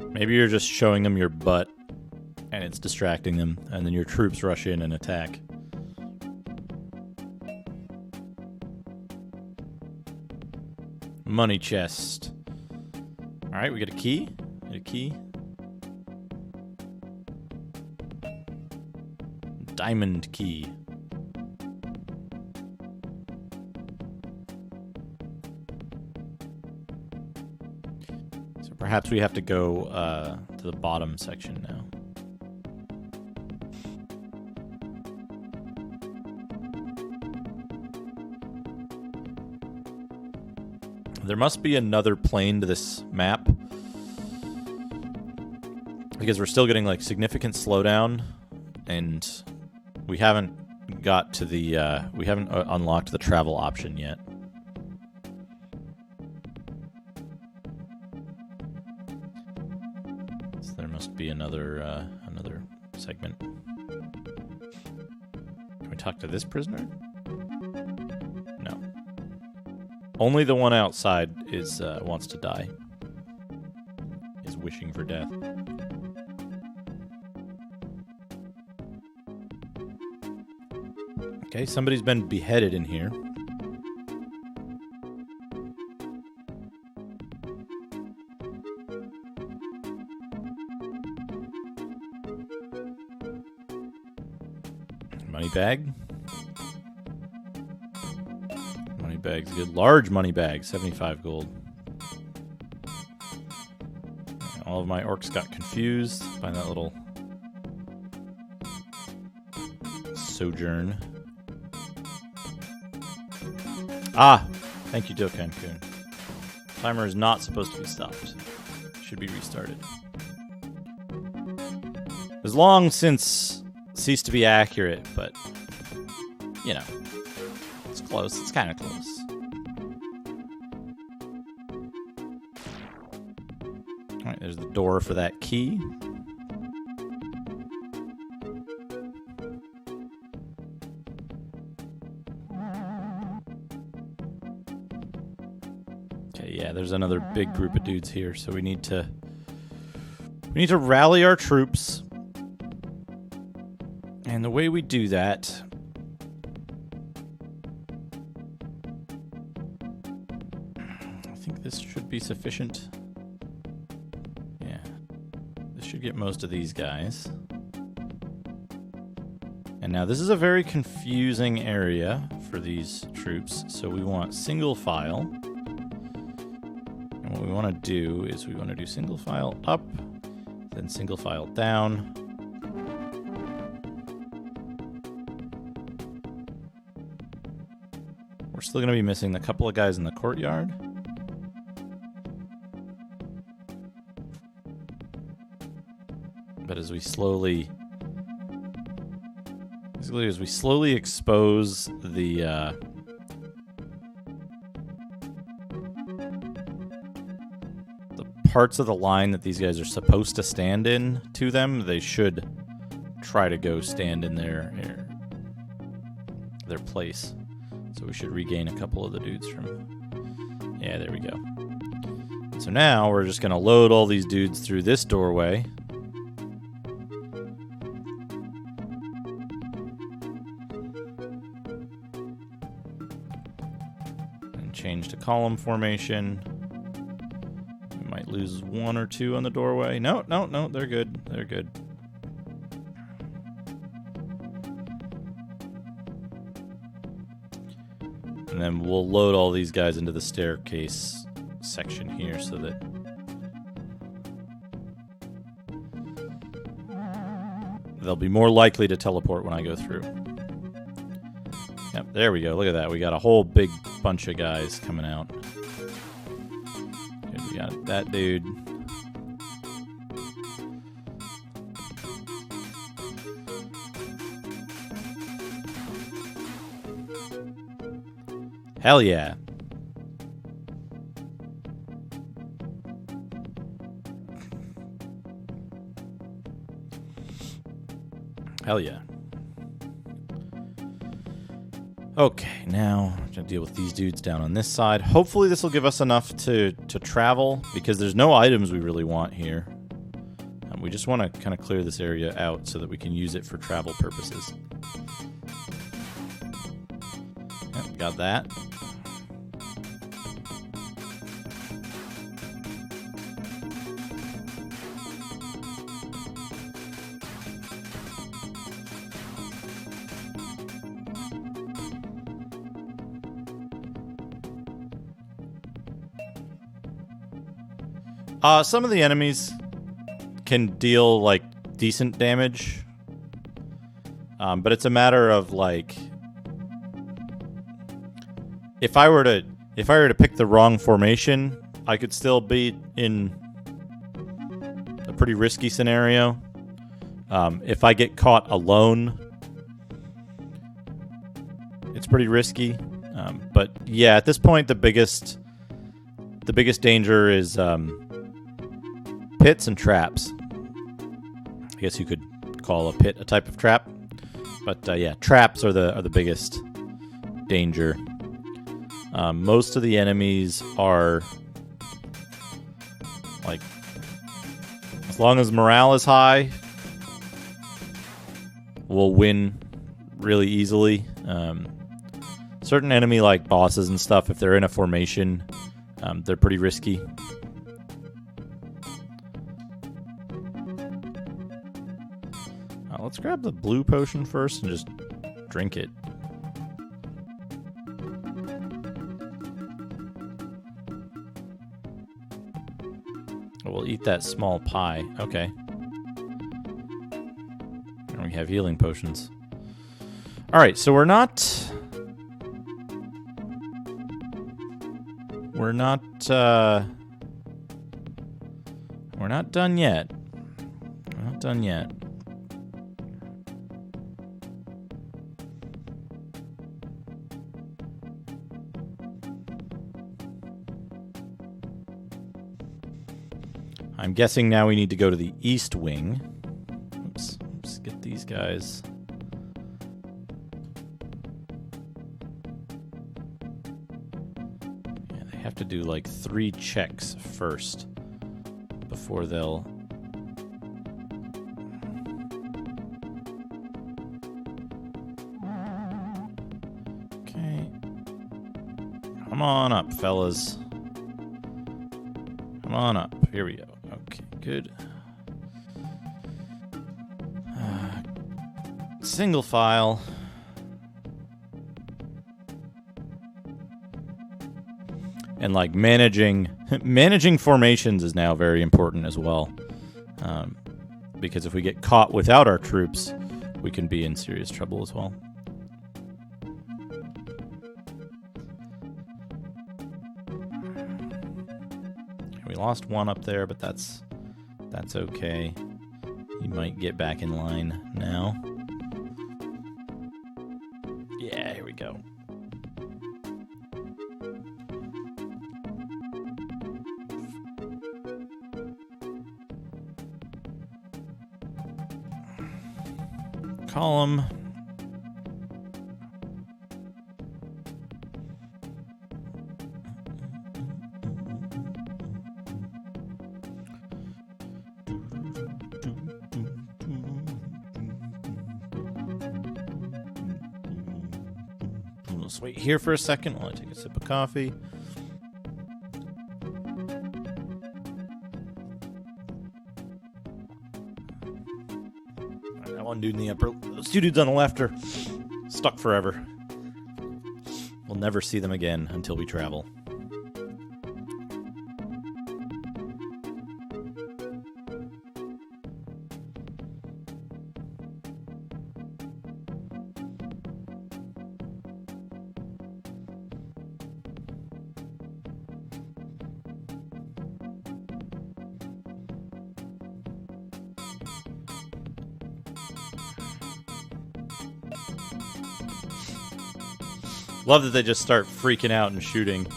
Maybe you're just showing them your butt and it's distracting them, and then your troops rush in and attack. Money chest. Alright, we get a key. Diamond key. So perhaps we have to go to the bottom section now. There must be another plane to this map, because we're still getting like significant slowdown, and we haven't got to the we haven't unlocked the travel option yet. So there must be another segment. Can we talk to this prisoner? No. Only the one outside is wants to die. Is wishing for death. Okay, somebody's been beheaded in here. Money bag. Money bag's good. Large money bag, 75 gold. All of my orcs got confused by that little sojourn. Ah! Thank you, Dokkan Kun. Timer is not supposed to be stopped. Should be restarted. It was long since ceased to be accurate, but, you know, it's close. It's kind of close. Alright, there's the door for that key. Okay, yeah, there's another big group of dudes here, so we need to rally our troops. And the way we do that I think this should be sufficient. Yeah. This should get most of these guys. And now this is a very confusing area for these troops, so we want single file. And what we want to do is we want to do single file up, then single file down. We're still going to be missing a couple of guys in the courtyard. But as we slowly expose the parts of the line that these guys are supposed to stand in to them, they should try to go stand in their place. So we should regain a couple of the dudes from... Yeah, there we go. So now we're just going to load all these dudes through this doorway. And change to column formation. We might lose one or two on the doorway. No, they're good. They're good. And then we'll load all these guys into the staircase section here so that they'll be more likely to teleport when I go through. Yep, there we go. Look at that. We got a whole big bunch of guys coming out. Good, we got that dude. Hell yeah. Hell yeah. Okay, now I'm gonna deal with these dudes down on this side. Hopefully this will give us enough to travel, because there's no items we really want here. We just want to kind of clear this area out so that we can use it for travel purposes. Yep, got that. Some of the enemies can deal, like, decent damage. But it's a matter of, like, if I were to pick the wrong formation, I could still be in a pretty risky scenario. If I get caught alone, it's pretty risky. But yeah, at this point, the biggest danger is pits and traps. I guess you could call a pit a type of trap, but yeah, traps are the biggest danger. Most of the enemies are, like, as long as morale is high, we'll win really easily. Certain enemy, like bosses and stuff, if they're in a formation, they're pretty risky. Let's grab the blue potion first and just drink it. Oh, we'll eat that small pie. Okay. And we have healing potions. Alright, so we're not done yet. We're not done yet. I'm guessing now we need to go to the east wing. Oops, let's get these guys. Yeah, they have to do like 3 checks first before they'll... Okay. Come on up, fellas. Come on up. Here we go. Okay, good. Single file. And like managing formations is now very important as well. Because if we get caught without our troops, we can be in serious trouble as well. We lost one up there, but that's okay. He might get back in line now. Yeah, here we go. Column. Let's wait here for a second while I take a sip of coffee. That one dude in the upper, those 2 dudes on the left are stuck forever. We'll never see them again until we travel. Love that they just start freaking out and shooting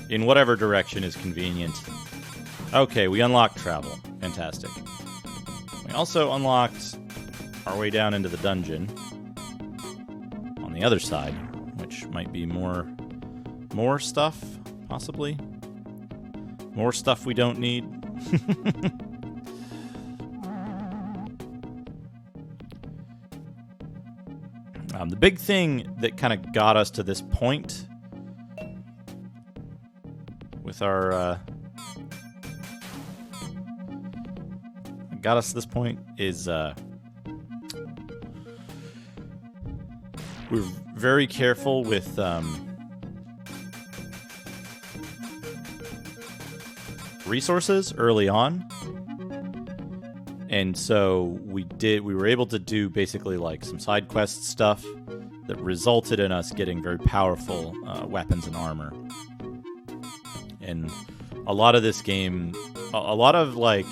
in whatever direction is convenient. Okay, we unlocked travel. Fantastic. We also unlocked our way down into the dungeon on the other side, which might be more stuff, possibly. More stuff we don't need. The big thing that kind of got us to this point with our is we're very careful with resources early on. And so we were able to do basically like some side quest stuff that resulted in us getting very powerful weapons and armor. And a lot of this game, a lot of like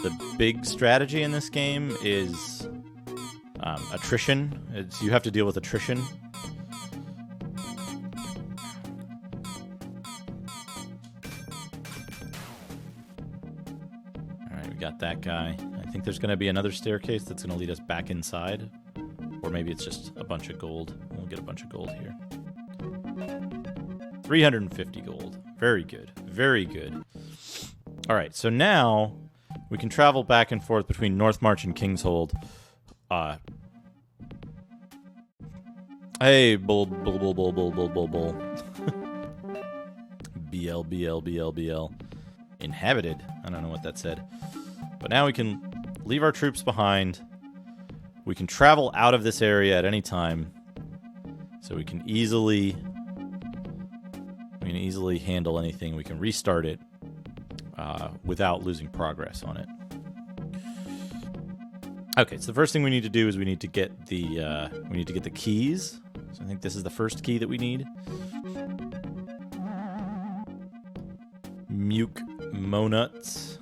the big strategy in this game is attrition. You have to deal with attrition. Alright, we got that guy. I think there's going to be another staircase that's going to lead us back inside. Or maybe it's just a bunch of gold. We'll get a bunch of gold here. 350 gold. Very good. Very good. Alright, so now we can travel back and forth between Northmarch and Kingshold. Hey, bull. BL. Inhabited. I don't know what that said. But now we can leave our troops behind. We can travel out of this area at any time. So we can easily handle anything. We can restart it without losing progress on it. Okay, so the first thing we need to do is we need to get the keys. So I think this is the first key that we need. Muke Monuts.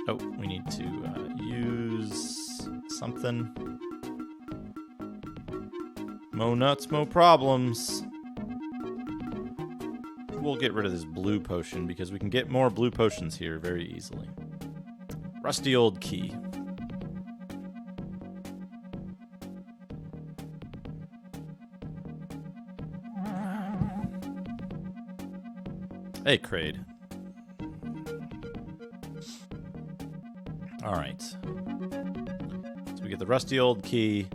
Oh, we need to use something. Mo nuts, mo problems. We'll get rid of this blue potion because we can get more blue potions here very easily. Rusty old key. Hey, Kraid. Alright. So we get the rusty old key.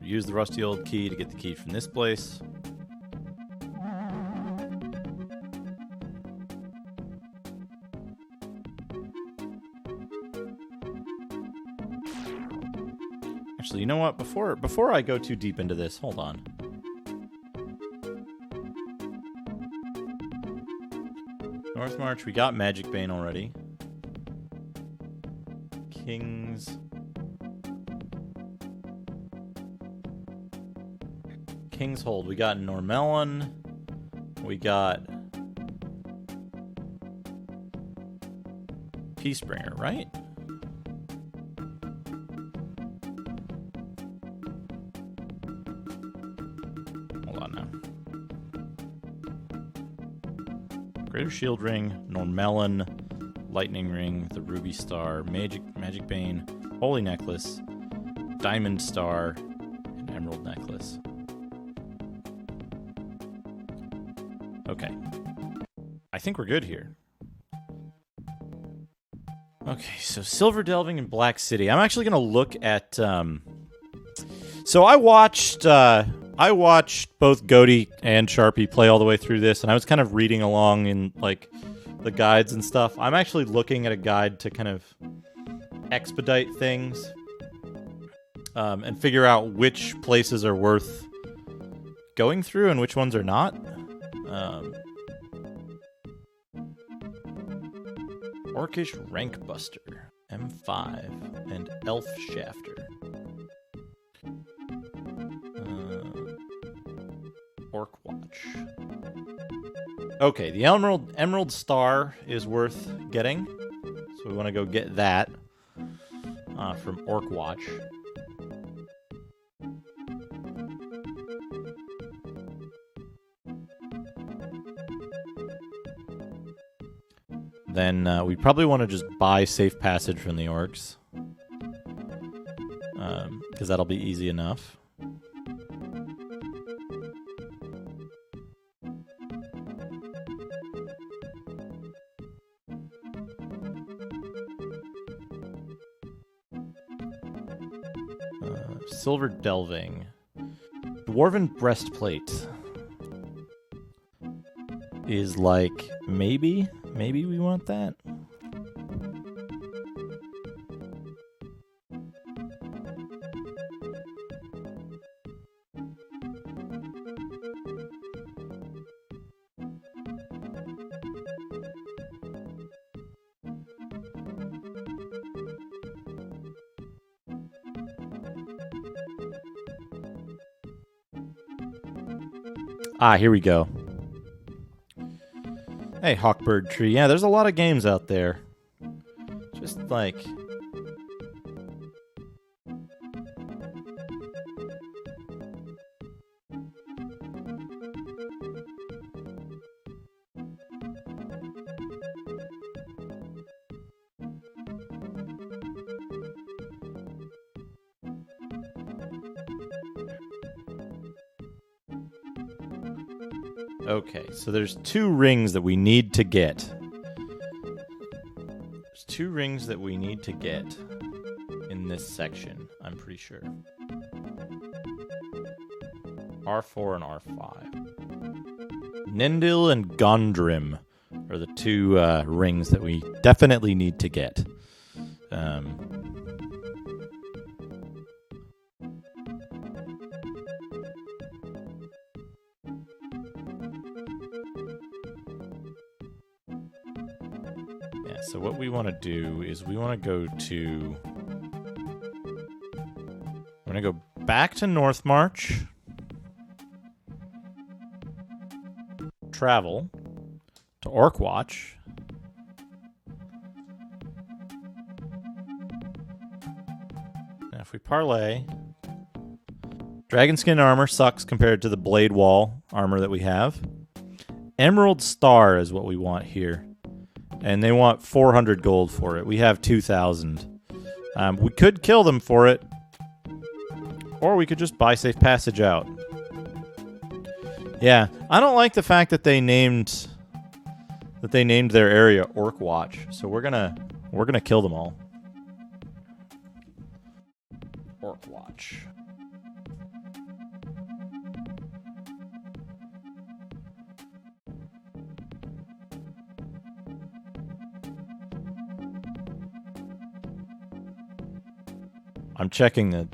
We use the rusty old key to get the key from this place. Actually, you know what? Before I go too deep into this, hold on. Northmarch, we got Magic Bane already. Kingshold, we got Normelon. We got Peacebringer, right? Hold on now. Greater Shield Ring, Normelon, Lightning Ring, the Ruby Star, Magic Bane, Holy Necklace, Diamond Star, and Emerald Necklace. Okay. I think we're good here. Okay, so Silver Delving and Black City. I'm actually going to look at... So I watched both Goaty and Sharpie play all the way through this, and I was kind of reading along in, like, the guides and stuff. I'm actually looking at a guide to kind of expedite things and figure out which places are worth going through and which ones are not. Orcish Rankbuster, M5, and Elf Shafter. Orc Watch. Okay, the Emerald Star is worth getting. So So we want to go get that from Orc Watch. Then we probably want to just buy safe passage from the orcs. Because that'll be easy enough. Silver Delving. Dwarven Breastplate is like, maybe we want that. Here we go. Hey, Hawkbird Tree. Yeah, there's a lot of games out there. Just like... Okay, so there's 2 rings that we need to get. There's 2 rings that we need to get in this section, I'm pretty sure. R4 and R5. Nindil and Gondrim are the 2 rings that we definitely need to get. So what we want to do is we want to go to... We're going to go back to Northmarch. Travel to Orkwatch. Now if we parlay... Dragonskin armor sucks compared to the Blade Wall armor that we have. Emerald Star is what we want here. And they want 400 gold for it. We have 2,000. We could kill them for it. Or we could just buy safe passage out. Yeah, I don't like the fact that they named their area Orkwatch. So we're gonna kill them all. Orkwatch. I'm checking the...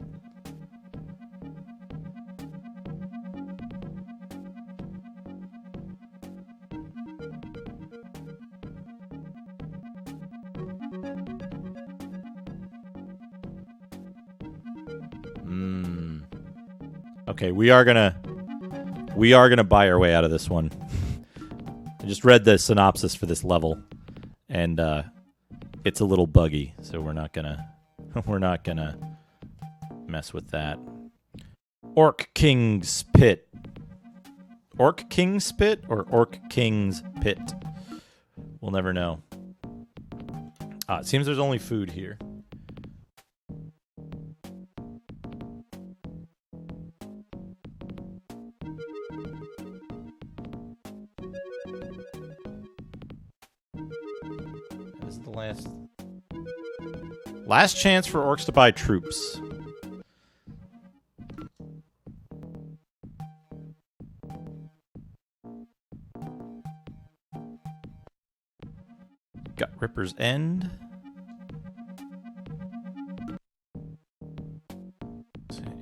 Okay, we are gonna buy our way out of this one. I just read the synopsis for this level, and it's a little buggy, so we're not gonna mess with that. Orc King's Pit. Orc King's Pit or Orc King's Pit? We'll never know. It seems there's only food here. This is the last chance for orcs to buy troops. Got Ripper's End.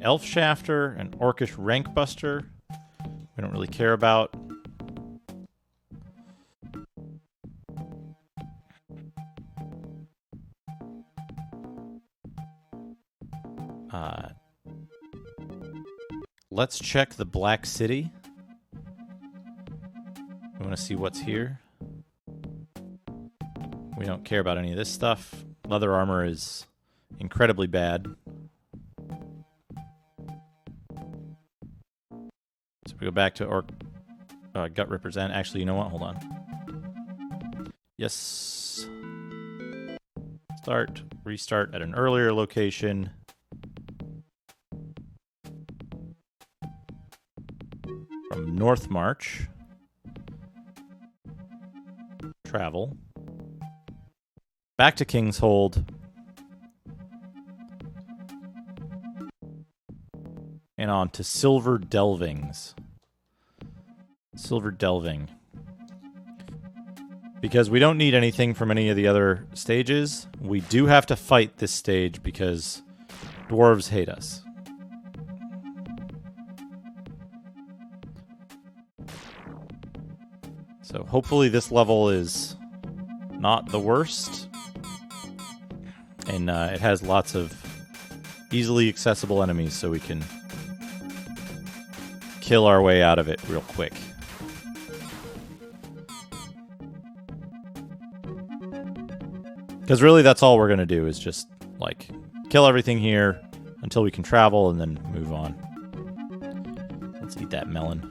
Elf Shafter and Orcish Rankbuster. We don't really care about. Let's check the Black City. We want to see what's here. We We don't care about any of this stuff. Leather armor is incredibly bad. So we go back to Gut Ripper's End. Actually, you know what? Hold on. Yes. Start. Restart at an earlier location. From North March. Travel. Back to King's Hold. And on to Silver Delvings. Silver Delving. Because we don't need anything from any of the other stages. We do have to fight this stage because dwarves hate us. So hopefully this level is not the worst. And it has lots of easily accessible enemies so we can kill our way out of it real quick. Because really that's all we're going to do is just, like, kill everything here until we can travel and then move on. Let's eat that melon.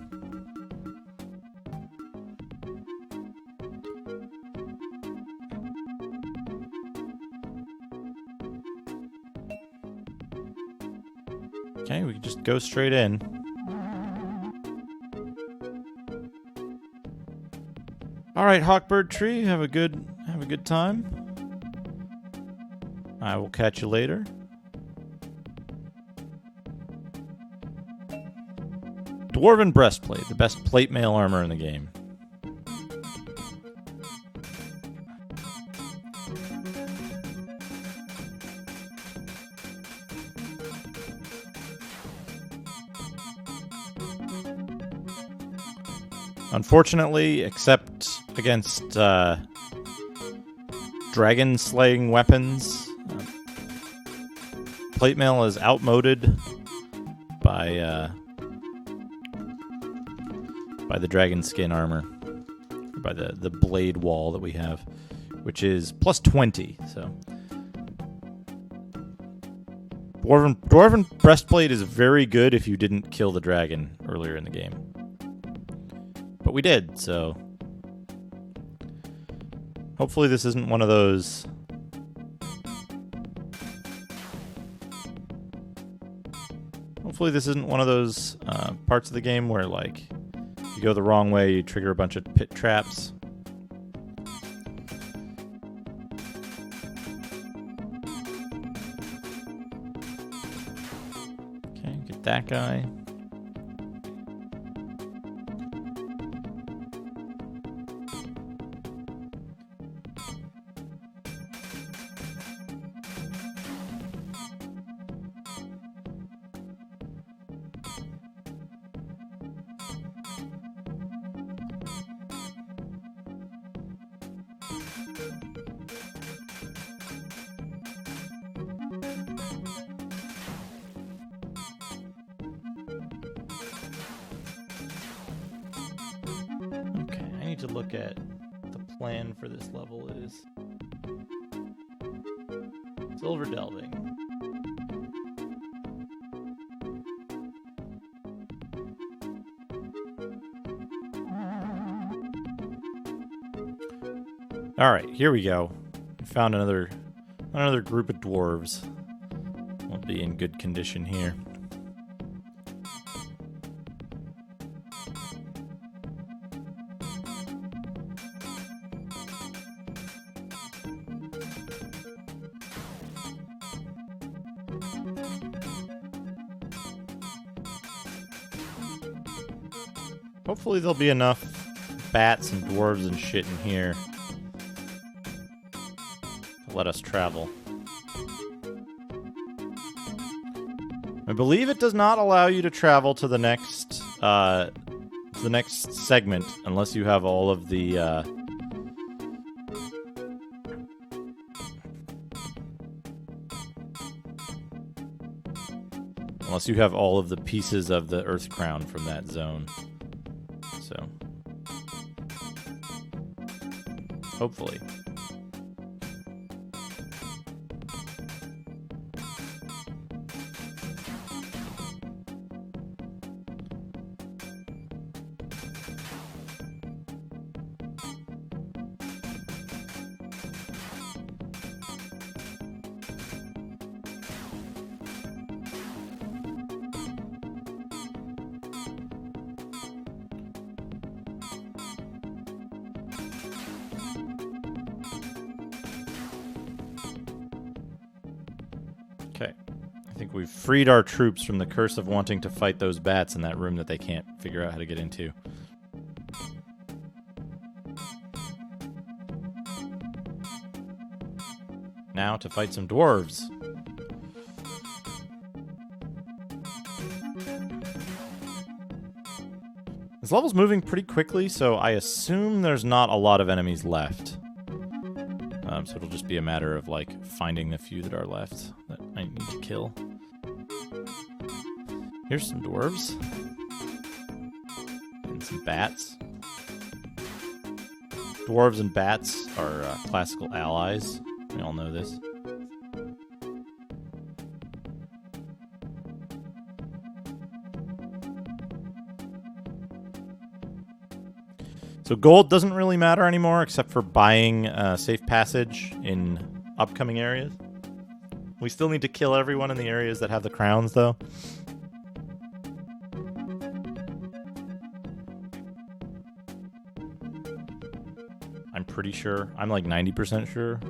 Okay, we can just go straight in. All right, Hawkbird Tree, have a good time. I will catch you later. Dwarven Breastplate, the best plate mail armor in the game. Unfortunately, except against dragon slaying weapons, plate mail is outmoded by the dragon skin armor, by the blade wall that we have, which is plus 20. So Dwarven Breastplate is very good if you didn't kill the dragon earlier in the game. But we did, so hopefully this isn't one of those parts of the game where, like, if you go the wrong way, you trigger a bunch of pit traps. Okay, get that guy. To look at the plan for this level is Silver Delving. All right, here we go. We found another group of dwarves. We'll be in good condition here. Hopefully there'll be enough bats and dwarves and shit in here to let us travel. I believe it does not allow you to travel to the next segment unless you have all of the pieces of the Earth Crown from that zone. So, hopefully. I think we've freed our troops from the curse of wanting to fight those bats in that room that they can't figure out how to get into. Now to fight some dwarves. This level's moving pretty quickly, so I assume there's not a lot of enemies left. So it'll just be a matter of, like, finding the few that are left that I need to kill. Here's some dwarves. And some bats. Dwarves and bats are classical allies. We all know this. So gold doesn't really matter anymore, except for buying safe passage in upcoming areas. We still need to kill everyone in the areas that have the crowns, though. I'm pretty sure. I'm like 90% sure.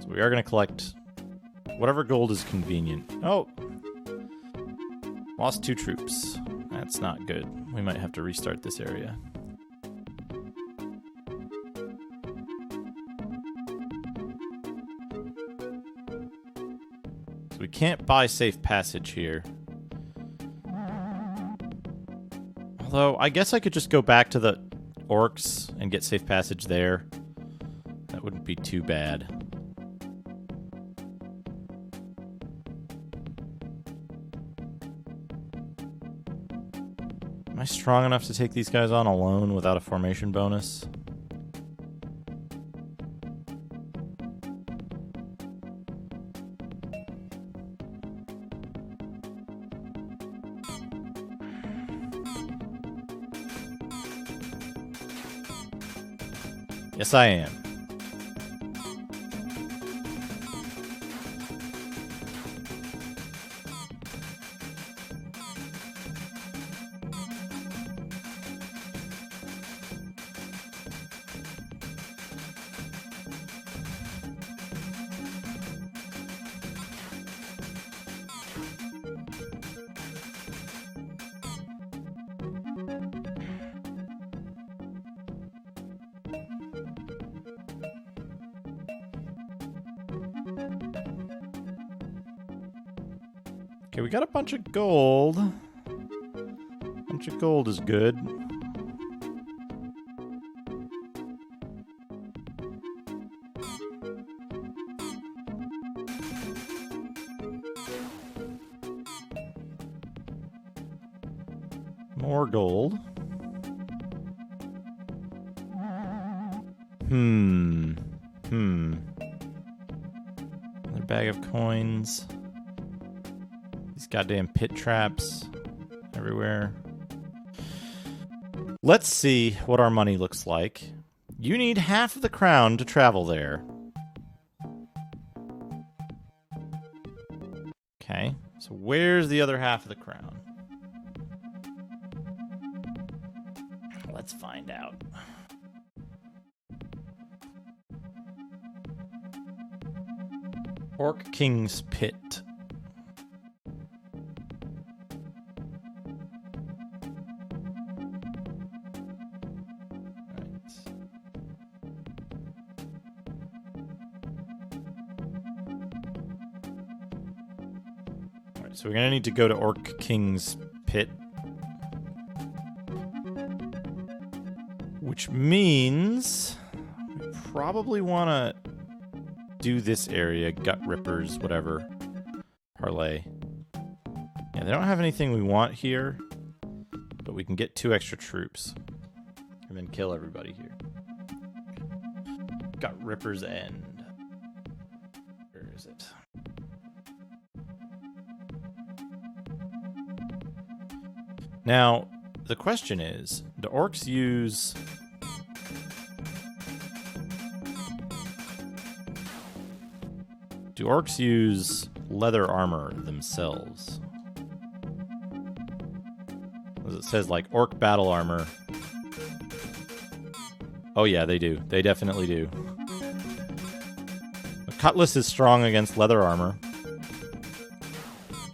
So we are going to collect whatever gold is convenient. Oh! Lost 2 troops. That's not good. We might have to restart this area. So we can't buy safe passage here. Although, I guess I could just go back to the orcs and get safe passage there. That wouldn't be too bad. Am I strong enough to take these guys on alone without a formation bonus? Yes, I am. Okay, we got a bunch of gold. Bunch of gold is good. More gold. Another bag of coins. These goddamn pit traps everywhere. Let's see what our money looks like. You need half of the crown to travel there. Okay, so where's the other half of the crown? Let's find out. Orc King's Pit. Alright, so we're gonna need to go to Orc King's Pit. Which means we probably want to do this area, Gut Rippers, whatever, parlay. Yeah, they don't have anything we want here, but we can get 2 extra troops and then kill everybody here. Gut Rippers End. Where is it? Now, the question is, do orcs use... Do orcs use leather armor themselves? As it says, like, orc battle armor. Oh yeah, they do. They definitely do. The cutlass is strong against leather armor.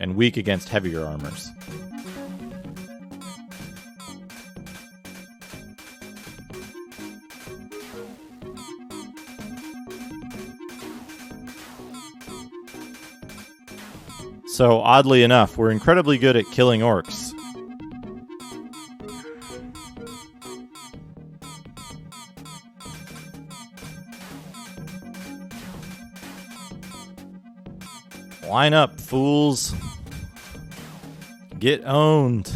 and weak against heavier armors. So, oddly enough, we're incredibly good at killing orcs. Line up, fools. Get owned.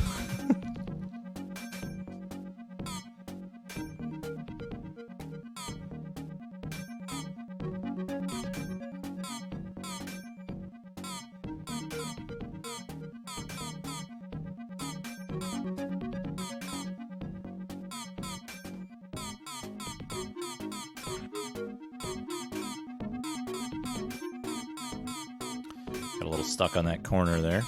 Got a little stuck on that corner there.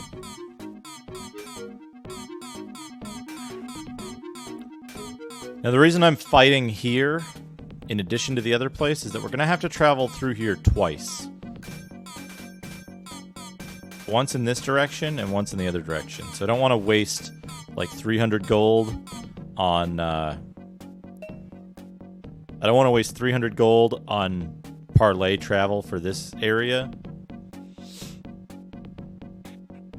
Now, the reason I'm fighting here, in addition to the other place, is that we're going to have to travel through here twice. Once in this direction and once in the other direction. So I don't want to waste, like, 300 gold on... I don't want to waste 300 gold on parlay travel for this area.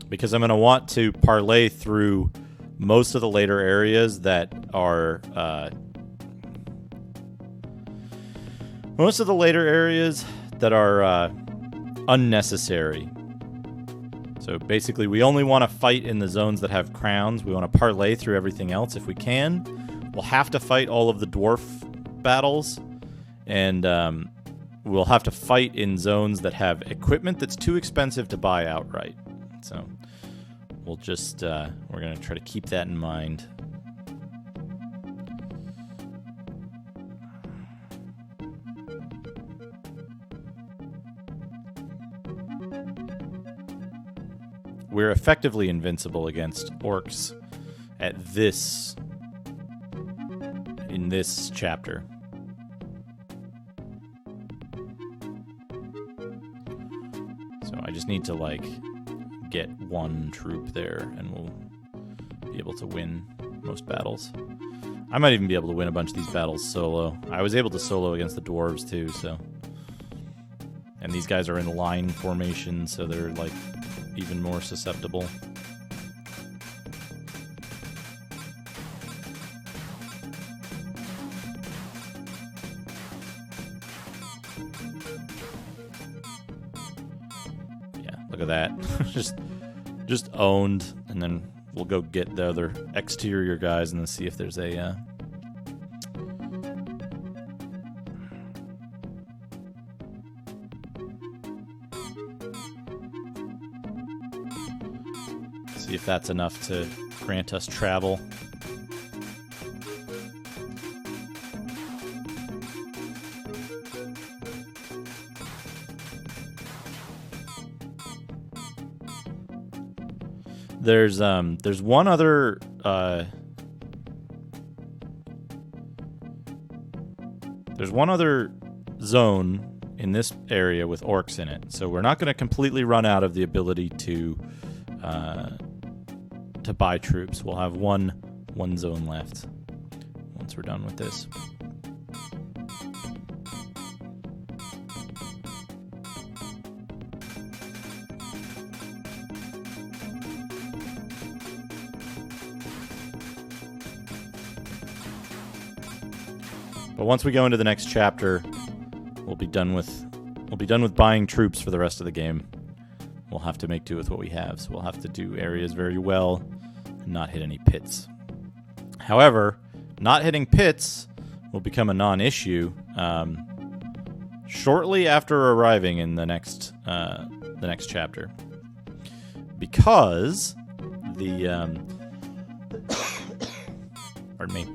Because I'm going to want to parlay through most of the later areas that are... unnecessary. So basically, we only want to fight in the zones that have crowns. We want to parlay through everything else if we can. We'll have to fight all of the dwarf battles. And we'll have to fight in zones that have equipment that's too expensive to buy outright. So we'll just, we're going to try to keep that in mind. We're effectively invincible against orcs in this chapter. So I just need to, like, get one troop there, and we'll be able to win most battles. I might even be able to win a bunch of these battles solo. I was able to solo against the dwarves, too, so... And these guys are in line formation, so they're, like, even more susceptible. Yeah, look at that. just owned, and then we'll go get the other exterior guys and then see if there's a see if that's enough to grant us travel. There's one other zone in this area with orcs in it, so we're not going to completely run out of the ability to buy troops. We'll have one zone left once we're done with this. But once we go into the next chapter, we'll be done with buying troops for the rest of the game. We'll have to make do with what we have, so we'll have to do areas very well and not hit any pits. However, not hitting pits will become a non-issue shortly after arriving in the next chapter, because the pardon me,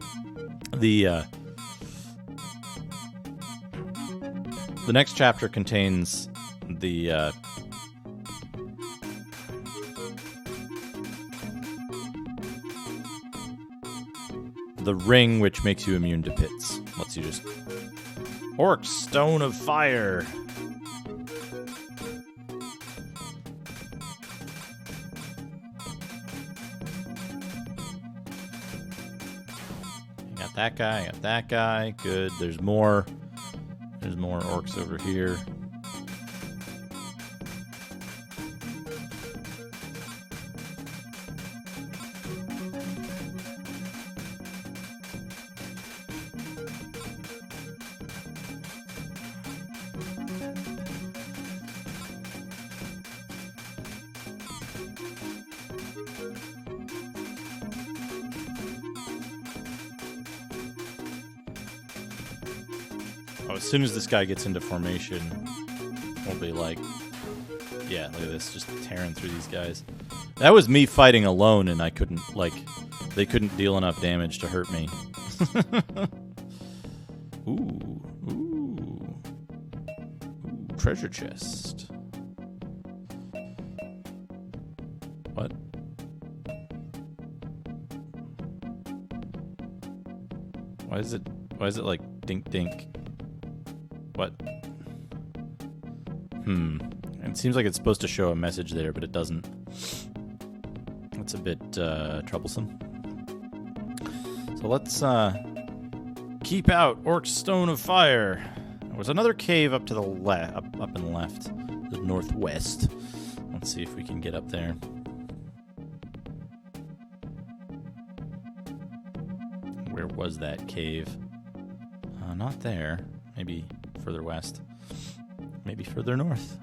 the next chapter contains the ring, which makes you immune to pits. Lets you just... Orc Stone of Fire! Got that guy, got that guy. Good. There's more. There's more orcs over here. Oh, as soon as this guy gets into formation, we'll be like, yeah, look at this, just tearing through these guys. That was me fighting alone, and I couldn't, like, they couldn't deal enough damage to hurt me. Ooh, ooh. Ooh, treasure chest. What? Why is it like dink dink? What? It seems like it's supposed to show a message there, but it doesn't. That's a bit troublesome. So let's keep out Orc's Stone of Fire. There was another cave up to the left, up and left, the northwest. Let's see if we can get up there. Where was that cave? Not there. Maybe further west. Maybe further north.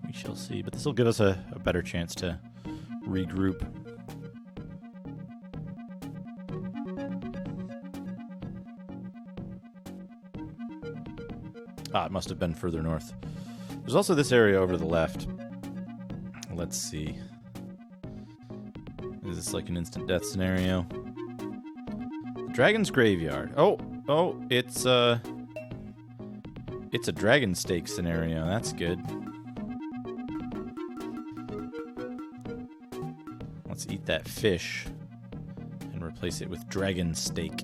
We shall see. But this will give us a better chance to regroup. It must have been further north. There's also this area over to the left. Let's see. Is this like an instant death scenario? Dragon's Graveyard. Oh, it's a dragon stake scenario. That's good. Let's eat that fish and replace it with dragon steak.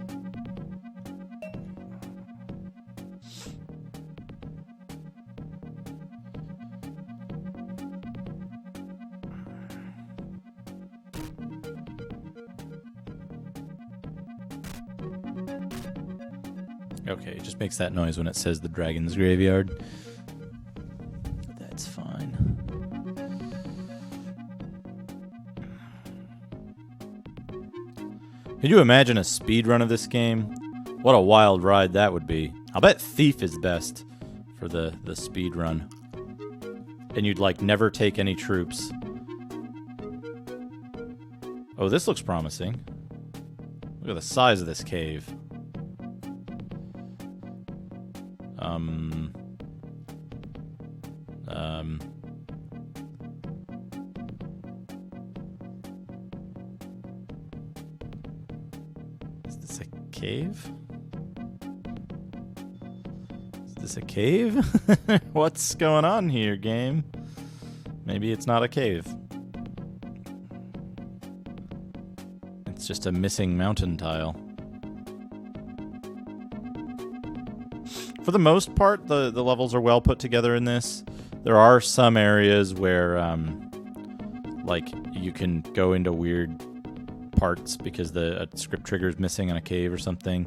Okay, it just makes that noise when it says the Dragon's Graveyard. That's fine. Can you imagine a speed run of this game? What a wild ride that would be. I'll bet Thief is best for the speed run. And you'd like never take any troops. Oh, this looks promising. Look at the size of this cave. Is this a cave? Is this a cave? What's going on here, game? Maybe it's not a cave. It's just a missing mountain tile. For the most part, the levels are well put together in this. There are some areas where, like, you can go into weird parts because a script trigger is missing in a cave or something.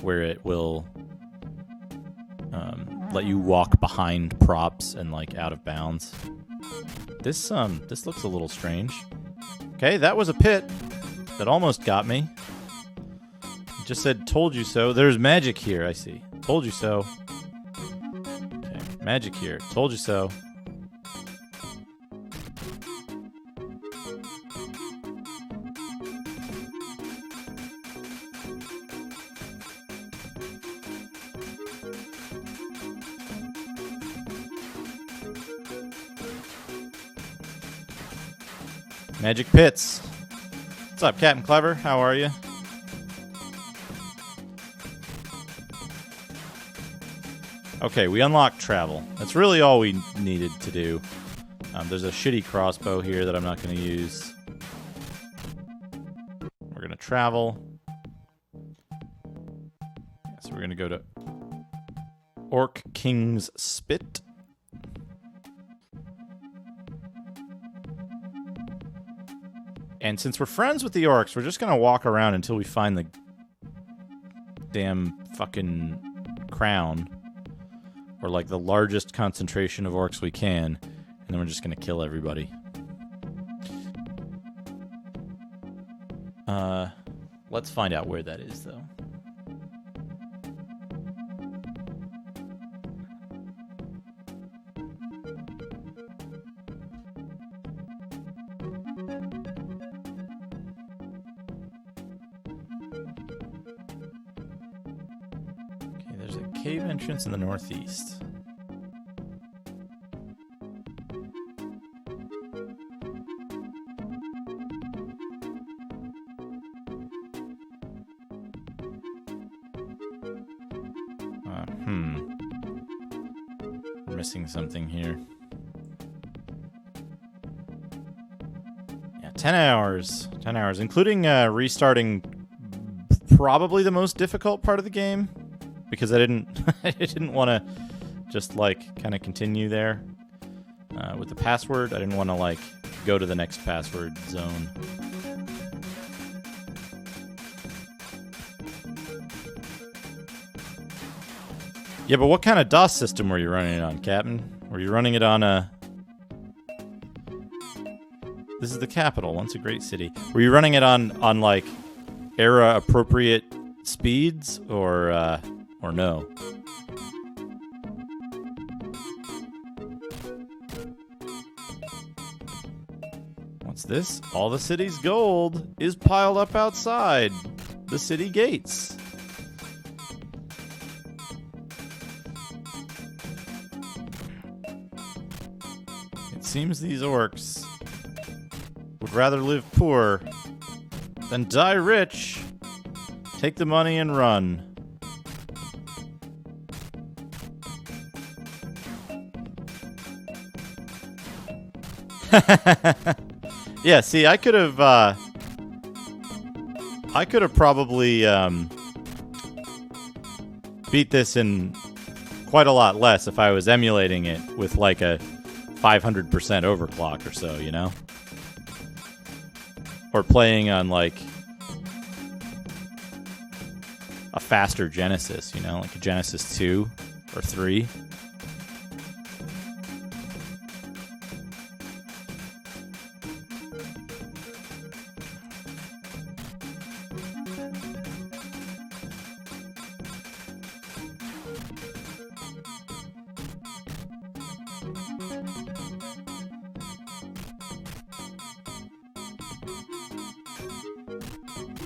Where it will let you walk behind props and, like, out of bounds. This looks a little strange. Okay, that was a pit that almost got me. It just said, told you so. There's magic here, I see. Told you so. Okay, magic here. Told you so. Magic pits. What's up, Captain Clever? How are you? Okay, we unlocked travel. That's really all we needed to do. There's a shitty crossbow here that I'm not going to use. We're going to travel. So we're going to go to Orc King's Spit. And since we're friends with the orcs, we're just going to walk around until we find the damn fucking crown. Or like the largest concentration of orcs we can. And then we're just going to kill everybody. Let's find out where that is, though. Okay, there's a cave entrance in the northeast. We're missing something here. Yeah, 10 hours. 10 hours, including restarting probably the most difficult part of the game. Because I didn't want to just, like, kind of continue there. With the password, I didn't want to, like, go to the next password zone. Yeah, but what kind of DOS system were you running it on, Captain? Were you running it on a... This is the capital, once a great city. Were you running it on like, era-appropriate speeds, or no? What's this? All the city's gold is piled up outside the city gates. Seems these orcs would rather live poor than die rich. Take the money and run. Yeah, see, I could have probably beat this in quite a lot less if I was emulating it with like a 500% overclock or so, you know? Or playing on, like, a faster Genesis, you know? Like a Genesis 2 or 3.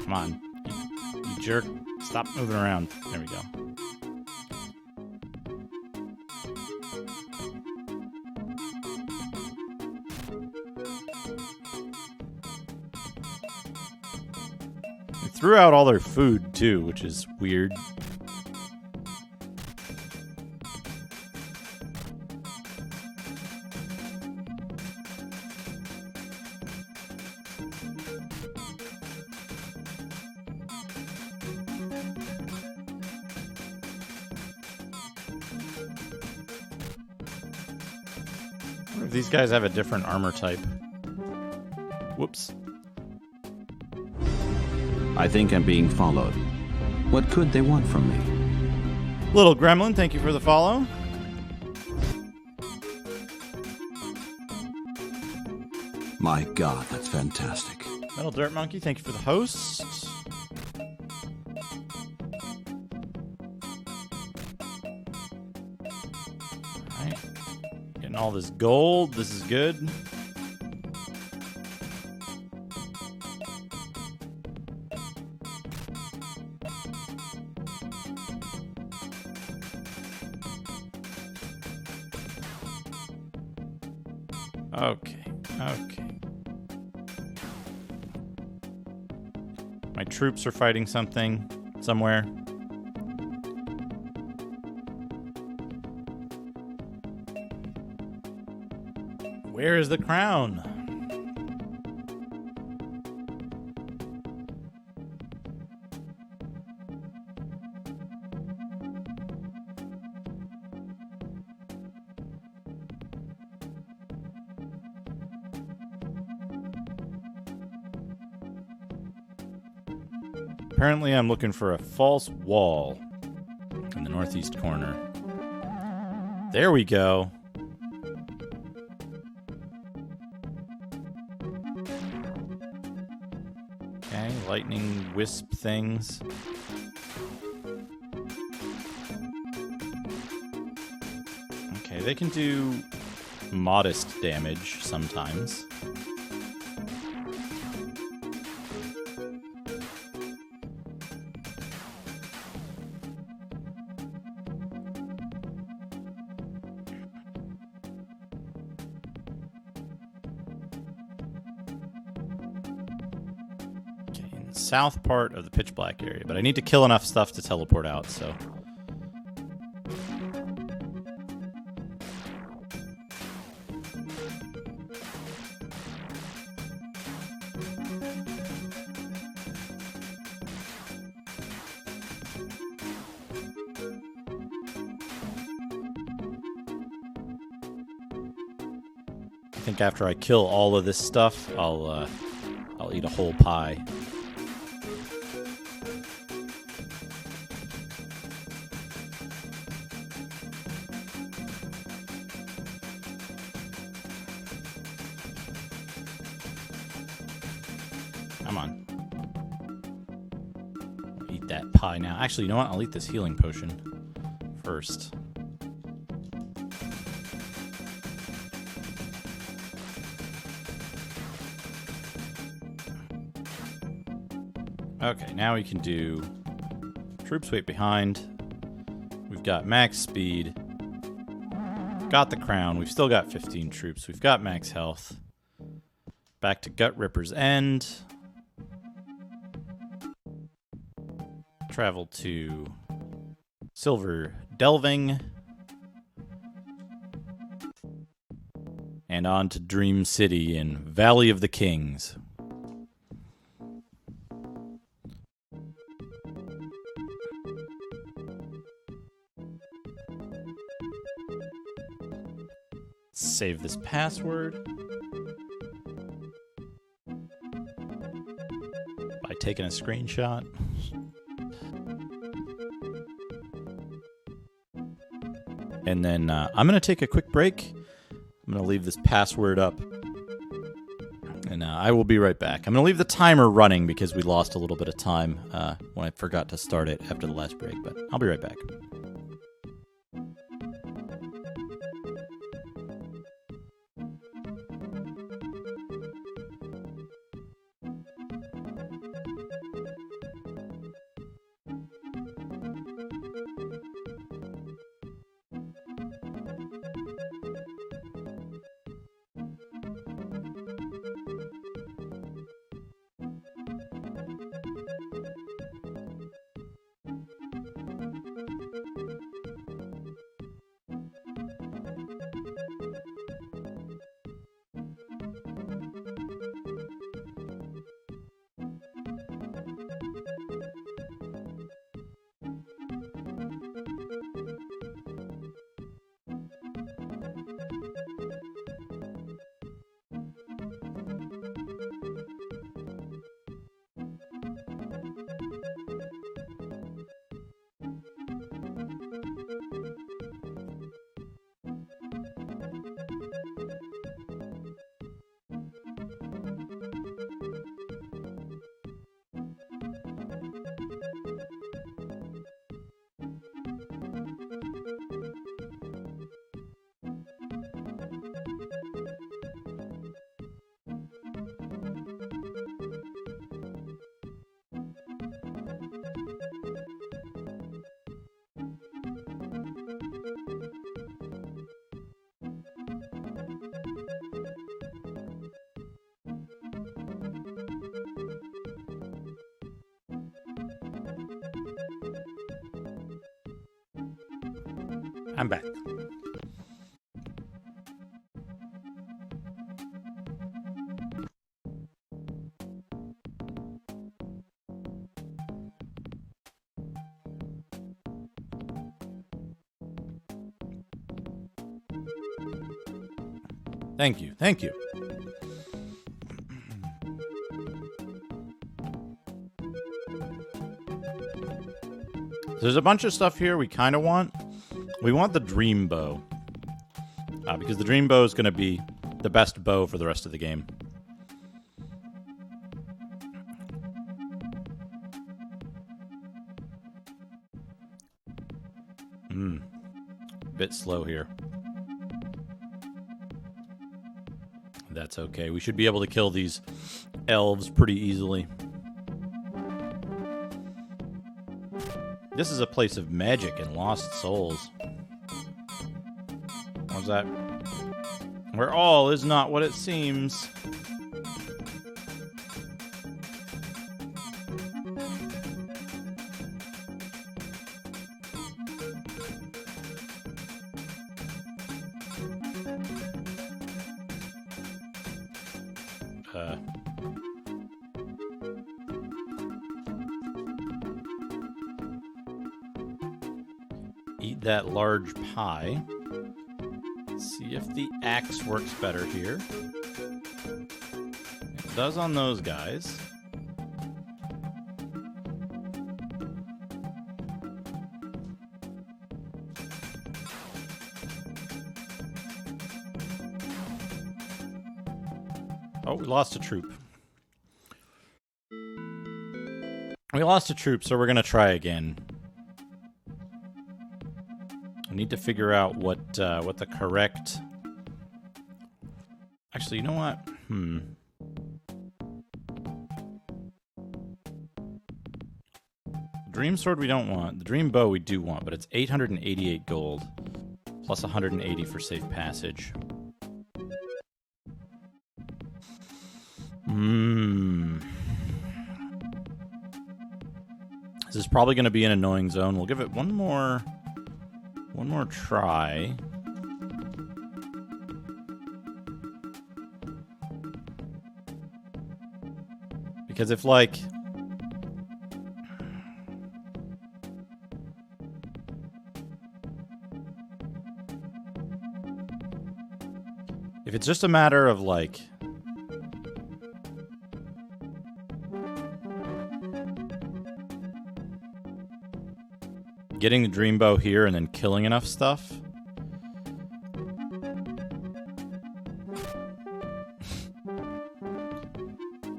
Come on. You jerk. Stop moving around. There we go. They threw out all their food, too, which is weird. These guys have a different armor type. Whoops. I think I'm being followed. What could they want from me? Little Gremlin, thank you for the follow. My God, that's fantastic. Metal Dirt Monkey, thank you for the host. Alright. Getting all this gold. This is good. Okay. My troops are fighting something somewhere. Where is the crown? Apparently I'm looking for a false wall in the northeast corner. There we go. Okay, lightning wisp things. Okay, they can do modest damage sometimes. South part of the pitch black area, but I need to kill enough stuff to teleport out, so. I think after I kill all of this stuff, I'll eat a whole pie. Come on. I'll eat that pie now. Actually, you know what? I'll eat this healing potion first. Okay, now we can do troops wait behind. We've got max speed. Got the crown. We've still got 15 troops. We've got max health. Back to Gut Ripper's End. Travel to Silver Delving. And on to Dream City in Valley of the Kings. Save this password by taking a screenshot. And then I'm going to take a quick break. I'm going to leave this password up. And I will be right back. I'm going to leave the timer running because we lost a little bit of time when I forgot to start it after the last break. But I'll be right back. I'm back. Thank you. Thank you. There's a bunch of stuff here we kind of want. We want the Dream Bow. Because the Dream Bow is going to be the best bow for the rest of the game. Bit slow here. That's okay. We should be able to kill these elves pretty easily. This is a place of magic and lost souls. What's that? Where all is not what it seems. Eat that large pie. See if the axe works better here. It does on those guys. Oh, we lost a troop. We lost a troop, so we're going to try again. I need to figure out what the correct... Actually, you know what? Dream Sword we don't want. The Dream Bow we do want, but it's 888 gold. Plus 180 for safe passage. This is probably going to be an annoying zone. We'll give it one more try. Because if, like... If it's just a matter of, like... getting the Dream Bow here and then killing enough stuff.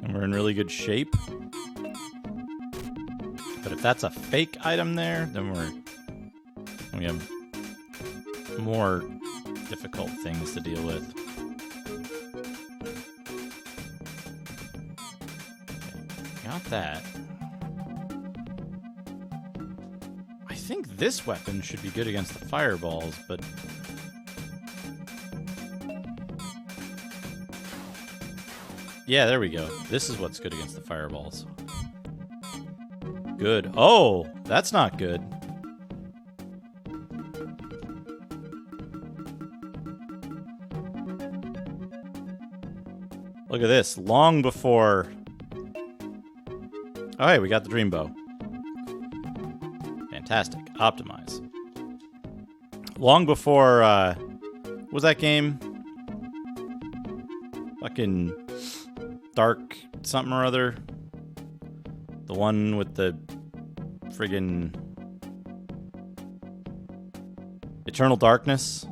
And we're in really good shape. But if that's a fake item there, then we have more difficult things to deal with. Got that. I think this weapon should be good against the fireballs, but... Yeah, there we go. This is what's good against the fireballs. Good. Oh, that's not good. Look at this. Long before... Oh, hey, we got the Dream Bow. Fantastic. Optimize. Long before, what was that game? Fucking Dark something or other. The one with the friggin' Eternal Darkness.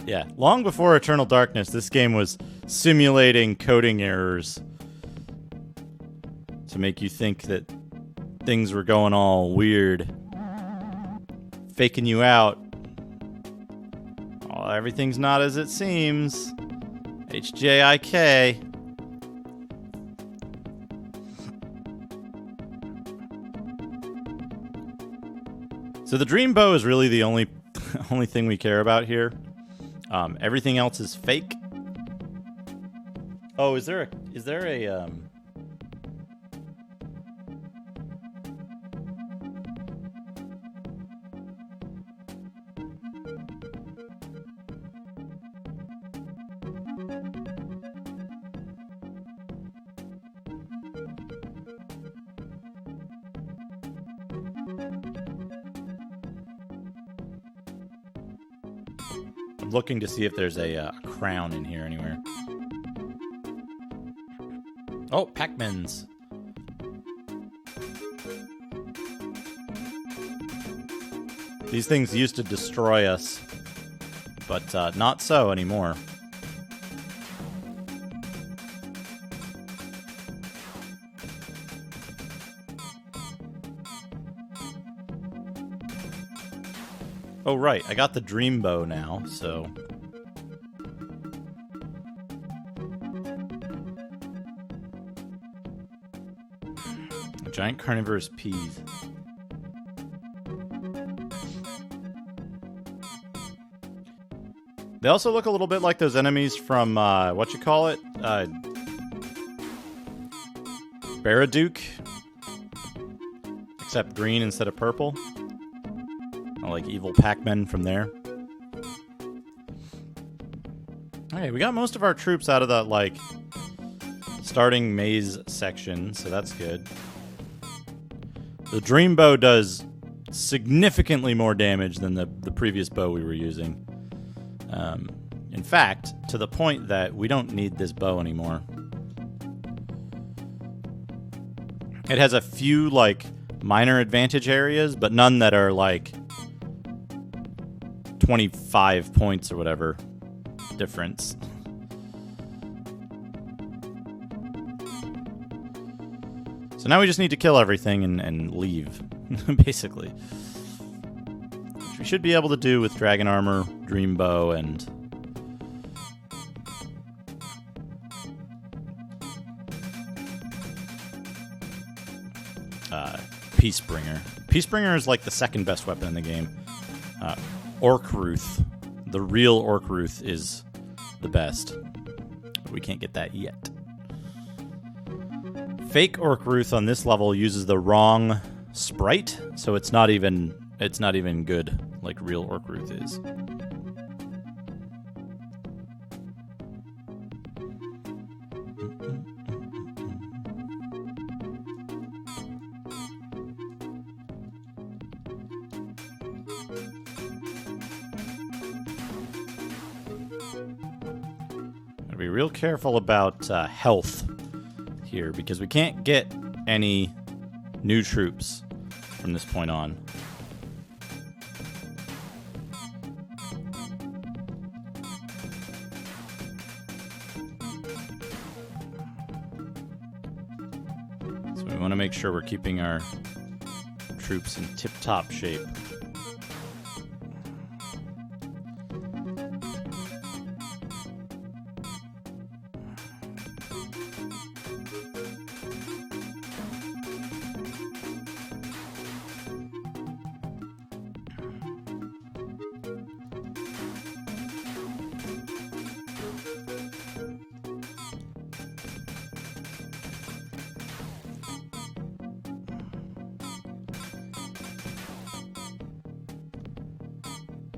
Yeah, long before Eternal Darkness, this game was simulating coding errors to make you think that things were going all weird. Faking you out. Oh, everything's not as it seems. HJIK. So the Dream Bow is really the only thing we care about here. Everything else is fake. Oh, is there a I'm looking to see if there's a crown in here anywhere. Oh, Pac-Mans. These things used to destroy us, but not so anymore. Oh, right. I got the Dream Bow now, so... Giant carnivorous peas. They also look a little bit like those enemies from, Baraduke. Except green instead of purple. Like evil Pac-Men from there. Alright, we got most of our troops out of that, like, starting maze section, so that's good. The Dream Bow does significantly more damage than the previous bow we were using. In fact, to the point that we don't need this bow anymore. It has a few, like, minor advantage areas, but none that are, like, 25 points or whatever difference. So now we just need to kill everything and leave, basically. Which we should be able to do with Dragon Armor, Dream Bow, and... Peacebringer. Peacebringer is like the second best weapon in the game. Orkruth. The real Orkruth is the best. But we can't get that yet. Fake Orkruth on this level uses the wrong sprite, so it's not even good like real Orkruth is. Be real careful about health here, because we can't get any new troops from this point on. So we want to make sure we're keeping our troops in tip-top shape.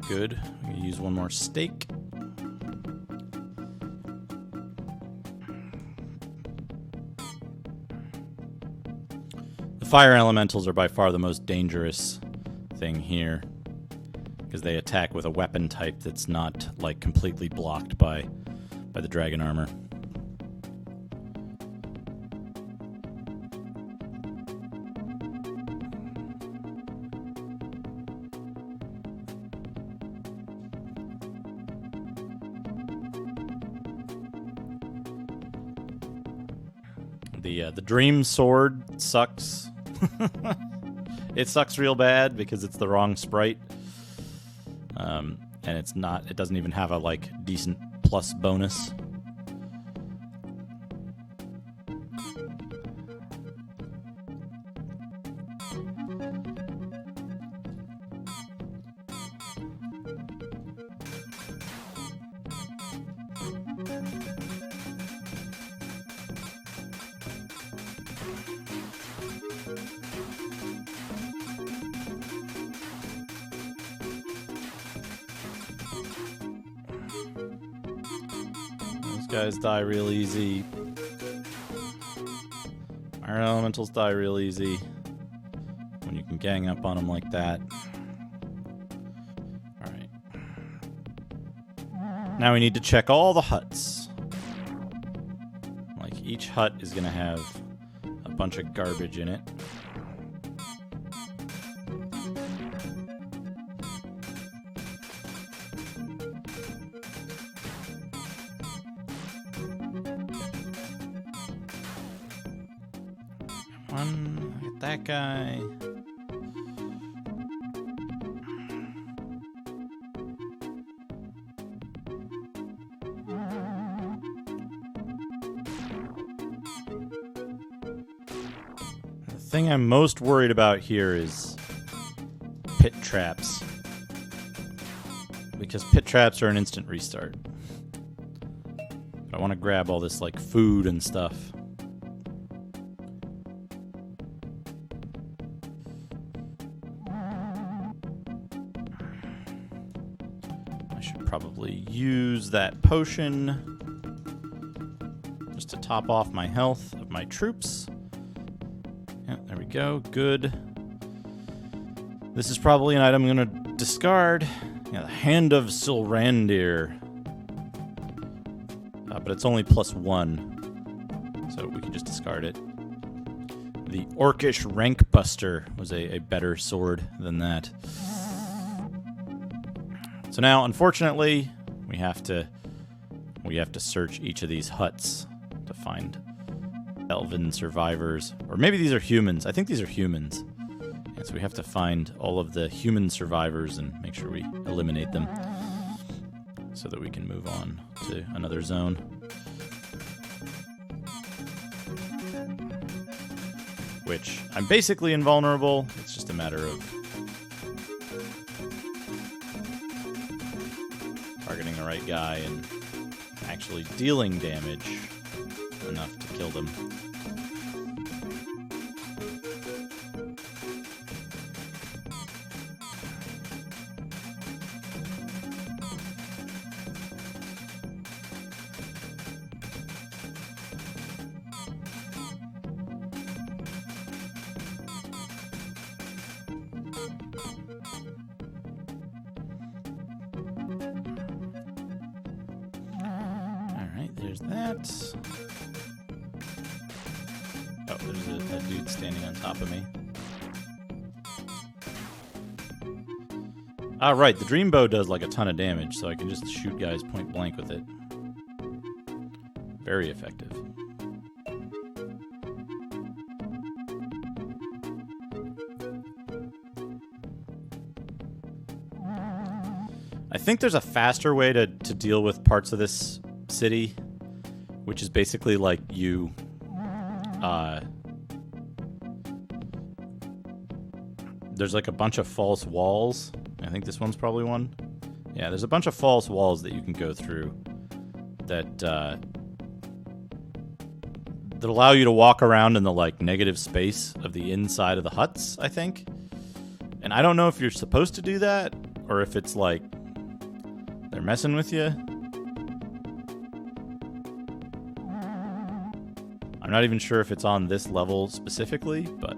Good. I'm going to use one more stake. The fire elementals are by far the most dangerous thing here, because they attack with a weapon type that's not, like, completely blocked by the dragon armor. The Dream Sword sucks. It sucks real bad because it's the wrong sprite. And it doesn't even have a, like, decent plus bonus. Guys die real easy. Iron elementals die real easy when you can gang up on them like that. Alright. Now we need to check all the huts. Like, each hut is going to have a bunch of garbage in it. One, get that guy. The thing I'm most worried about here is pit traps. Because pit traps are an instant restart. But I want to grab all this, like, food and stuff. Probably use that potion just to top off my health of my troops. Yeah, there we go. Good. This is probably an item I'm going to discard. Yeah, the Hand of Silrandir. But it's only +1, so we can just discard it. The Orcish Rank Buster was a better sword than that. So now, unfortunately, we have to search each of these huts to find elven survivors, or maybe these are humans. I think these are humans. And so we have to find all of the human survivors and make sure we eliminate them, so that we can move on to another zone. Which I'm basically invulnerable. It's just a matter of targeting the right guy and actually dealing damage enough to kill them. There's that. Oh, there's a dude standing on top of me. Ah, right, the dream bow does like a ton of damage, so I can just shoot guys point blank with it. Very effective. I think there's a faster way to deal with parts of this city, which is basically like you there's like a bunch of false walls. I think this one's probably one. Yeah, there's a bunch of false walls that you can go through that allow you to walk around in the like negative space of the inside of the huts, I think. And I don't know if you're supposed to do that or if it's like they're messing with you. I'm not even sure if it's on this level specifically, but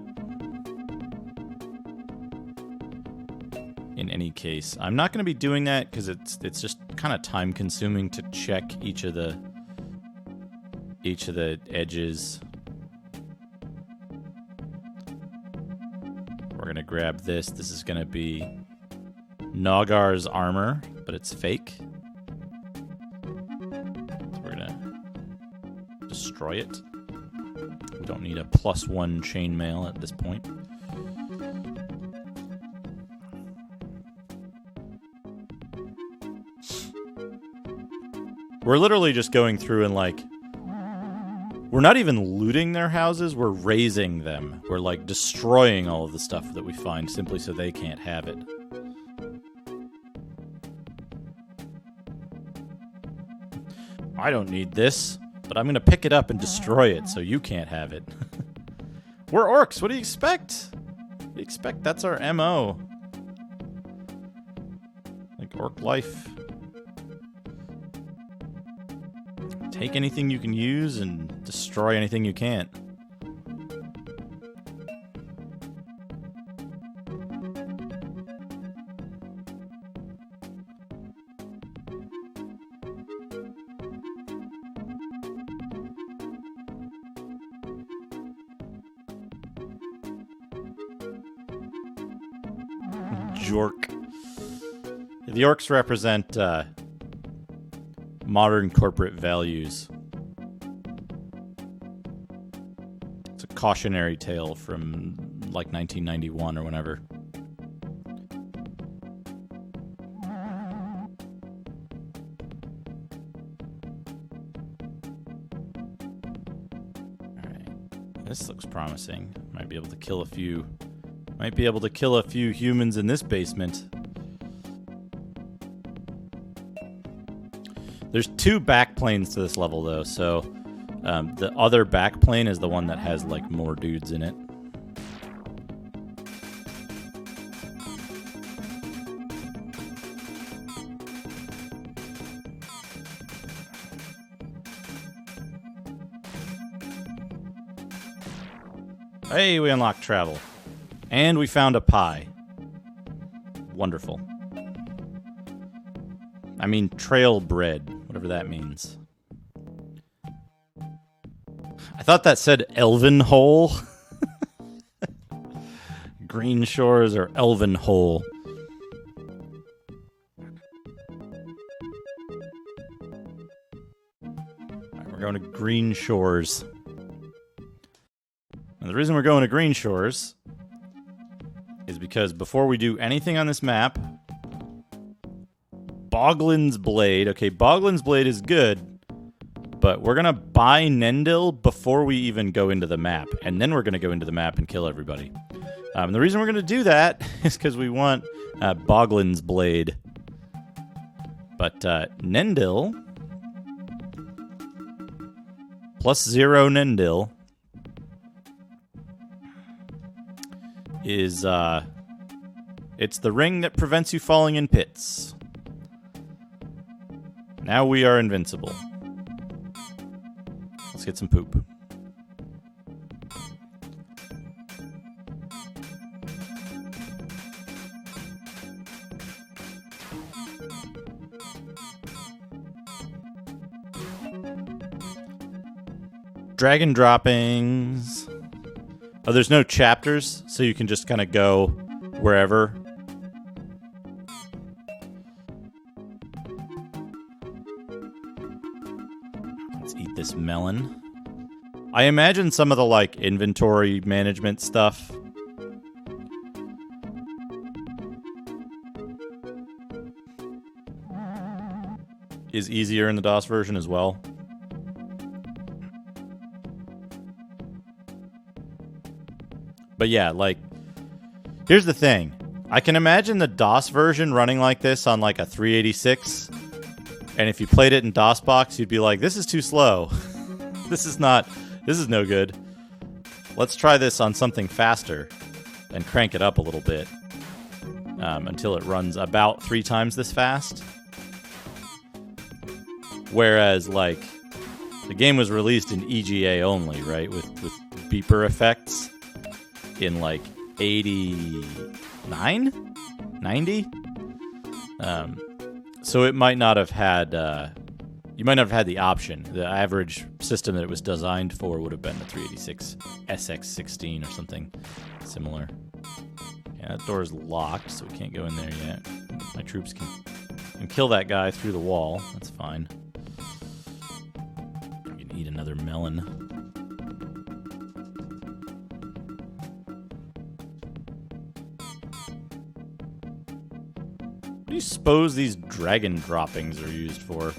in any case, I'm not going to be doing that because it's just kind of time consuming to check each of the edges. We're going to grab this. This is going to be Nagar's armor, but it's fake. So we're going to destroy it. We don't need a +1 chainmail at this point. We're literally just going through and like, we're not even looting their houses, we're razing them. We're like destroying all of the stuff that we find simply so they can't have it. I don't need this, but I'm going to pick it up and destroy it so you can't have it. We're orcs, what do you expect? What do you expect? That's our MO. Like orc life. Take anything you can use and destroy anything you can't. Jork. The orcs represent modern corporate values. It's a cautionary tale from like 1991 or whenever. Alright. This looks promising. Might be able to kill a few. Might be able to kill a few humans in this basement. There's 2 backplanes to this level, though, so the other backplane is the one that has, like, more dudes in it. Hey, we unlocked travel. And we found a pie. Wonderful. I mean, trail bread, whatever that means. I thought that said Elven Hole. Green Shores or Elven Hole. Alright, we're going to Green Shores. And the reason we're going to Green Shores is because before we do anything on this map, Boglin's Blade. Okay, Boglin's Blade is good, but we're going to buy Nendil before we even go into the map, and then we're going to go into the map and kill everybody. The reason we're going to do that is because we want Boglin's Blade. But Nendil, +0 Nendil, is, it's the ring that prevents you falling in pits. Now we are invincible. Let's get some poop. Dragon droppings. Oh, there's no chapters, so you can just kind of go wherever. Let's eat this melon. I imagine some of the, like, inventory management stuff is easier in the DOS version as well. But yeah, like, here's the thing. I can imagine the DOS version running like this on like a 386. And if you played it in DOSBox, you'd be like, this is too slow. This is no good. Let's try this on something faster and crank it up a little bit until it runs about 3 times this fast. Whereas, like, the game was released in EGA only, right? With beeper effects. In like 89? 90? So it might not have had, you might not have had the option. The average system that it was designed for would have been the 386 SX16 or something similar. Yeah, that door is locked, so we can't go in there yet. My troops can kill that guy through the wall. That's fine. I can eat another melon. What do you suppose these dragon droppings are used for?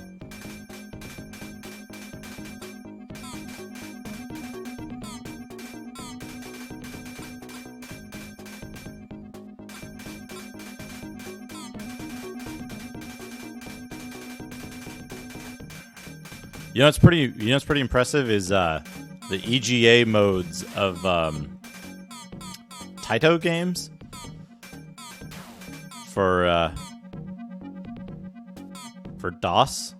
You know what's pretty impressive is the EGA modes of Taito games for DOS,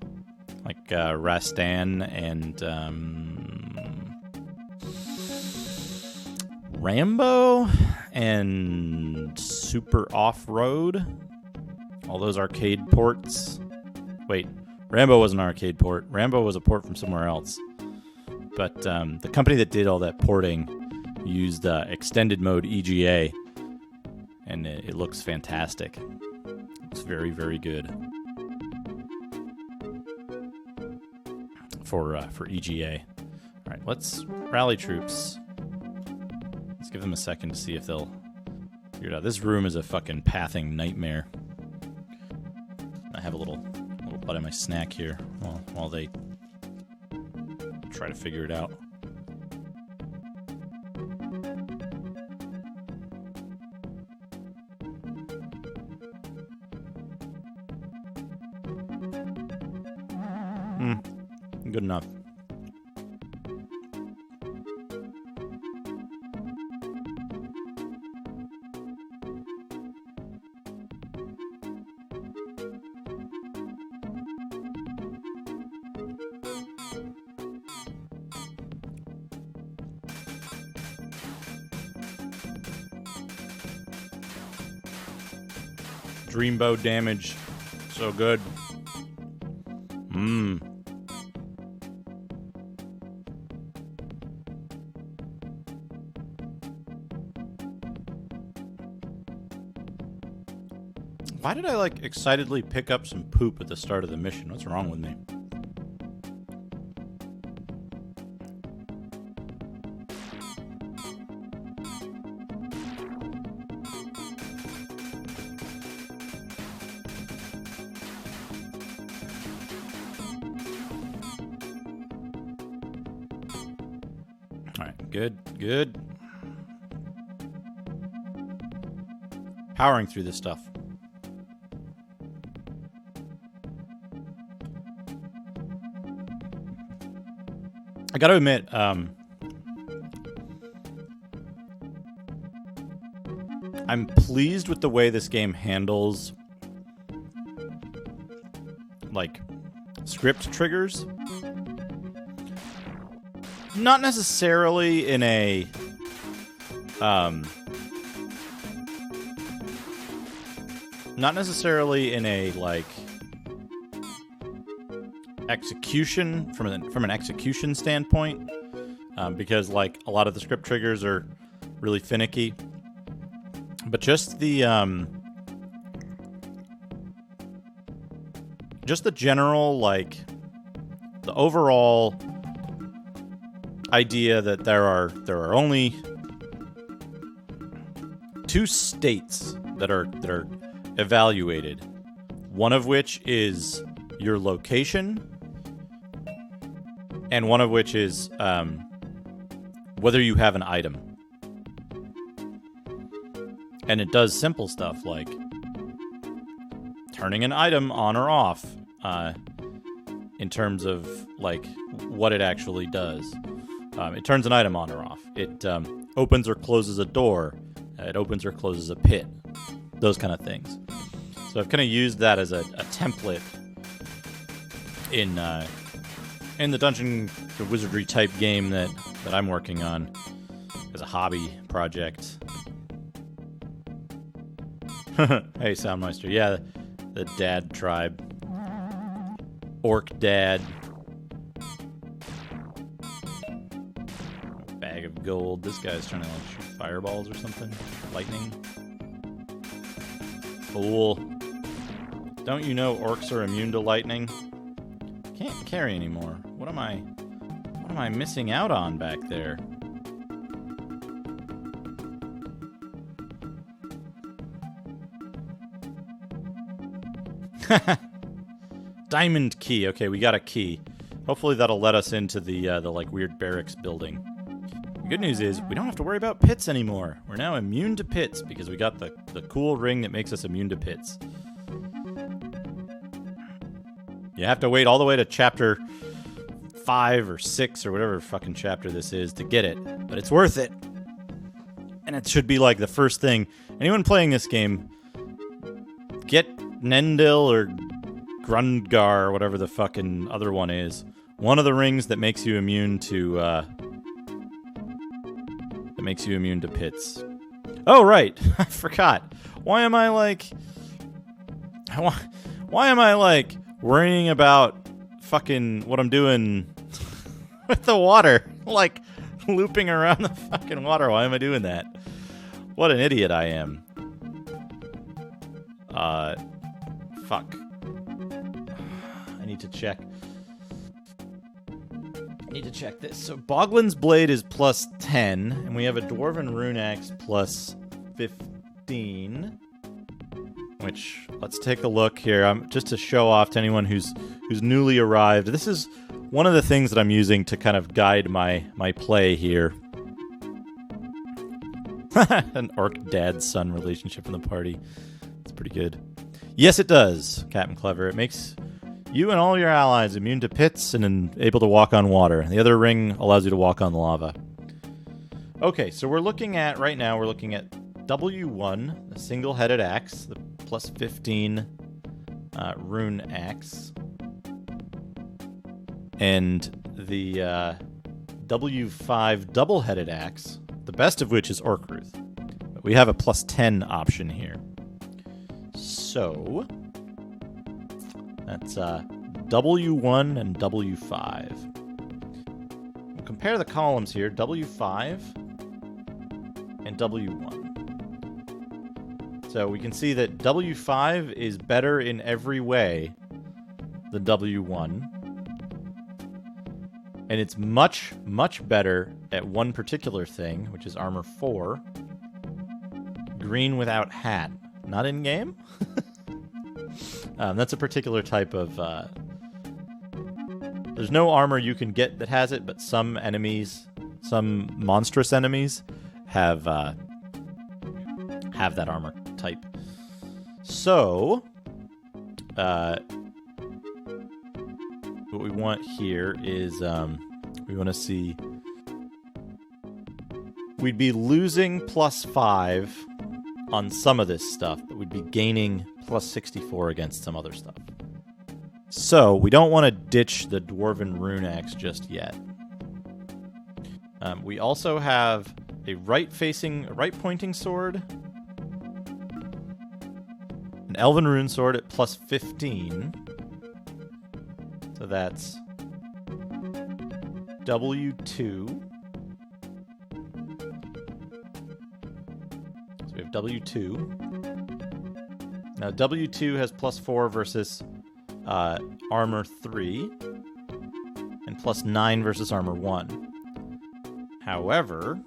like Rastan and Rambo and Super Off-Road. All those arcade ports. Wait, Rambo was an arcade port. Rambo was a port from somewhere else. But the company that did all that porting used extended mode EGA. and it looks fantastic. It's very, very good for EGA. All right, let's rally troops. Let's give them a second to see if they'll figure it out. This room is a fucking pathing nightmare. I have a little bite of my snack here while they try to figure it out. Good enough. Dreambow damage. So good. Why did I, like, excitedly pick up some poop at the start of the mission? What's wrong with me? Alright, good. Powering through this stuff. I gotta admit, I'm pleased with the way this game handles, like, script triggers. Not necessarily in a, like, execution from an execution standpoint, because, like, a lot of the script triggers are really finicky, but just the general, like, the overall idea that there are only two states that are evaluated, one of which is your location, and one of which is whether you have an item. And it does simple stuff like turning an item on or off, in terms of, like, what it actually does. It turns an item on or off. It opens or closes a door. It opens or closes a pit. Those kind of things. So I've kind of used that as a template in the Dungeon and Wizardry type game that I'm working on as a hobby project. Hey, Soundmeister. Yeah, the dad tribe. Orc dad. Bag of gold. This guy's trying to, like, shoot fireballs or something. Lightning. Fool. Don't you know orcs are immune to lightning? Can't carry anymore. What am I missing out on back there? Diamond key. Okay, we got a key. Hopefully that'll let us into the like, weird barracks building. The good news is we don't have to worry about pits anymore. We're now immune to pits because we got the cool ring that makes us immune to pits. You have to wait all the way to chapter 5 or 6 or whatever fucking chapter this is to get it, but it's worth it. And it should be like the first thing. Anyone playing this game, get Nendil or Grungar or whatever the fucking other one is. One of the rings that makes you immune to pits. Oh right, I forgot. Why am I like worrying about fucking what I'm doing with the water? Like, looping around the fucking water. Why am I doing that? What an idiot I am. Fuck. I need to check. This. So Boglin's Blade is plus 10, and we have a Dwarven Rune Axe plus 15. Which, let's take a look here. Just to show off to anyone who's newly arrived. This is one of the things that I'm using to kind of guide my play here. An orc dad-son relationship in the party. It's pretty good. Yes, it does, Captain Clever. It makes you and all your allies immune to pits and able to walk on water. The other ring allows you to walk on lava. Okay, so right now we're looking at W1, a single-headed axe, the plus 15 rune axe, and the W5 double-headed axe, the best of which is Orkruth. But we have a plus 10 option here. So that's W1 and W5. We'll compare the columns here, W5 and W1. So we can see that W5 is better in every way than W1. And it's much, much better at one particular thing, which is armor 4. Green without hat. Not in game? That's a particular type of... there's no armor you can get that has it, but some enemies, some monstrous enemies, have that armor type. So, what we want here is we want to see we'd be losing plus 5 on some of this stuff, but we'd be gaining plus 64 against some other stuff. So we don't want to ditch the Dwarven Rune Axe just yet. We also have a right-pointing sword, an Elven Rune Sword at plus 15. So that's W2. So we have W2. Now W2 has plus 4 versus armor 3, and plus 9 versus armor 1. However,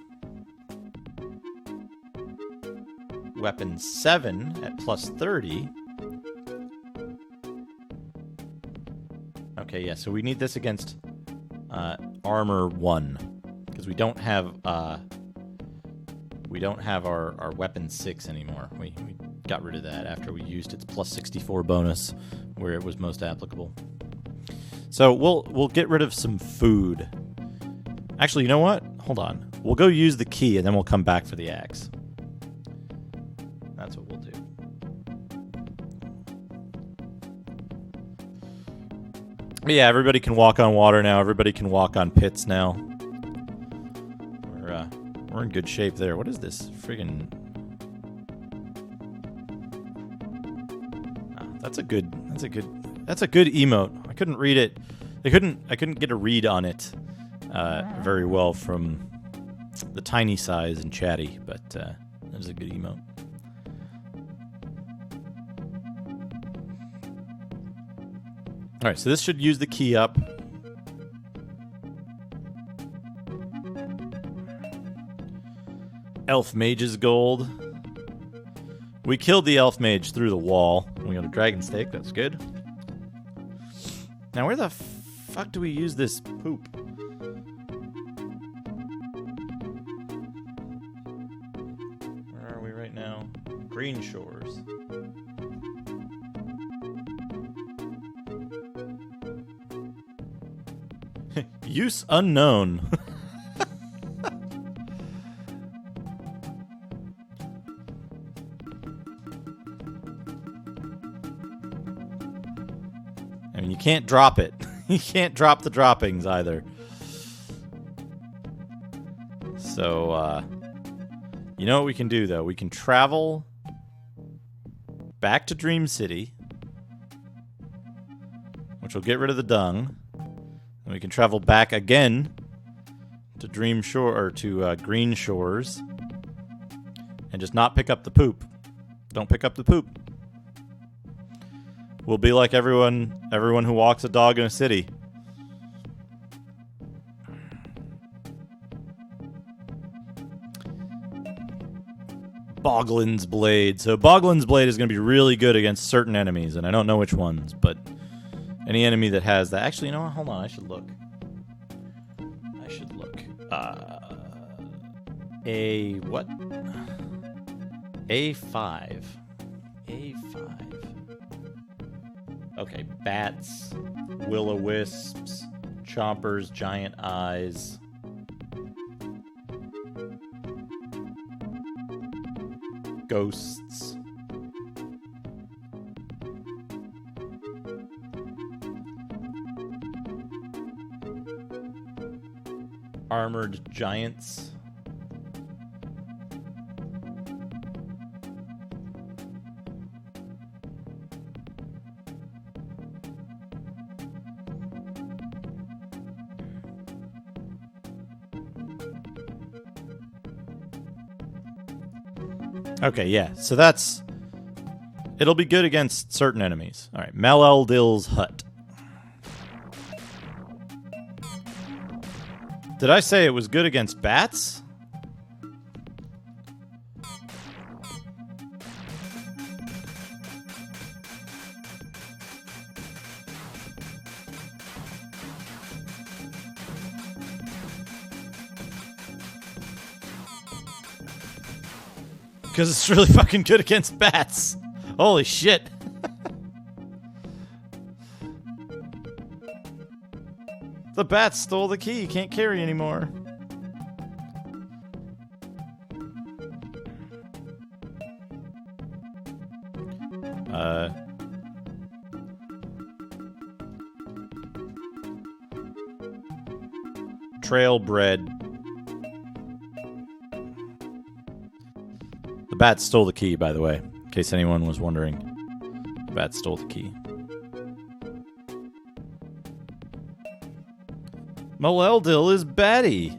weapon 7 at plus 30. Okay, yeah, so we need this against armor 1, because we don't have our weapon 6 anymore. We got rid of that after we used its plus 64 bonus where it was most applicable. So we'll get rid of some food. Actually, you know what? Hold on. We'll go use the key and then we'll come back for the axe. That's what we'll do. But yeah, everybody can walk on water now. Everybody can walk on pits now. We're in good shape there. What is this friggin'? That's a good emote. I couldn't read it. I couldn't get a read on it very well from the tiny size and chatty, but that is a good emote. All right, so this should use the key up. Elf Mage's Gold. We killed the Elf Mage through the wall. We got a Dragon Steak, that's good. Now where the fuck do we use this poop? Where are we right now? Green Shores. Use unknown. I mean, you can't drop it. You can't drop the droppings either. So, you know what we can do, though? We can travel back to Dream City, which will get rid of the dung. And we can travel back again to Green Shores, and just not pick up the poop. Don't pick up the poop. We'll be like everyone who walks a dog in a city. Boglin's Blade. So Boglin's Blade is going to be really good against certain enemies, and I don't know which ones, but any enemy that has that. Actually, you know what? Hold on. I should look. What? A5. Okay, bats, will-o-wisps, chompers, giant eyes. Ghosts. Armored giants. Okay, yeah. So that's... It'll be good against certain enemies. All right, Maleldil's Hut. Did I say it was good against bats? Because it's really fucking good against bats. Holy shit. The bats stole the key. Can't carry anymore. Trailbred. The bats stole the key, by the way, in case anyone was wondering. The bats stole the key. Maleldil is batty.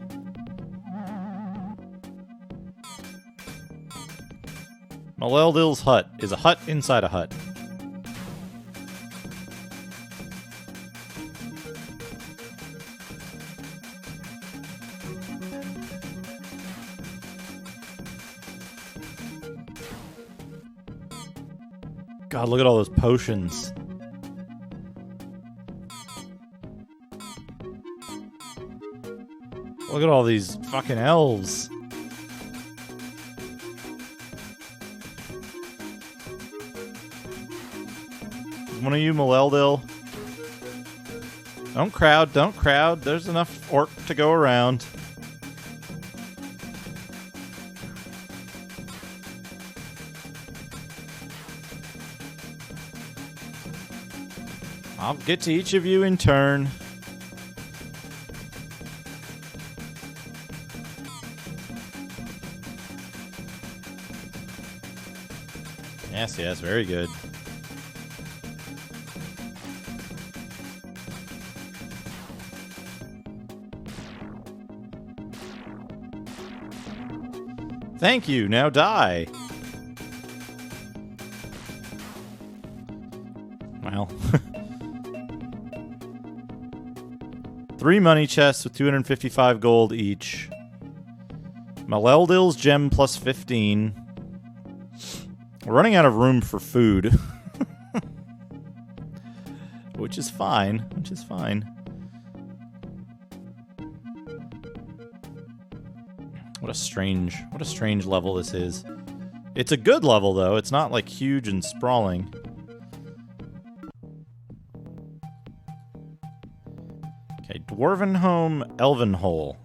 Maleldil's hut is a hut inside a hut. God, look at all those potions. Look at all these fucking elves. One of you, Maleldil. Don't crowd, don't crowd. There's enough orc to go around. I'll get to each of you in turn. Yes, yes, very good. Thank you, now die. Well. 3 money chests with 255 gold each. Maleldil's gem plus 15. We're running out of room for food. Which is fine. Which is fine. What a strange level this is. It's a good level, though. It's not, like, huge and sprawling. Okay, Dwarvenhome Elvenhole.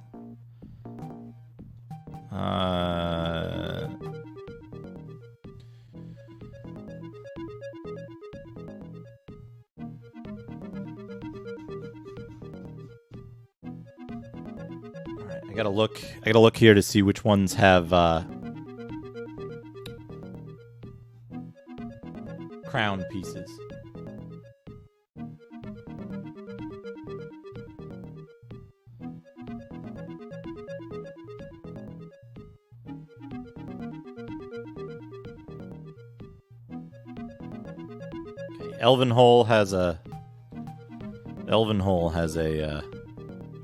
I gotta look here to see which ones have crown pieces. Okay, Elvenhole has a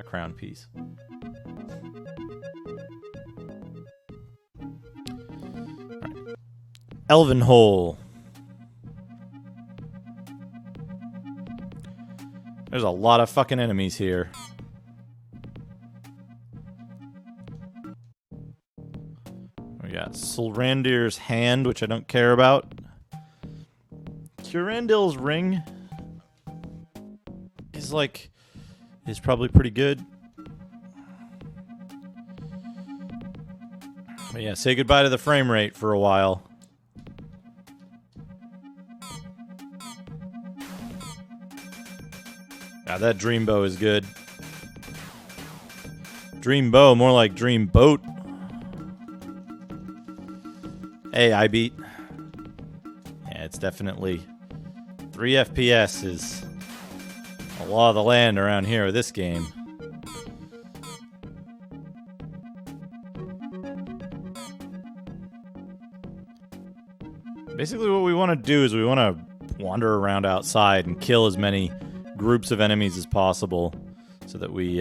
crown piece. Right. Elvenhole. There's a lot of fucking enemies here. We got Sylrandir's Hand, which I don't care about. Curandil's Ring is probably pretty good. But yeah, say goodbye to the frame rate for a while. God, that Dreambow is good. Dreambow, more like Dreamboat. Hey, I beat. Yeah, it's definitely 3 FPS is a law of the land around here with this game. Basically what we want to do is we want to wander around outside and kill as many groups of enemies as possible so that we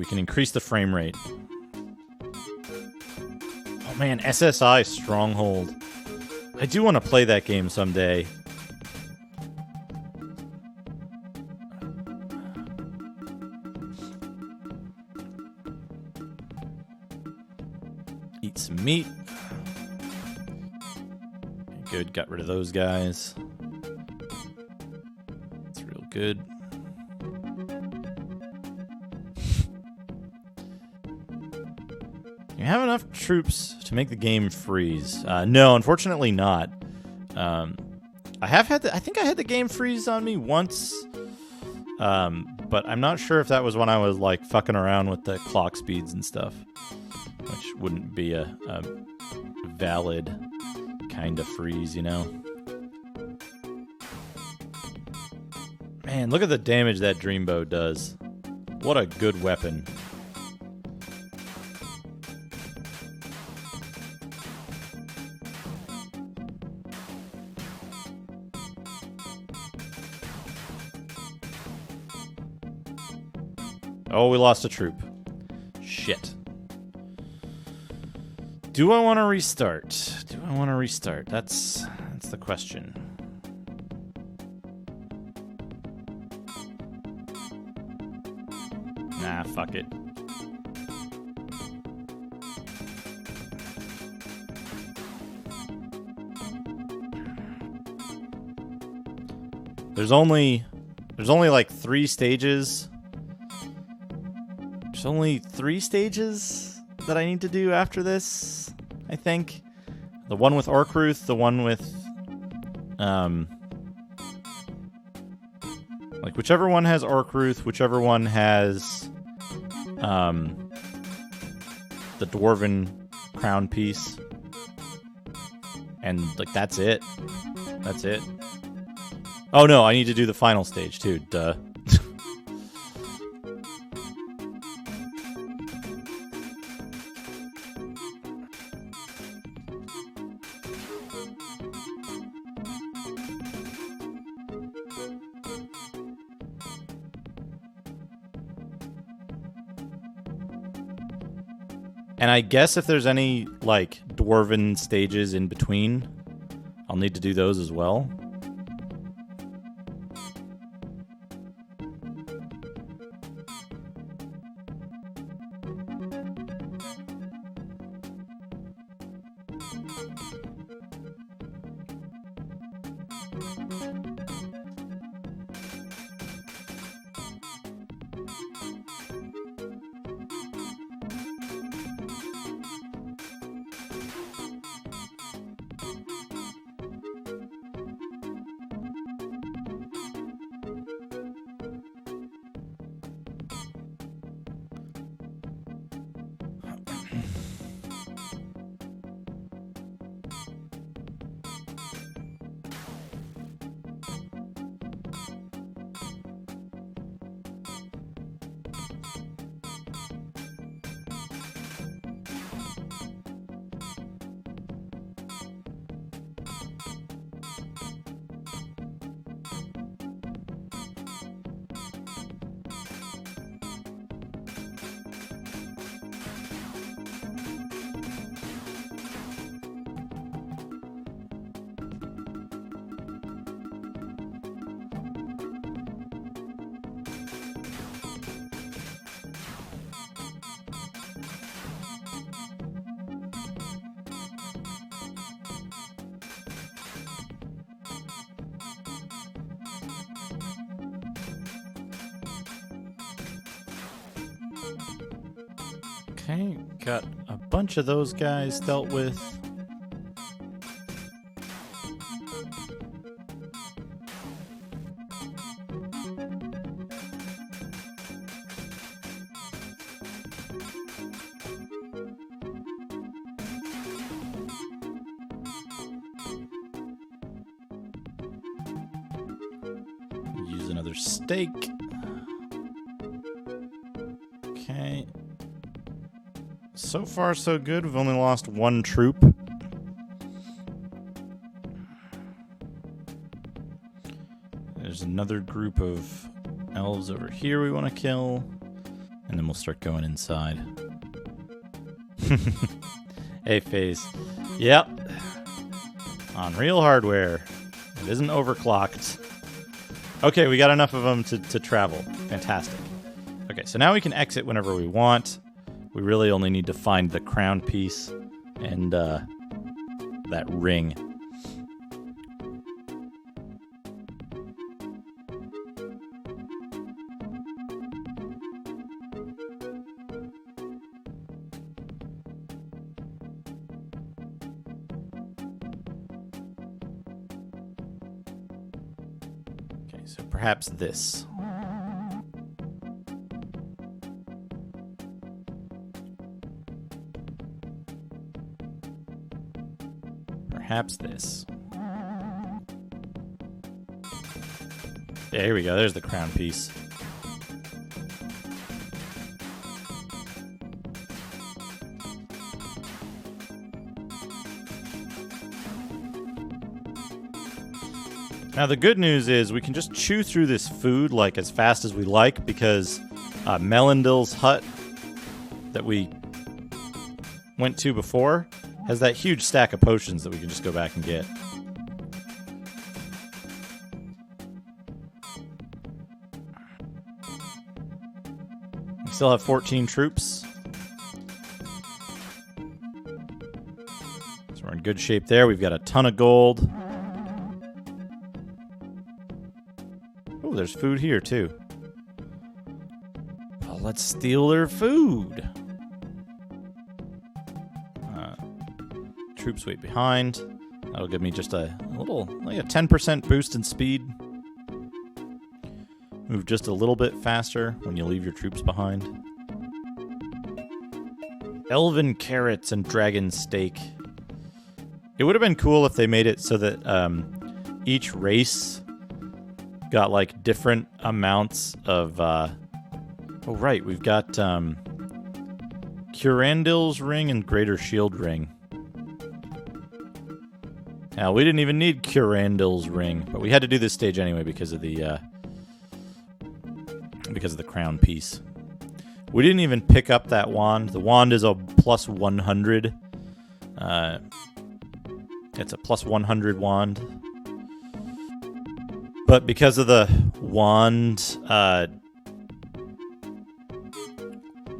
can increase the frame rate. Oh man, SSI Stronghold. I do want to play that game someday. Eat some meat. Good, got rid of those guys. It's real good. You have enough troops to make the game freeze? No, unfortunately not. I think I had the game freeze on me once, but I'm not sure if that was when I was like fucking around with the clock speeds and stuff, which wouldn't be a valid kind of freeze, you know? Man, look at the damage that Dreambow does. What a good weapon. Oh, we lost a troop. Shit. Do I want to restart? Do I want to restart? That's the question. Nah, fuck it. There's only like 3 stages. There's only 3 stages that I need to do after this, I think. The one with Orkruth, the one with like whichever one has Orkruth, whichever one has the Dwarven crown piece. And like that's it. That's it. Oh no, I need to do the final stage too, duh. And I guess if there's any, like, Dwarven stages in between, I'll need to do those as well. Okay, got a bunch of those guys dealt with. Use another stake. Okay. So far, so good. We've only lost one troop. There's another group of elves over here we want to kill. And then we'll start going inside. Hey, Phase. Yep. On real hardware. It isn't overclocked. Okay, we got enough of them to travel. Fantastic. Okay, so now we can exit whenever we want. We really only need to find the crown piece and that ring. Okay, so perhaps this. Perhaps this. Yeah, here we go. There's the crown piece. Now the good news is we can just chew through this food like as fast as we like because Melindil's hut that we went to before has that huge stack of potions that we can just go back and get. We still have 14 troops. So we're in good shape there. We've got a ton of gold. Oh, there's food here too. Well, let's steal their food. Troops wait behind. That'll give me just a little, like a 10% boost in speed. Move just a little bit faster when you leave your troops behind. Elven carrots and dragon steak. It would have been cool if they made it so that each race got like different amounts of oh right, we've got Curandil's ring and Greater Shield ring. Now, we didn't even need Curandil's ring, but we had to do this stage anyway because of the crown piece. We didn't even pick up that wand. The wand is a plus 100. It's a plus 100 wand. But because of the wand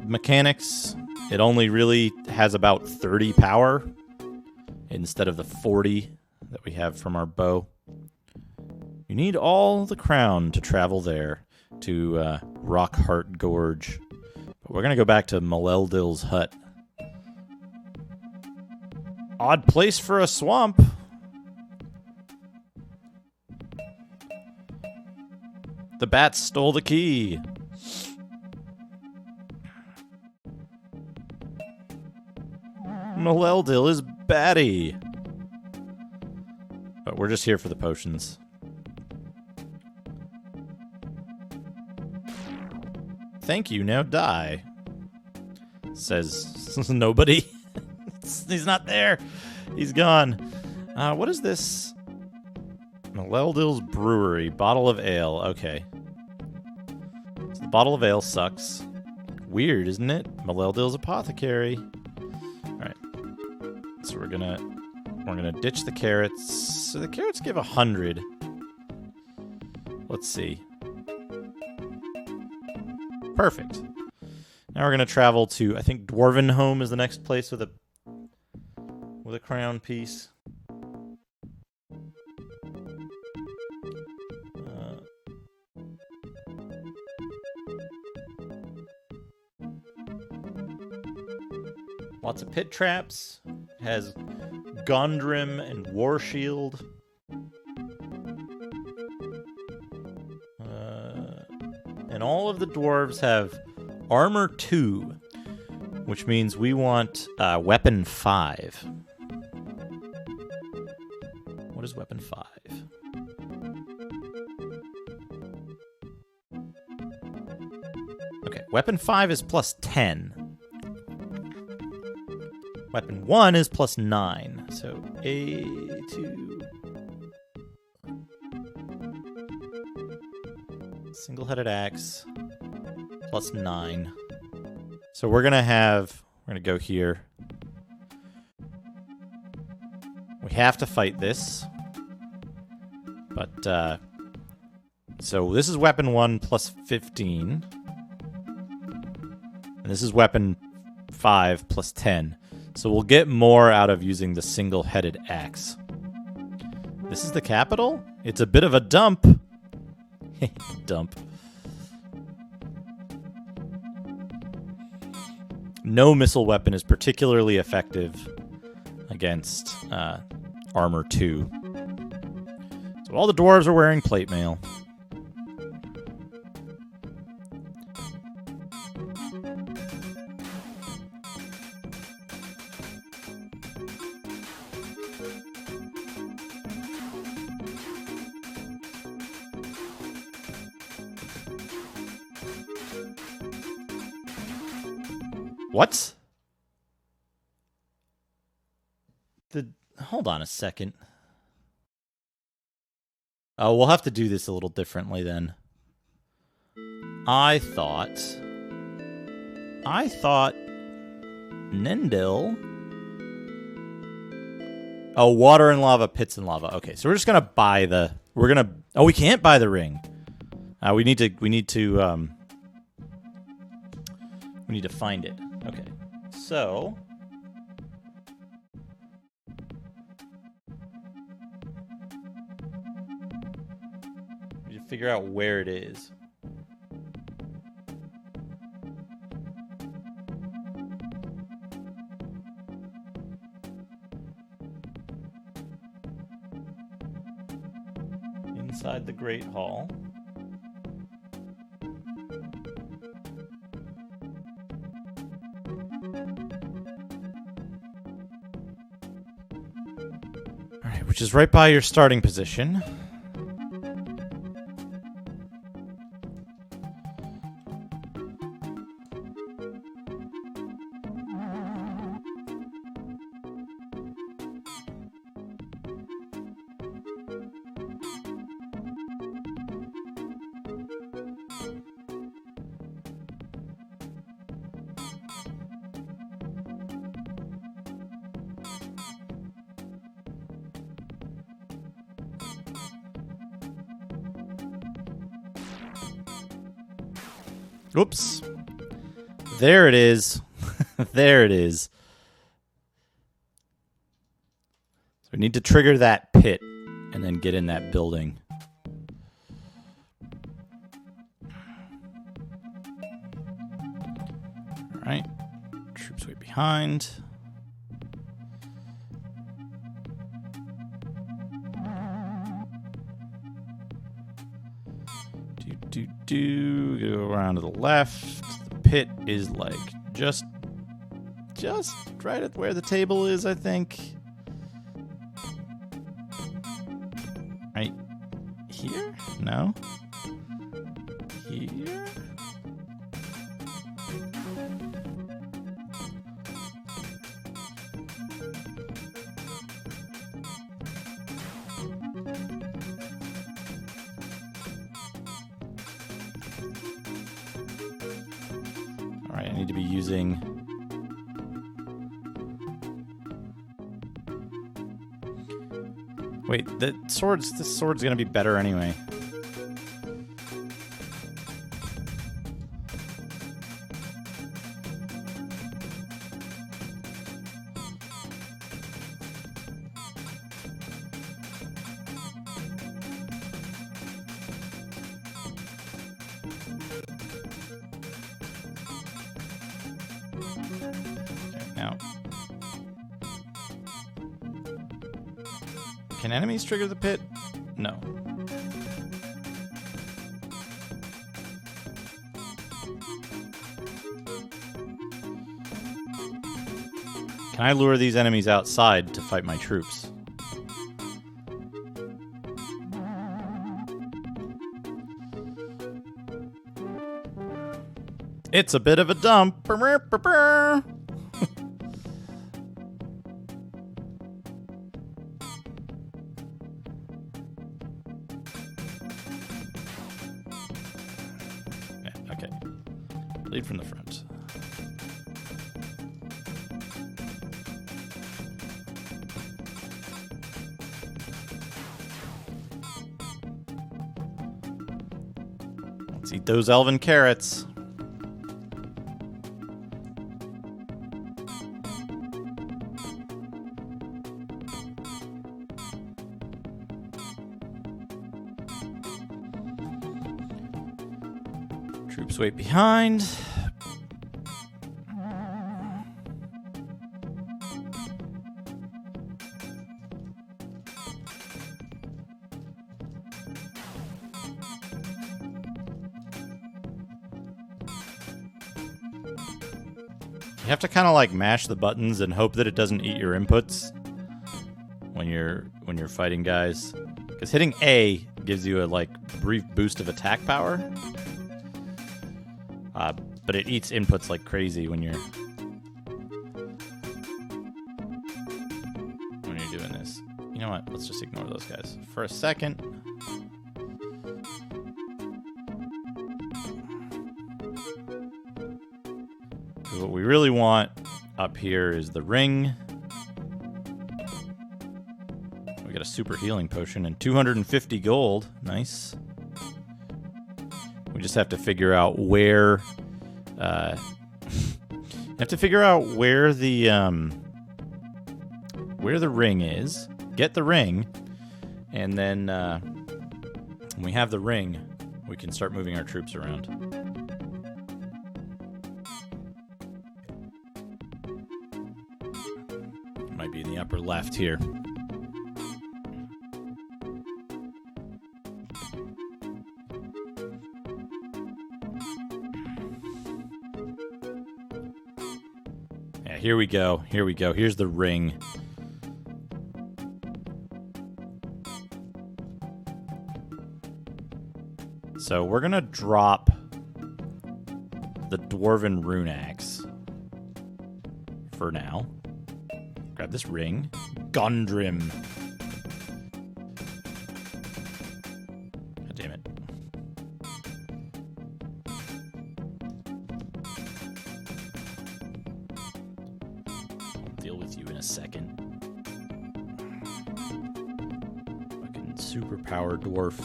mechanics, it only really has about 30 power instead of the 40 that we have from our bow. You need all the crown to travel there to Rockheart Gorge. But we're going to go back to Melildil's hut. Odd place for a swamp. The bats stole the key. Melildil is batty. But we're just here for the potions. Thank you, now die. Says nobody. He's not there. He's gone. What is this? Melildil's Brewery. Bottle of ale. Okay. So the bottle of ale sucks. Weird, isn't it? Melildil's Apothecary. Alright. So we're gonna ditch the carrots. So the carrots give 100. Let's see. Perfect. Now we're gonna travel to, I think Dwarvenhome is the next place with a crown piece. Lots of pit traps. Has Gondrim and War Shield. And all of the dwarves have Armor 2, which means we want Weapon 5. What is Weapon 5? Okay, Weapon 5 is plus 10. Weapon 1 is plus 9. So A2. Single-headed axe plus 9. So we're gonna go here. We have to fight this. But so this is weapon 1 plus 15. And this is weapon 5 plus 10. So we'll get more out of using the single-headed axe. This is the capital? It's a bit of a dump. Dump. No missile weapon is particularly effective against Armor 2. So all the dwarves are wearing plate mail. What? Hold on a second. Oh, we'll have to do this a little differently then. I thought Nendil. Oh, water and lava, pits and lava. Okay, so we're just gonna buy the. Oh, we can't buy the ring. We need to find it. Okay, so we need to figure out where it is. Inside the Great Hall. Which is right by your starting position. Oops. There it is. There it is. So we need to trigger that pit and then get in that building. All right. Troops way behind. Go around to the left. The pit is like just right at where the table is, I think. Right here? No. Here? Alright, I need to be using... Wait, this sword's gonna be better anyway. Now, can enemies trigger the pit? No. Can I lure these enemies outside to fight my troops? It's a bit of a dump. Yeah, okay. Lead from the front. Let's eat those elven carrots. Troops wait behind. You have to kind of like mash the buttons and hope that it doesn't eat your inputs when you're fighting guys. Because hitting A gives you a like brief boost of attack power. But it eats inputs like crazy when you're doing this. You know what? Let's just ignore those guys for a second. What we really want up here is the ring. We got a super healing potion and 250 gold. Nice. We just have to figure out where. You have to figure out where the ring is. Get the ring, and then when we have the ring, we can start moving our troops around. It might be in the upper left here. Here we go. Here we go. Here's the ring. So we're going to drop the Dwarven Rune Axe for now. Grab this ring. Gondrim. God damn it. Deal with you in a second. Fucking superpower dwarf.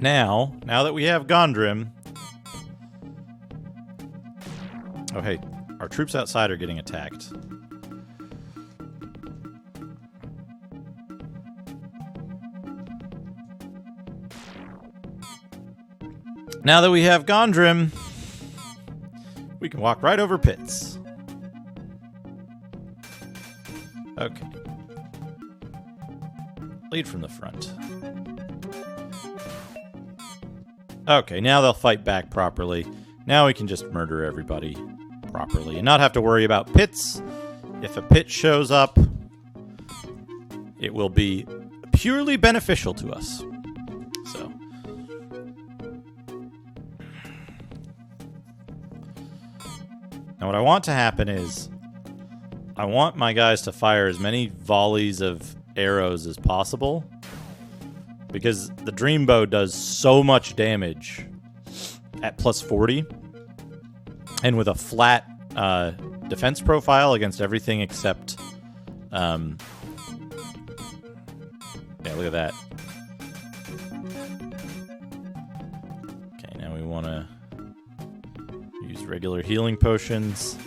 Now that we have Gondrim. Oh, hey. Our troops outside are getting attacked. Now that we have Gondrim, we can walk right over pits. Okay. Lead from the front. Okay, now they'll fight back properly. Now we can just murder everybody properly and not have to worry about pits. If a pit shows up, it will be purely beneficial to us. So. Now what I want to happen is I want my guys to fire as many volleys of arrows as possible. Because the Dreambow does so much damage at plus 40. And with a flat defense profile against everything except... yeah, look at that. Okay, now we want to use regular healing potions.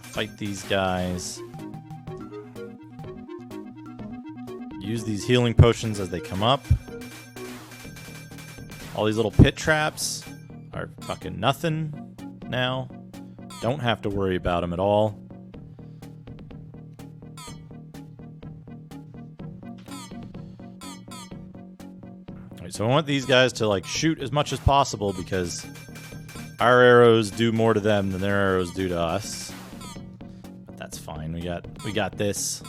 Fight these guys. use these healing potions as they come up. All these little pit traps are fucking nothing now. Don't have to worry about them at all. Alright, so I want these guys to like shoot as much as possible because our arrows do more to them than their arrows do to us. But that's fine. We got this.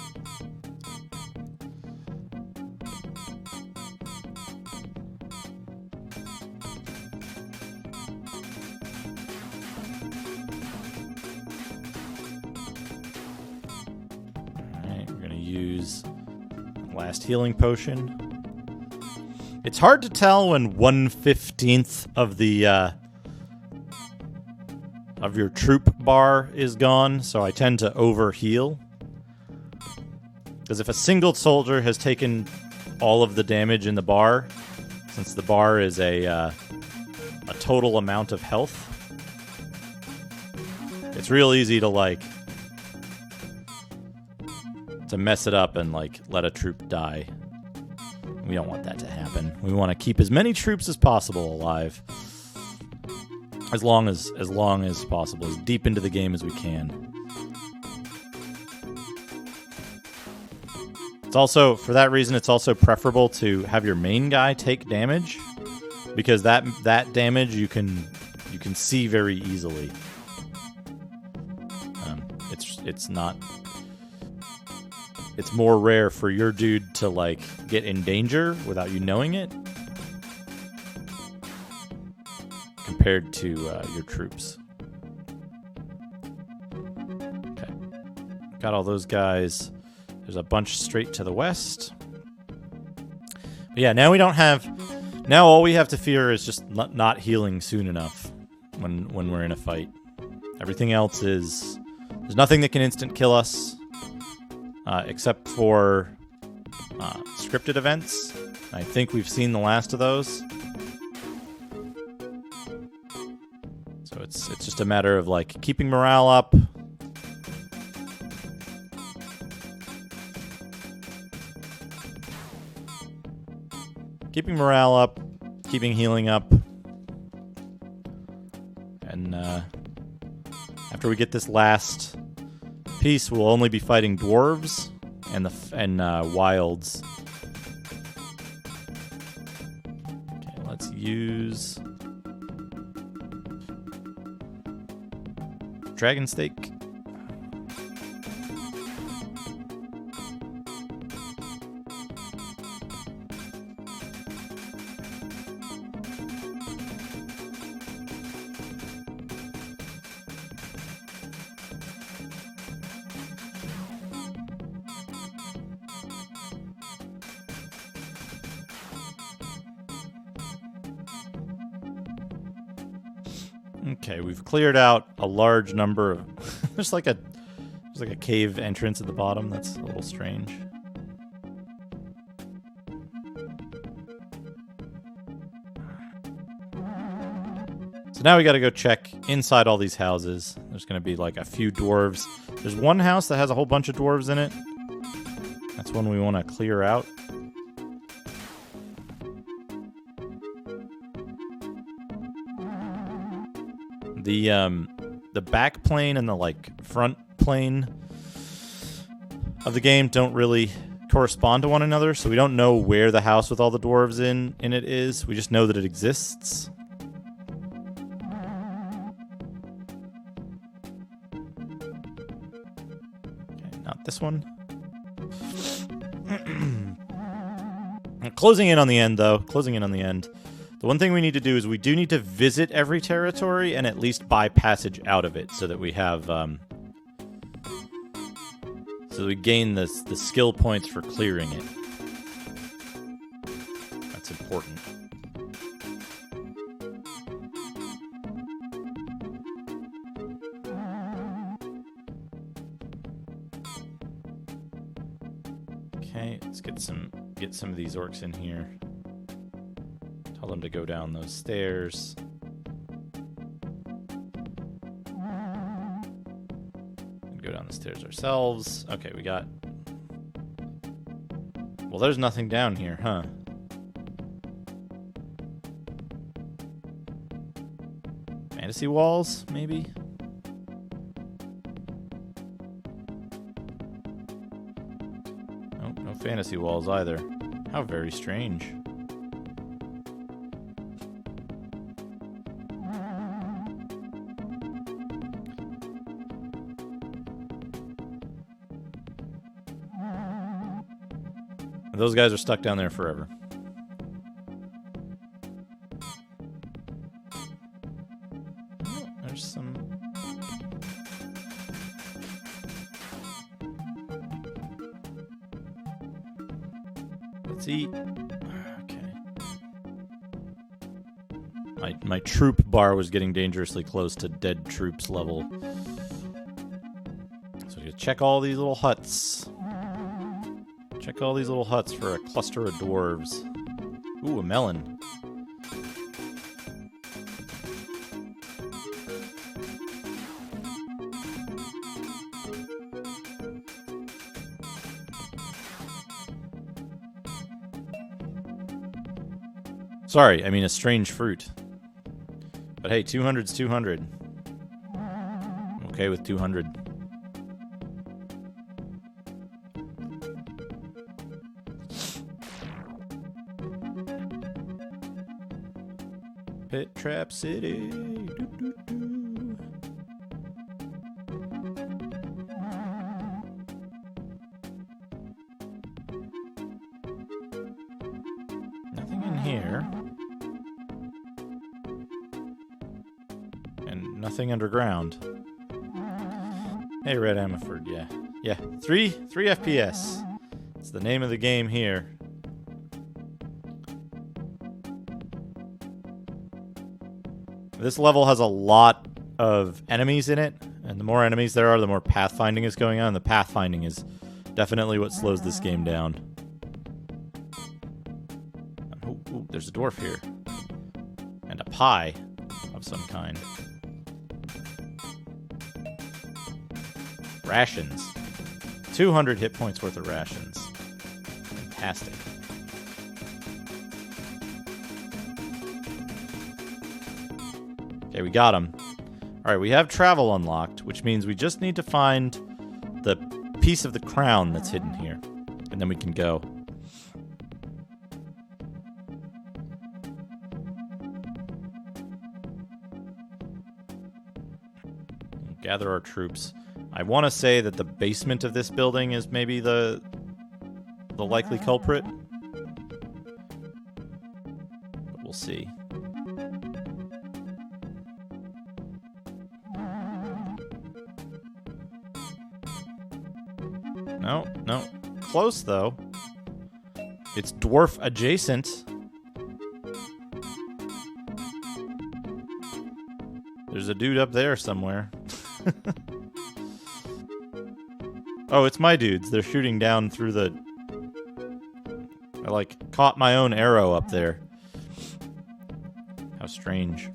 Last healing potion. It's hard to tell when 1/15 of the of your troop bar is gone, so I tend to over heal. Because if a single soldier has taken all of the damage in the bar, since the bar is a total amount of health, it's real easy to to mess it up and let a troop die. We don't want that to happen. We want to keep as many troops as possible alive, as long as possible, as deep into the game as we can. It's also, for that reason, it's also preferable to have your main guy take damage, because that damage you can see very easily. It's more rare for your dude to get in danger without you knowing it, compared to your troops. Okay, got all those guys. There's a bunch straight to the west. But yeah, now we don't have. Now all we have to fear is just not healing soon enough when we're in a fight. Everything else is, there's nothing that can instant kill us. Except for scripted events. I think we've seen the last of those. So it's just a matter of keeping morale up. Keeping morale up, keeping healing up. And after we get this last piece, we'll only be fighting dwarves and wilds. Okay, let's use Dragon Steak. Okay, we've cleared out a large number of... there's like a cave entrance at the bottom. That's a little strange. So now we gotta go check inside all these houses. There's gonna be a few dwarves. There's one house that has a whole bunch of dwarves in it. That's one we want to clear out. The back plane and the front plane of the game don't really correspond to one another, so we don't know where the house with all the dwarves in it is. We just know that it exists. Okay, not this one. Closing in on the end, though. Closing in on the end. The one thing we need to do is we do need to visit every territory and at least buy passage out of it so that we have, so that we gain the skill points for clearing it. That's important. Okay, let's get some of these orcs in here. Tell them to go down those stairs. And go down the stairs ourselves. Okay, we got Well, there's nothing down here, huh? Fantasy walls, maybe? Nope, no fantasy walls either. How very strange. Those guys are stuck down there forever. Oh, there's some... Let's eat. Okay. My troop bar was getting dangerously close to dead troops level. So you check all these little huts. Check all these little huts for a cluster of dwarves. Ooh, a melon. Sorry, I mean a strange fruit. But hey, 200's 200. I'm okay with 200. Pit Trap City. Doo, doo, doo. Nothing in here. And nothing underground. Hey, Red Amiford, yeah. Yeah, 3 FPS. It's the name of the game here. This level has a lot of enemies in it, and the more enemies there are, the more pathfinding is going on. The pathfinding is definitely what slows this game down. Ooh, there's a dwarf here. And a pie of some kind. Rations. 200 hit points worth of rations. Fantastic. Okay, we got him. Alright, we have travel unlocked, which means we just need to find the piece of the crown that's hidden here. And then we can go. Gather our troops. I want to say that the basement of this building is maybe the likely culprit. But we'll see. No. Close, though. It's dwarf adjacent. There's a dude up there somewhere. Oh, it's my dudes. They're shooting down through the... I, like, caught my own arrow up there. How strange.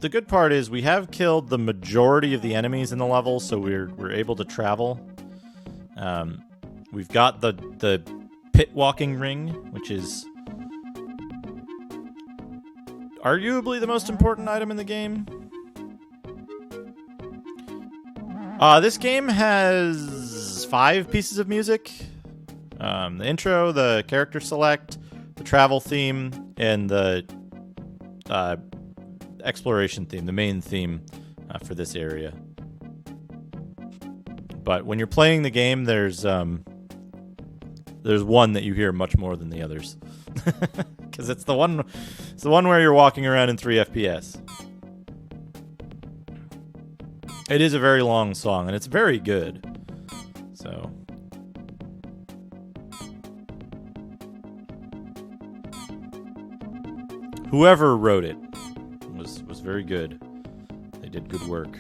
The good part is we have killed the majority of the enemies in the level, so we're able to travel. We've got the pit walking ring, which is arguably the most important item in the game. This game has 5 pieces of music. The intro, the character select, the travel theme, and the exploration theme, the main theme for this area. But when you're playing the game, there's one that you hear much more than the others, because it's the one where you're walking around in 3 FPS. It is a very long song, and it's very good. So. Whoever wrote it was very good. They did good work.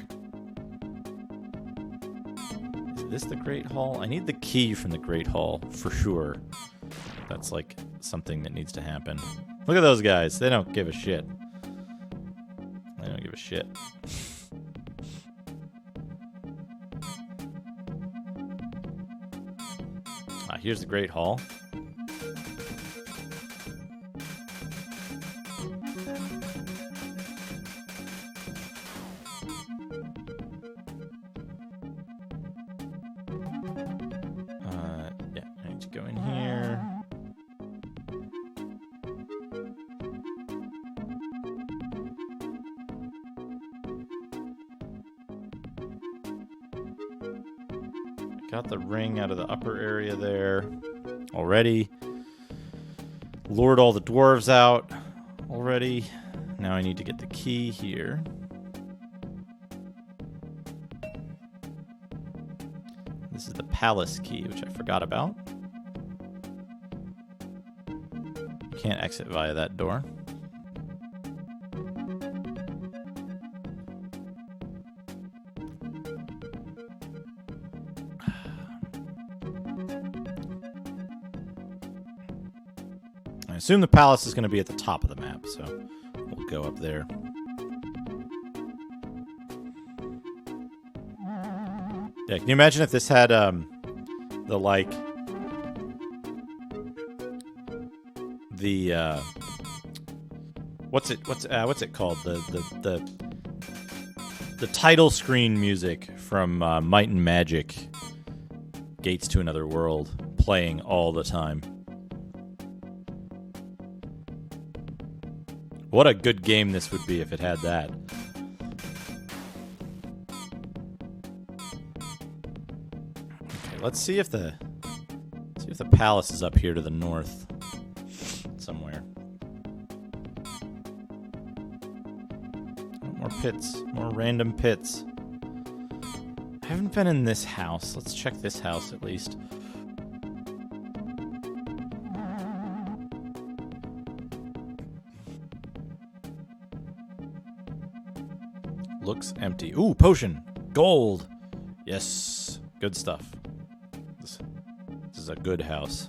this the Great Hall? I need the key from the Great Hall, for sure. That's, like, something that needs to happen. Look at those guys. They don't give a shit. They don't give a shit. Here's the Great Hall. Yeah, I need to go in here. Got the ring out of the upper area there already. Lured all the dwarves out already. Now I need to get the key here. This is the palace key, which I forgot about. You can't exit via that door. I assume the palace is going to be at the top of the map, so we'll go up there. Yeah, can you imagine if this had the like the what's it called, the title screen music from Might and Magic, Gates to Another World, playing all the time. What a good game this would be if it had that. Okay, let's see if the palace is up here to the north somewhere. Oh, more pits, more random pits. I haven't been in this house. Let's check this house at least. Looks empty. Ooh, potion. Gold. Yes. Good stuff. This is a good house.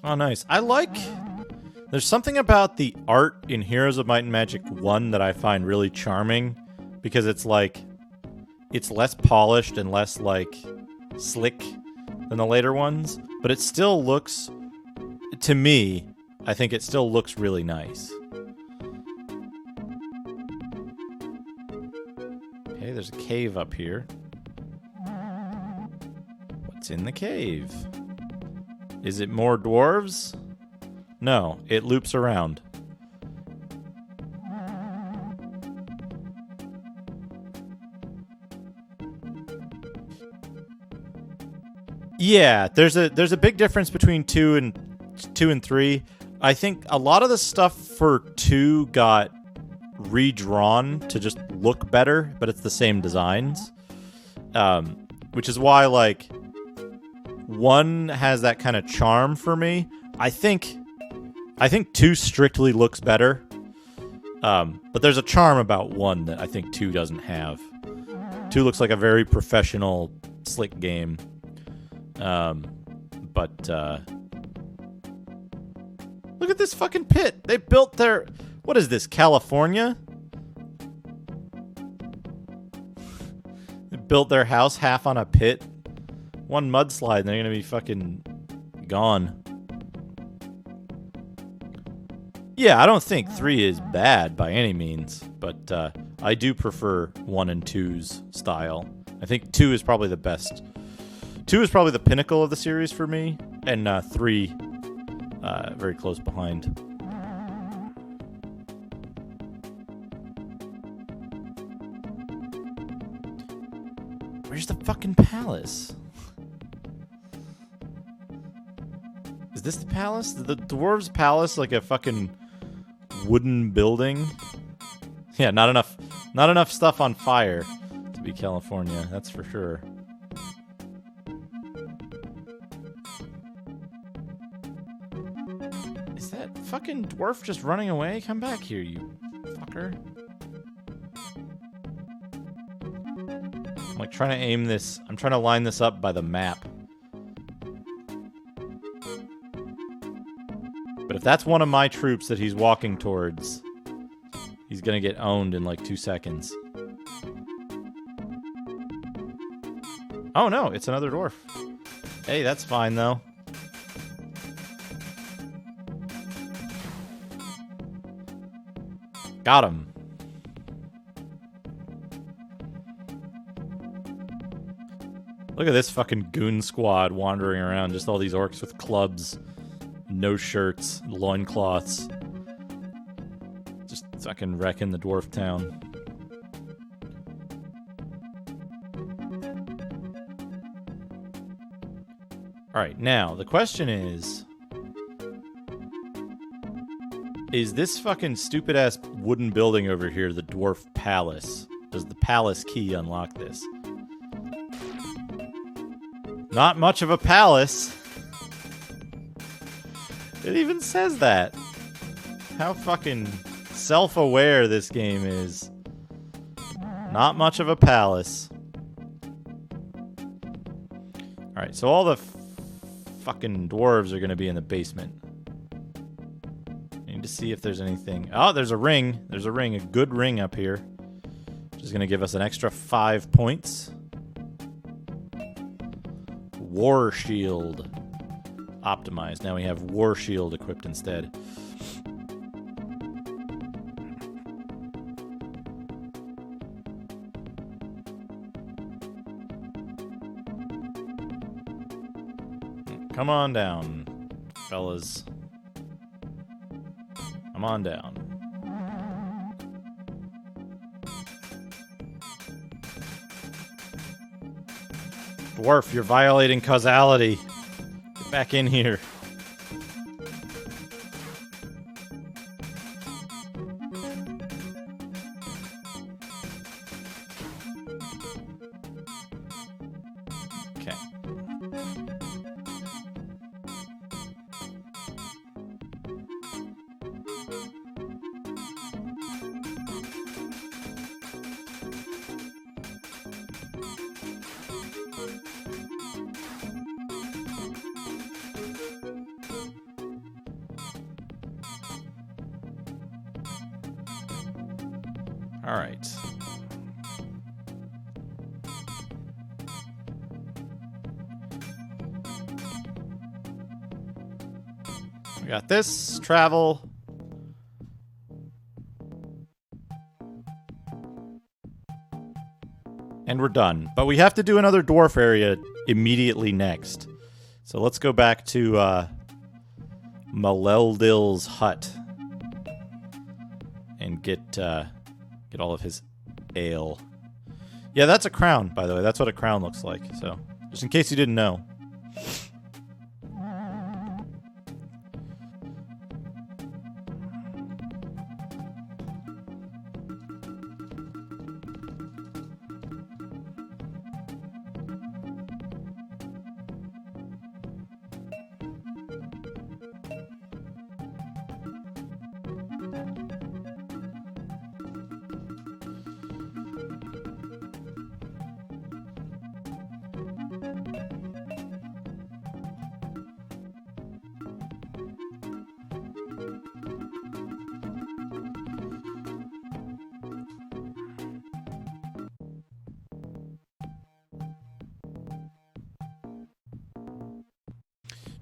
Oh, nice. There's something about the art in Heroes of Might and Magic 1 that I find really charming, because it's like, it's less polished and less like slick than the later ones, but it still looks, to me, I think it still looks really nice. Okay, there's a cave up here. What's in the cave? Is it more dwarves? No, it loops around. Yeah, there's a big difference between 2 and 3. I think a lot of the stuff for 2 got redrawn to just look better, but it's the same designs. Which is why, like, 1 has that kind of charm for me. I think 2 strictly looks better. But there's a charm about 1 that I think 2 doesn't have. 2 looks like a very professional, slick game. Look at this fucking pit. They built their... What is this, California? They built their house half on a pit. One mudslide and they're gonna be fucking gone. Yeah, I don't think 3 is bad by any means, but I do prefer 1 and 2's style. I think 2 is probably the best. 2 is probably the pinnacle of the series for me, and 3 very close behind. Where's the fucking palace? Is this the palace? The dwarves' palace, like a fucking wooden building? Yeah, not enough stuff on fire to be California, that's for sure. fucking dwarf just running away? Come back here, you fucker. I'm like trying to aim this. I'm trying to line this up by the map. But if that's one of my troops that he's walking towards, he's gonna get owned in like 2 seconds. Oh no, it's another dwarf. Hey, that's fine though. Got him. Look at this fucking goon squad wandering around. Just all these orcs with clubs, no shirts, loincloths. Just fucking wrecking the dwarf town. Alright, now, the question is this fucking stupid-ass wooden building over here the dwarf palace? Does the palace key unlock this? Not much of a palace. It even says that. How fucking self-aware this game is. Not much of a palace. Alright, so all the fucking dwarves are going to be in the basement. I need to see if there's anything. Oh, there's a ring. There's a ring. A good ring up here. Which is going to give us an extra 5 points. War Shield. Optimized. Now we have War Shield equipped instead. Come on down, fellas. Come on down. Dwarf, you're violating causality. Get back in here. Okay. All right. We got this. Travel. And we're done. But we have to do another dwarf area immediately next. So let's go back to Maleldil's hut. And get all of his ale. Yeah, that's a crown, by the way. That's what a crown looks like. So, just in case you didn't know.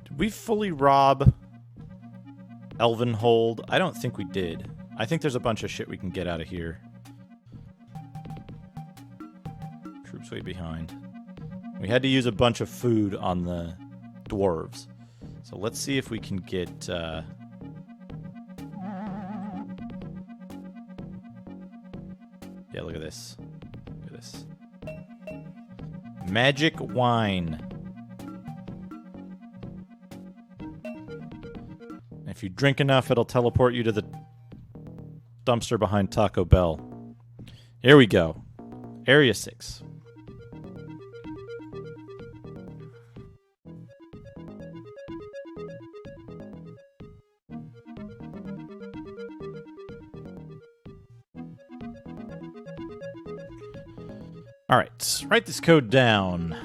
Did we fully rob Elvenhold? I don't think we did. I think there's a bunch of shit we can get out of here. Troops way behind. We had to use a bunch of food on the dwarves. So let's see if we can get... Yeah, look at this. Look at this. Magic wine. If you drink enough, it'll teleport you to the dumpster behind Taco Bell. Here we go. Area 6. All right, write this code down.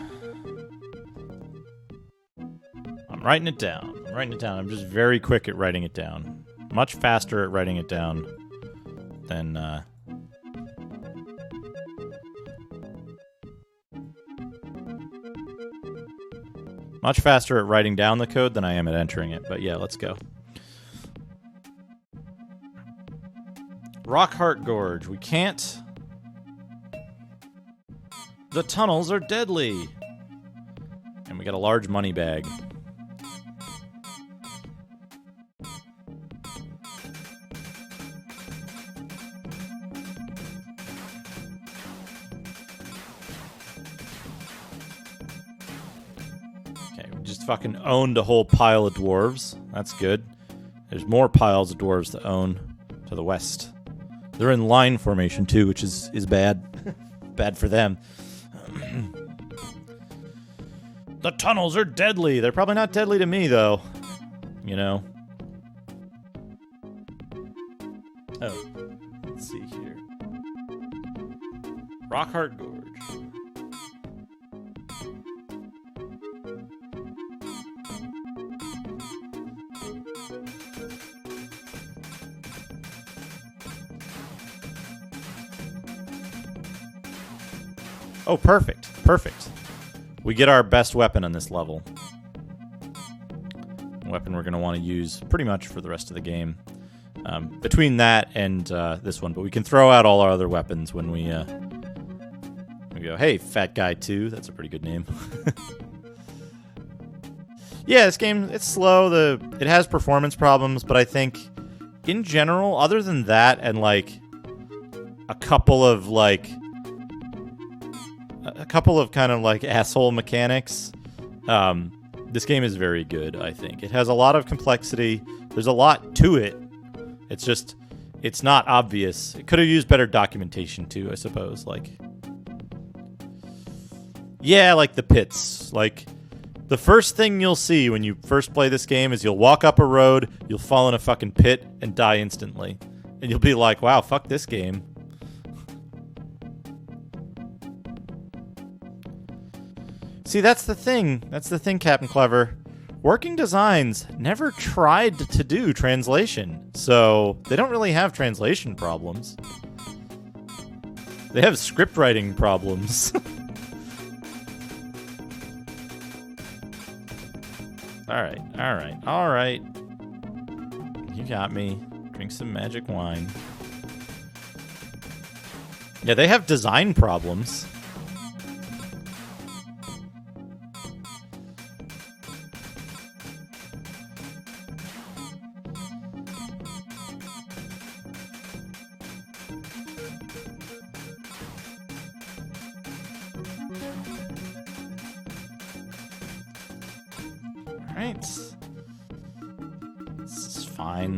I'm writing it down. I'm just very quick at writing it down. Much faster at writing it down than much faster at writing down the code than I am at entering it. But yeah, let's go. Rockhart Gorge. We can't. The tunnels are deadly. And we got a large money bag. Okay, we just fucking owned a whole pile of dwarves. That's good. There's more piles of dwarves to own to the west. They're in line formation too, which is bad. Bad for them. The tunnels are deadly. They're probably not deadly to me, though. You know? Oh. Let's see here. Rockhart Gorge. Oh, perfect. Perfect. We get our best weapon on this level. A weapon we're going to want to use pretty much for the rest of the game. Between that and this one. But we can throw out all our other weapons when we go, hey, Fat Guy 2. That's a pretty good name. Yeah, this game, it's slow. It has performance problems, but I think in general, other than that and like a couple of kind of like asshole mechanics, this game is very good, I think. It has a lot of complexity. There's a lot to it. It's just, it's not obvious. It could have used better documentation too, I suppose. Like, yeah, like the pits. Like, the first thing you'll see when you first play this game is you'll walk up a road, you'll fall in a fucking pit and die instantly. And you'll be like, wow, fuck this game. See, that's the thing. That's the thing, Captain Clever. Working Designs never tried to do translation, so they don't really have translation problems. They have script writing problems. All right. You got me. Drink some magic wine. Yeah, they have design problems.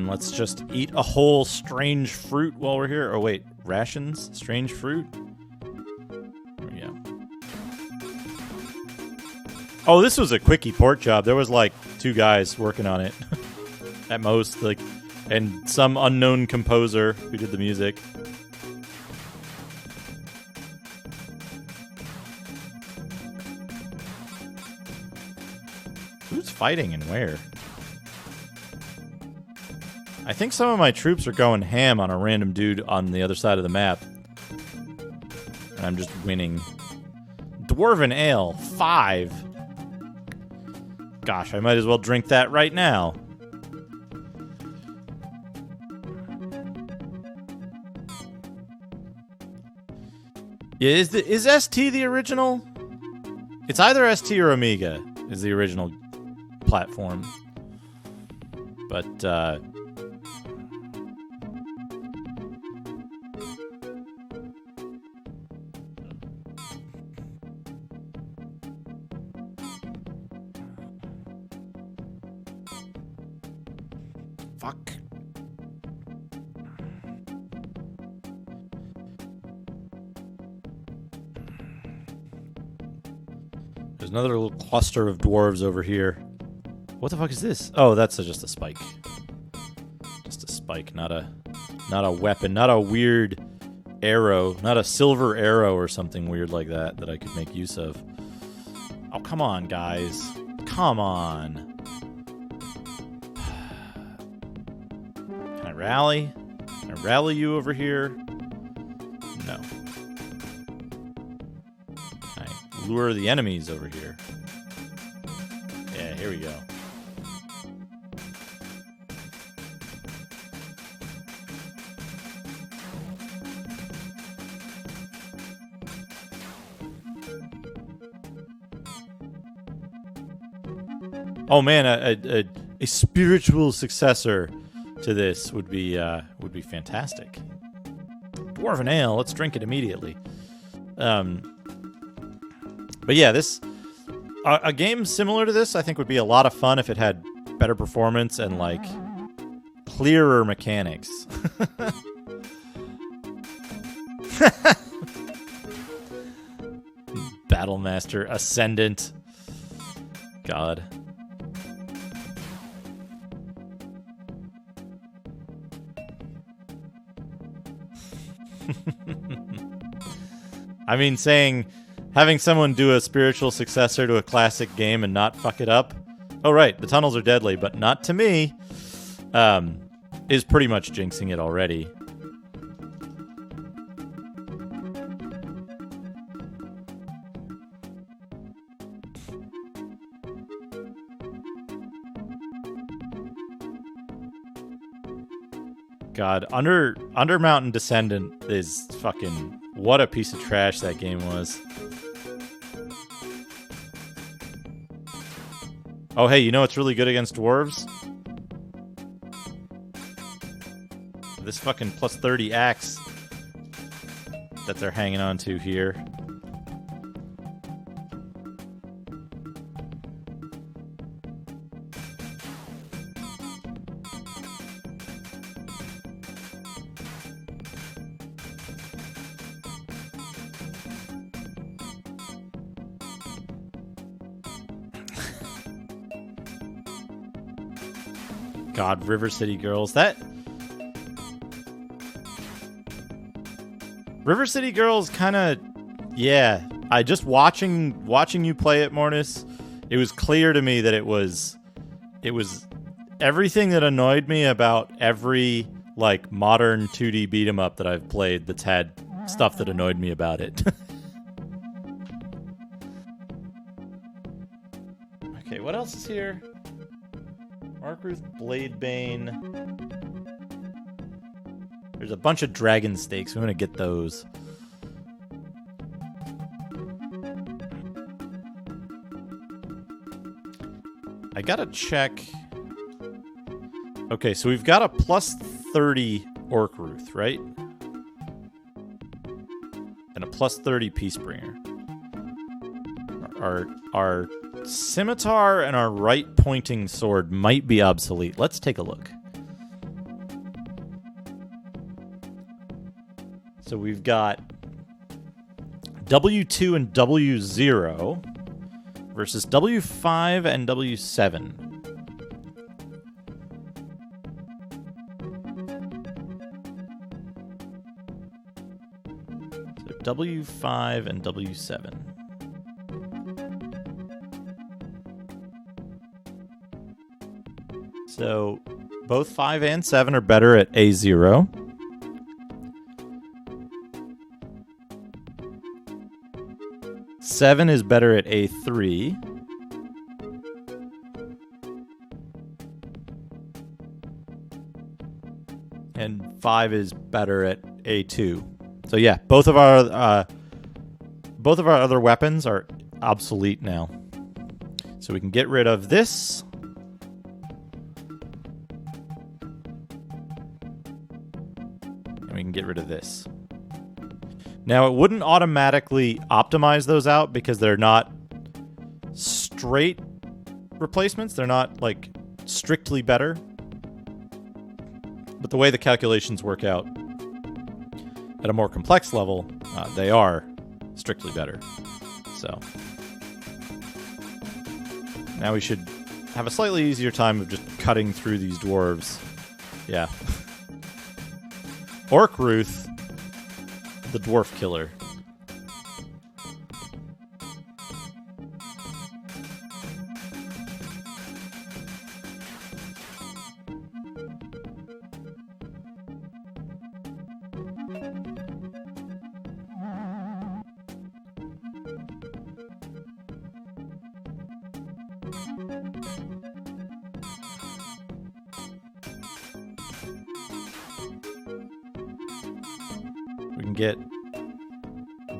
Let's just eat a whole strange fruit while we're here. Oh, wait. Rations? Strange fruit? There we go. Oh, this was a quickie port job. There was like 2 guys working on it. At most. Like, and some unknown composer who did the music. Who's fighting and where? I think some of my troops are going ham on a random dude on the other side of the map. And I'm just winning. Dwarven Ale, 5. Gosh, I might as well drink that right now. Yeah, is ST the original? It's either ST or Amiga is the original platform. But, fuck. There's another little cluster of dwarves over here. What the fuck is this? Oh, that's just a spike. Just a spike, not a weapon, not a weird arrow, not a silver arrow or something weird like that I could make use of. Oh, come on, guys. Come on. Can I rally? Can I rally you over here? No. Can I lure the enemies over here? Yeah, here we go. Oh man, a spiritual successor to this would be fantastic. Dwarven ale, let's drink it immediately. But yeah, this a game similar to this I think would be a lot of fun if it had better performance and like clearer mechanics. Battlemaster Ascendant. God. I mean, having someone do a spiritual successor to a classic game and not fuck it up. Oh, right, the tunnels are deadly, but not to me. Is pretty much jinxing it already. God, Undermountain Descendant is fucking... What a piece of trash that game was. Oh, hey, you know what's really good against dwarves? This fucking plus 30 axe that they're hanging on to here. God, River City Girls. River City Girls kind of... Yeah. I just watching you play it, Mortis, it was clear to me that it was everything that annoyed me about every, like, modern 2D beat-em-up that I've played that's had stuff that annoyed me about it. Okay, what else is here? Arcruth, Bladebane. There's a bunch of dragon stakes. We want to get those. I gotta check. Okay, so we've got a plus 30 Orcruth, right? And a plus 30 Peacebringer. Our scimitar and our right-pointing sword might be obsolete. Let's take a look. So we've got W2 and W0 versus W5 and W7. So W5 and W7. So both 5 and 7 are better at A0. Seven is better at A3. And 5 is better at A2. So yeah, both of our other weapons are obsolete now. So we can get rid of this. And we can get rid of this. Now, it wouldn't automatically optimize those out because they're not straight replacements. They're not, like, strictly better. But the way the calculations work out at a more complex level, they are strictly better. So now we should have a slightly easier time of just cutting through these dwarves. Yeah. Orcruth the dwarf killer. We can get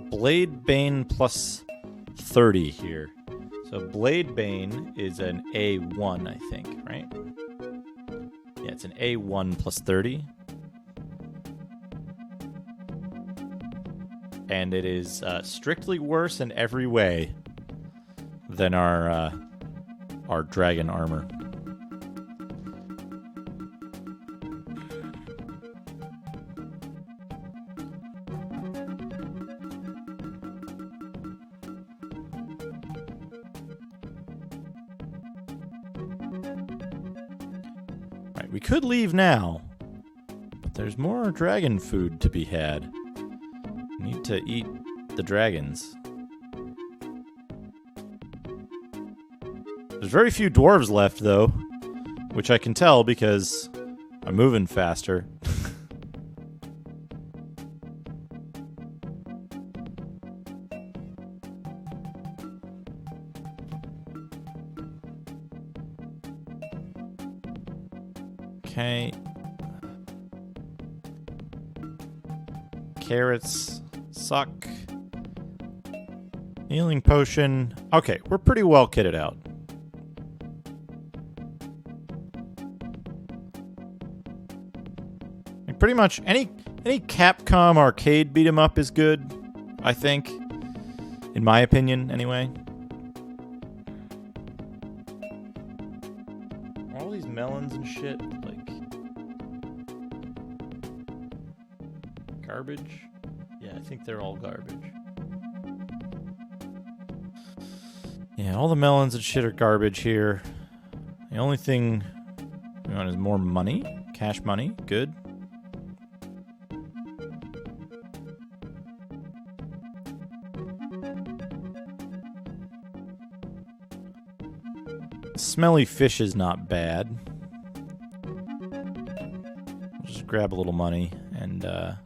Blade Bane plus 30 here. So Blade Bane is an A1, I think, right? Yeah, it's an A1 plus 30. And it is strictly worse in every way than our dragon armor. Right, we could leave now, but there's more dragon food to be had. We need to eat the dragons. There's very few dwarves left, though, which I can tell because I'm moving faster. Okay. Carrots suck. Healing potion. Okay, we're pretty well kitted out. Like pretty much any Capcom arcade beat 'em up is good, I think. In my opinion, anyway. All these melons and shit, like garbage? Yeah, I think they're all garbage. Yeah, all the melons and shit are garbage here. The only thing we want is more money. Cash money. Good. Smelly fish is not bad. We'll just grab a little money and then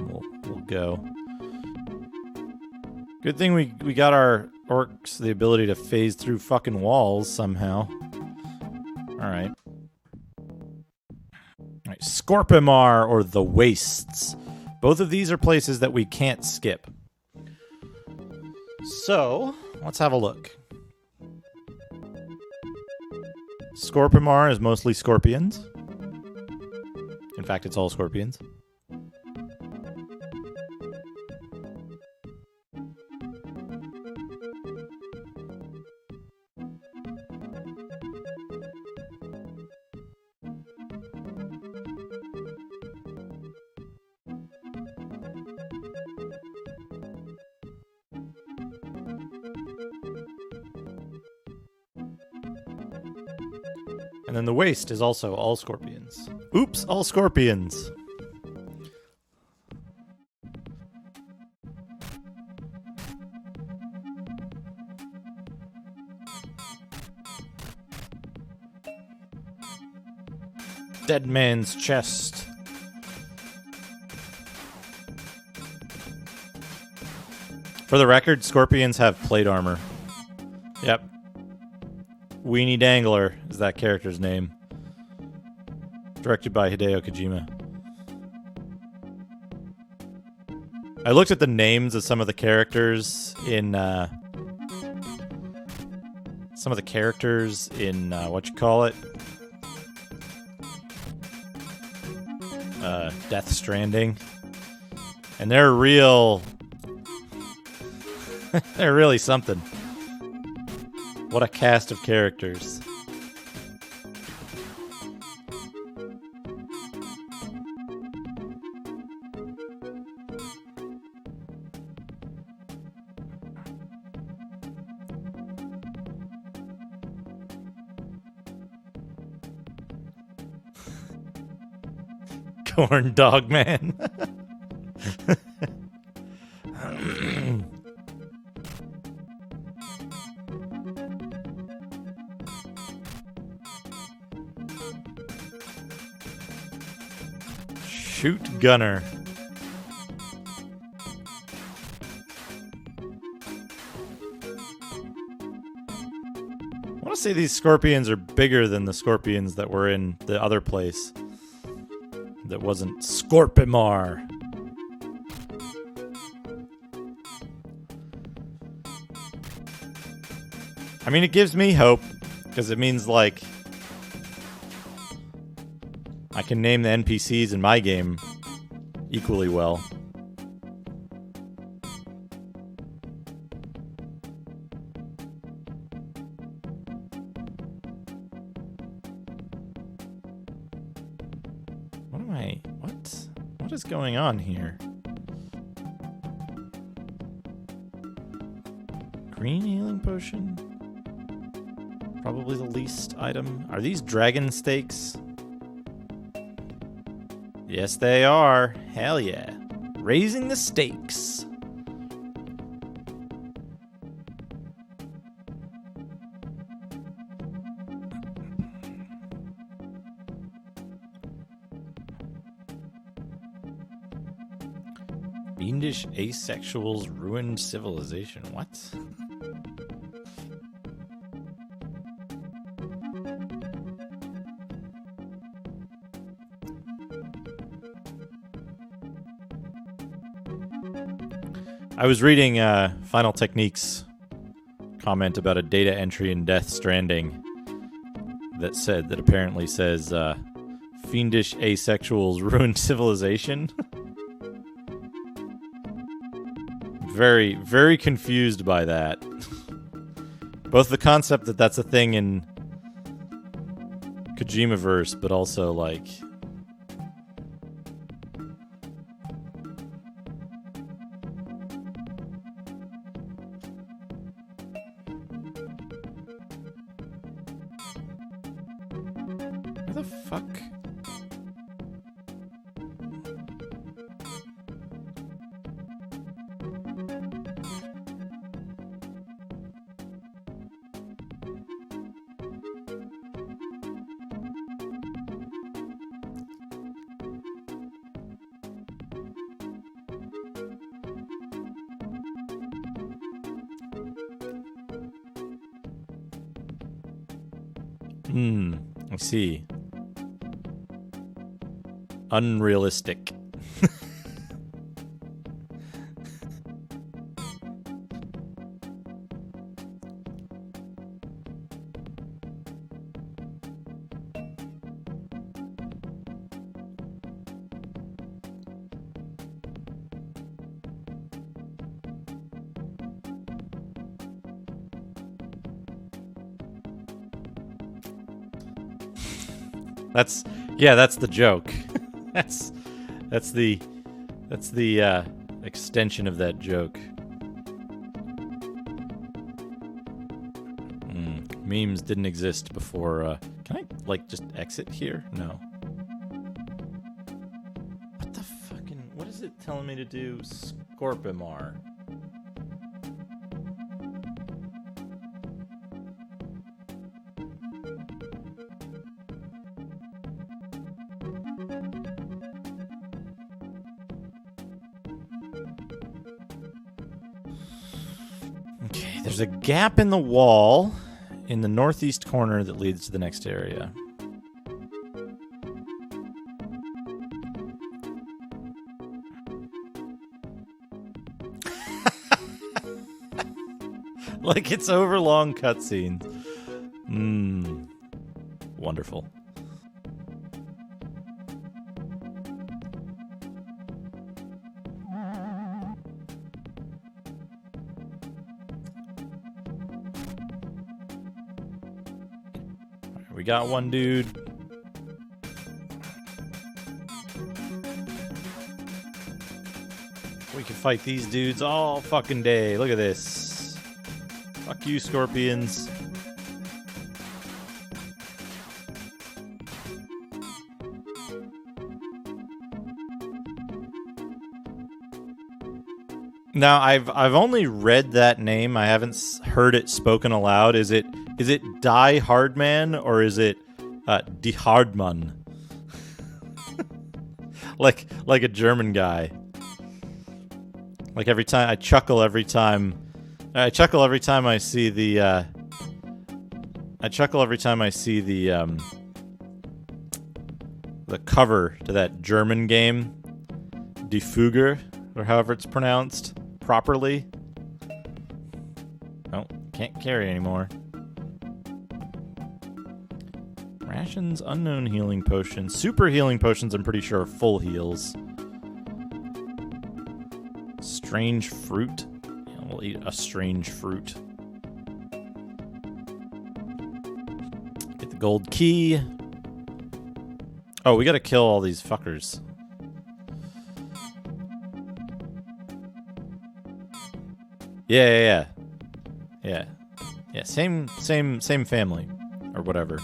we'll go. Good thing we got our orcs the ability to phase through fucking walls somehow. Alright. Alright, Scorpimar or the Wastes. Both of these are places that we can't skip. So, let's have a look. Scorpimar is mostly scorpions. In fact, it's all scorpions. And then the waste is also all scorpions. Oops, all scorpions. Dead man's chest. For the record, scorpions have plate armor. Yep. Weenie Dangler is that character's name. Directed by Hideo Kojima. I looked at the names of some of the characters in Death Stranding. And they're real they're really something. What a cast of characters. Corn Dog Man. Shoot Gunner. I want to say these scorpions are bigger than the scorpions that were in the other place. That wasn't Scorpimar. I mean, it gives me hope, because it means, like, I can name the NPCs in my game equally well. What is going on here? Green healing potion? Probably the least item. Are these dragon steaks? Yes, they are. Hell yeah. Raising the stakes. Fiendish asexuals ruined civilization. What? I was reading Final Techniques comment about a data entry in Death Stranding that apparently says fiendish asexuals ruined civilization. Very, very confused by that. Both the concept that that's a thing in Kojimaverse, but also, like... Where the fuck? I see. Unrealistic. That's the joke. that's the extension of that joke. Memes didn't exist before. Can I, like, just exit here? No. What the fucking... What is it telling me to do? Scorpimar. There's a gap in the wall in the northeast corner that leads to the next area. Like it's overlong cutscenes. Wonderful. We got one dude. We can fight these dudes all fucking day. Look at this. Fuck you, scorpions. Now, I've only read that name. I haven't heard it spoken aloud. Is it Die Hardman or is it Die Hardman? like a German guy. Like every time I chuckle every time I see the the cover to that German game, Die Fugger, or however it's pronounced properly. Oh, can't carry anymore. Rations, unknown healing potions, super healing potions. I'm pretty sure are full heals. Strange fruit. Yeah, we'll eat a strange fruit. Get the gold key. Oh, we gotta kill all these fuckers. Yeah. Same family, or whatever.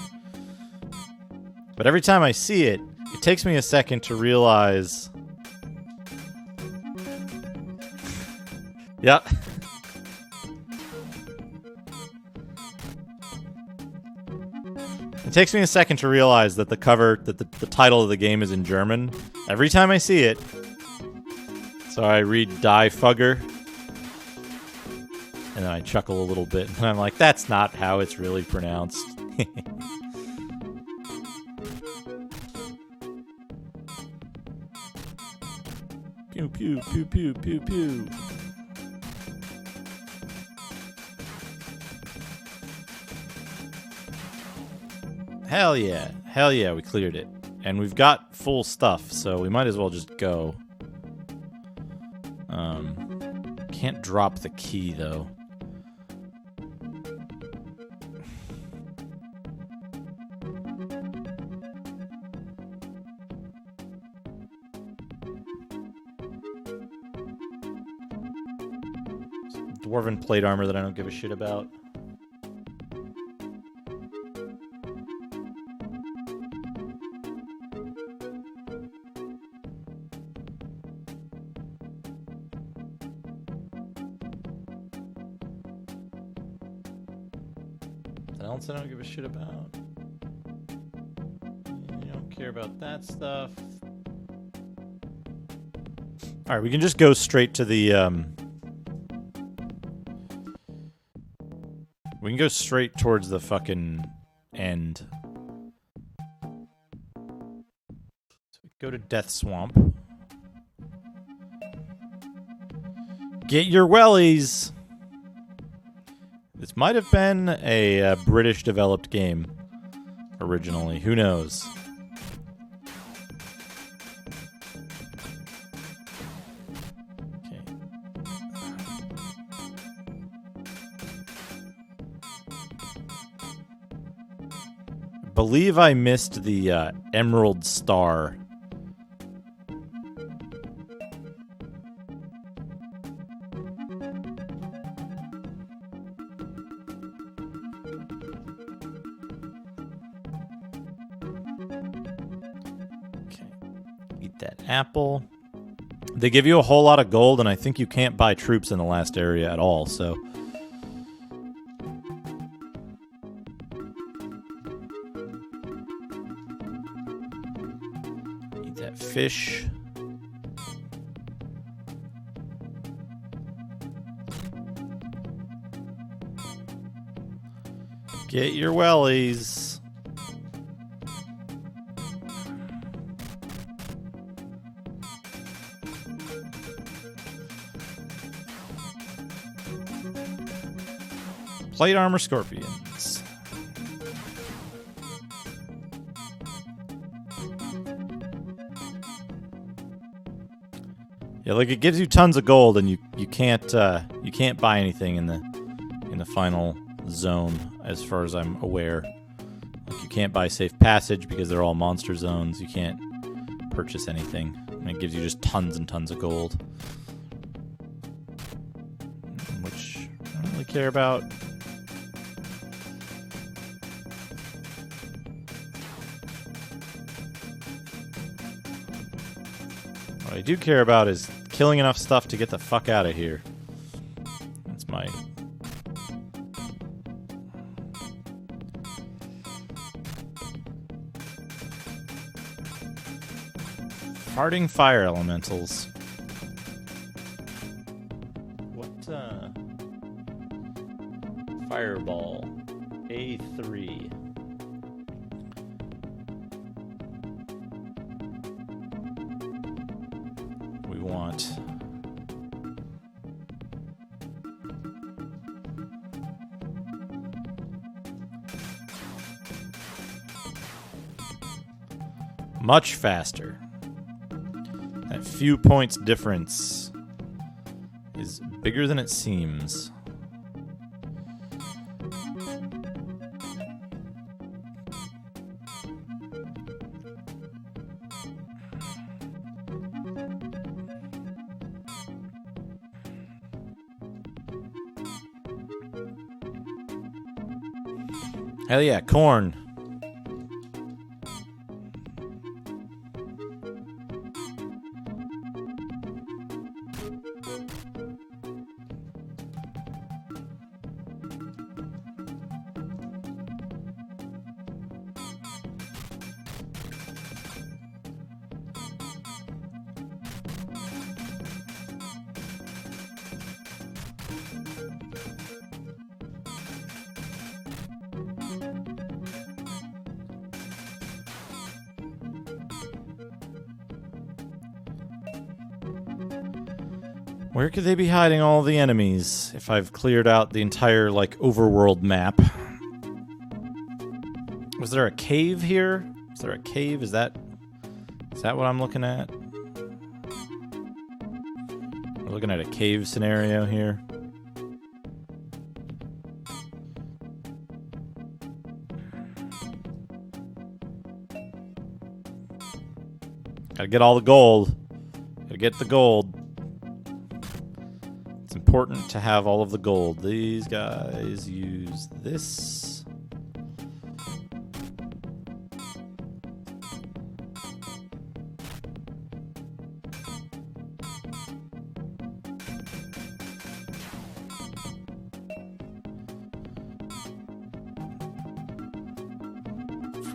But every time I see it, it takes me a second to realize. Yep. It takes me a second to realize that the title of the game is in German. Every time I see it. So I read Die Fugger. And then I chuckle a little bit. And I'm like, that's not how it's really pronounced. Pew, pew, pew, pew, pew, pew. Hell yeah, we cleared it. And we've got full stuff, so we might as well just go. Can't drop the key, though. Dwarven plate armor that I don't give a shit about. Something else I don't give a shit about. You don't care about that stuff. Alright, we can just go straight to the we can go straight towards the fucking end. So we go to Death Swamp. Get your wellies! This might have been a British-developed game originally. Who knows? Believe I missed the Emerald Star. Okay. Eat that apple. They give you a whole lot of gold, and I think you can't buy troops in the last area at all, so... Fish. Get your wellies. Plate armor scorpions. Yeah, like it gives you tons of gold, and you can't buy anything in the final zone, as far as I'm aware. Like you can't buy safe passage because they're all monster zones. You can't purchase anything, and it gives you just tons and tons of gold, which I don't really care about. What I do care about is killing enough stuff to get the fuck out of here. That's my... Farting fire elementals. What, Fireball. A3. We want... much faster. That few points difference is bigger than it seems. Hell yeah, corn. Where could they be hiding all the enemies if I've cleared out the entire, like, overworld map? Was there a cave here? Is there a cave? Is that what I'm looking at? We're looking at a cave scenario here. Gotta get all the gold. Gotta get the gold. It's important to have all of the gold. These guys use this.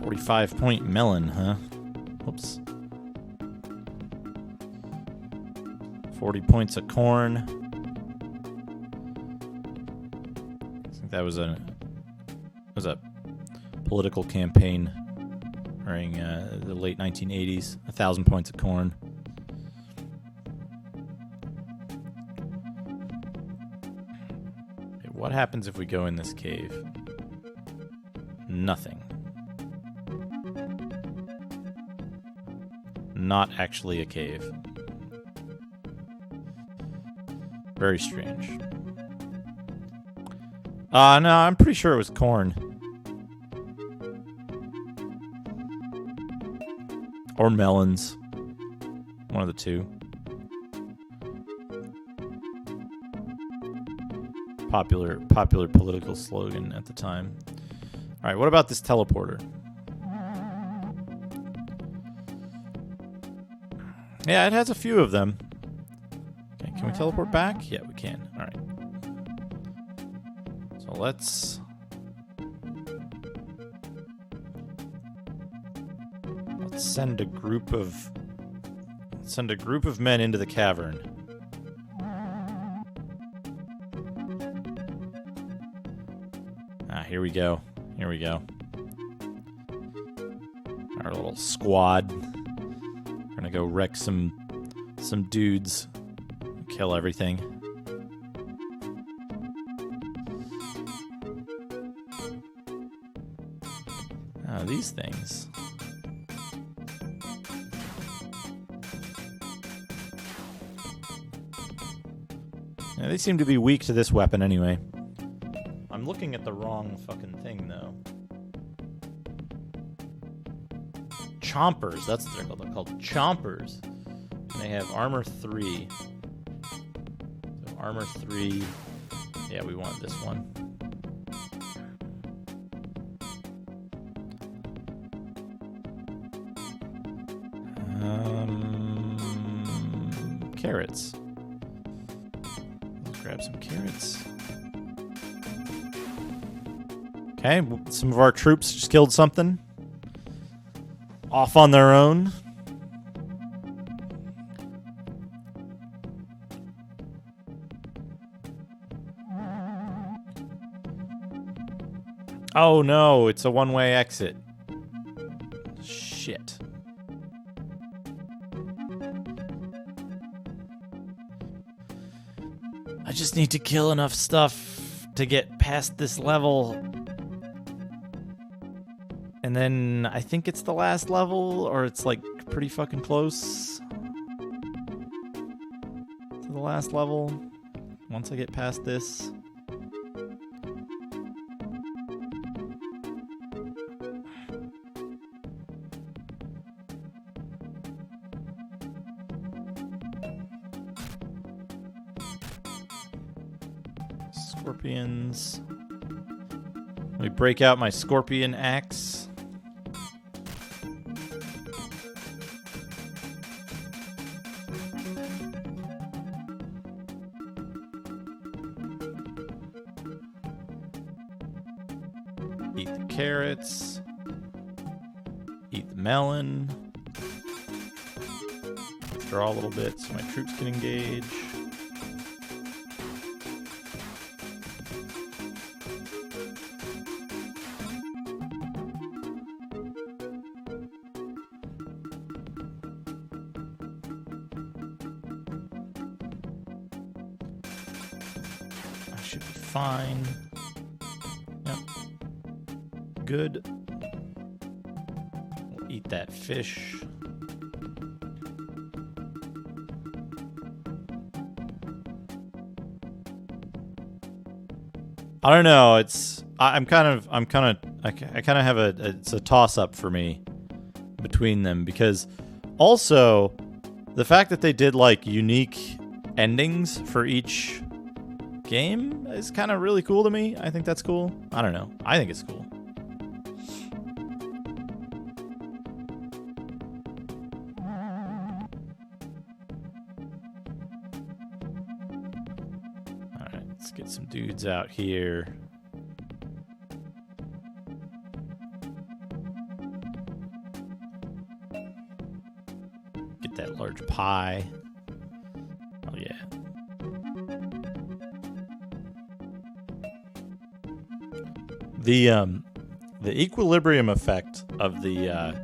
.45 melon, huh? Whoops. 40 points of corn. I think that was a political campaign during the late 1980s. 1,000 points of corn. Okay, what happens if we go in this cave? Nothing. Not actually a cave. Very strange. No, I'm pretty sure it was corn. Or melons. One of the two. Popular political slogan at the time. Alright, what about this teleporter? Yeah, it has a few of them. Okay, can we teleport back? Yeah, we can. Alright. So let's send a group of men into the cavern. Here we go. Here we go. Our little squad. We're gonna go wreck some dudes. Kill everything. These things. Yeah, they seem to be weak to this weapon anyway. I'm looking at the wrong fucking thing, though. Chompers, that's what they're called. They're called Chompers. And they have armor 3. So armor 3. Yeah, we want this one. Carrots. Okay, some of our troops just killed something. Off on their own. Oh no, it's a one-way exit. Shit. I just need to kill enough stuff to get past this level. And then I think it's the last level, or it's like pretty fucking close to the last level. Once I get past this. Scorpions. Let me break out my scorpion axe. Eat the carrots. Eat the melon. Draw a little bit so my troops can engage. Should be fine. Yep. Good. We'll eat that fish. I don't know. I kind of have it's a toss up for me between them, because also the fact that they did like unique endings for each game is kind of really cool to me. I think that's cool. I don't know. I think it's cool. Alright, let's get some dudes out here. Get that large pie. Oh yeah. The equilibrium effect of the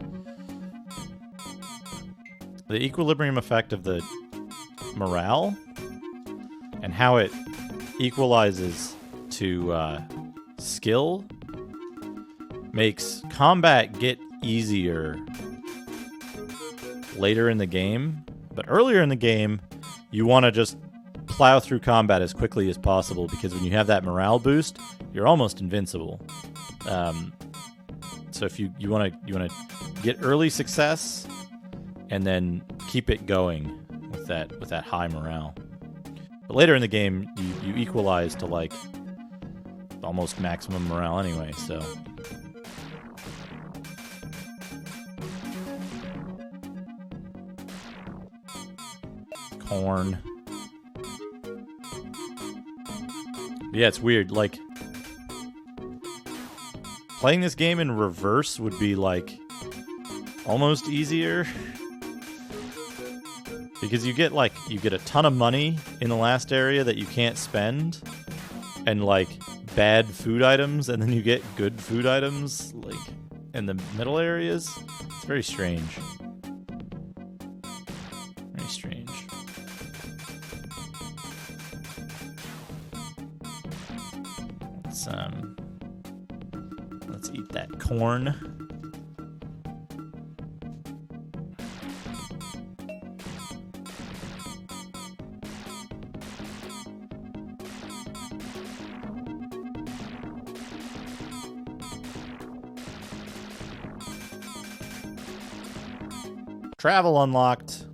morale and how it equalizes to skill makes combat get easier later in the game, but earlier in the game you want to just plow through combat as quickly as possible, because when you have that morale boost, you're almost invincible. So if you want to get early success and then keep it going with that high morale. But later in the game, you equalize to like almost maximum morale anyway. So corn. Yeah, it's weird. Like, playing this game in reverse would be like almost easier, because you get a ton of money in the last area that you can't spend, and like bad food items, and then you get good food items like in the middle areas. It's very strange. Very strange. Let's eat that corn. Travel unlocked.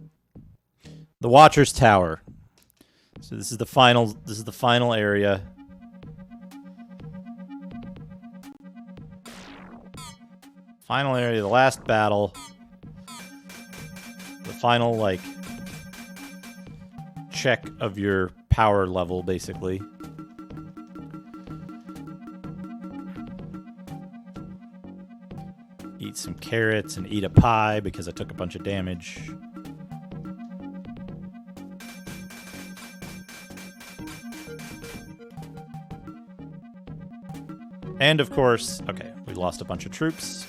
The Watcher's Tower. So this is the final area. Final area, the last battle. The final, like, check of your power level, basically. eat some carrots and eat a pie because I took a bunch of damage. And of course, okay, we lost a bunch of troops.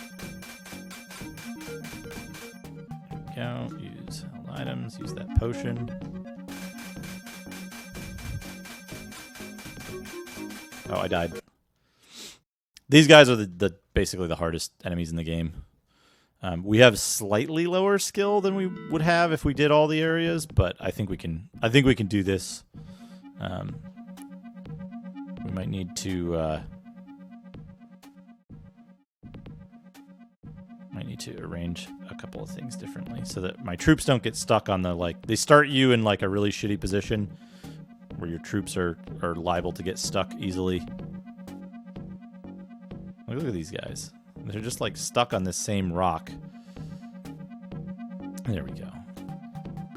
There we go. Use held items, use that potion. Oh, I died. These guys are the basically the hardest enemies in the game. We have slightly lower skill than we would have if we did all the areas, but I think we can do this. We might need to arrange a couple of things differently so that my troops don't get stuck on the, like, they start you in like a really shitty position where your troops are liable to get stuck easily. Look at these guys. They're just like stuck on this same rock. There we go.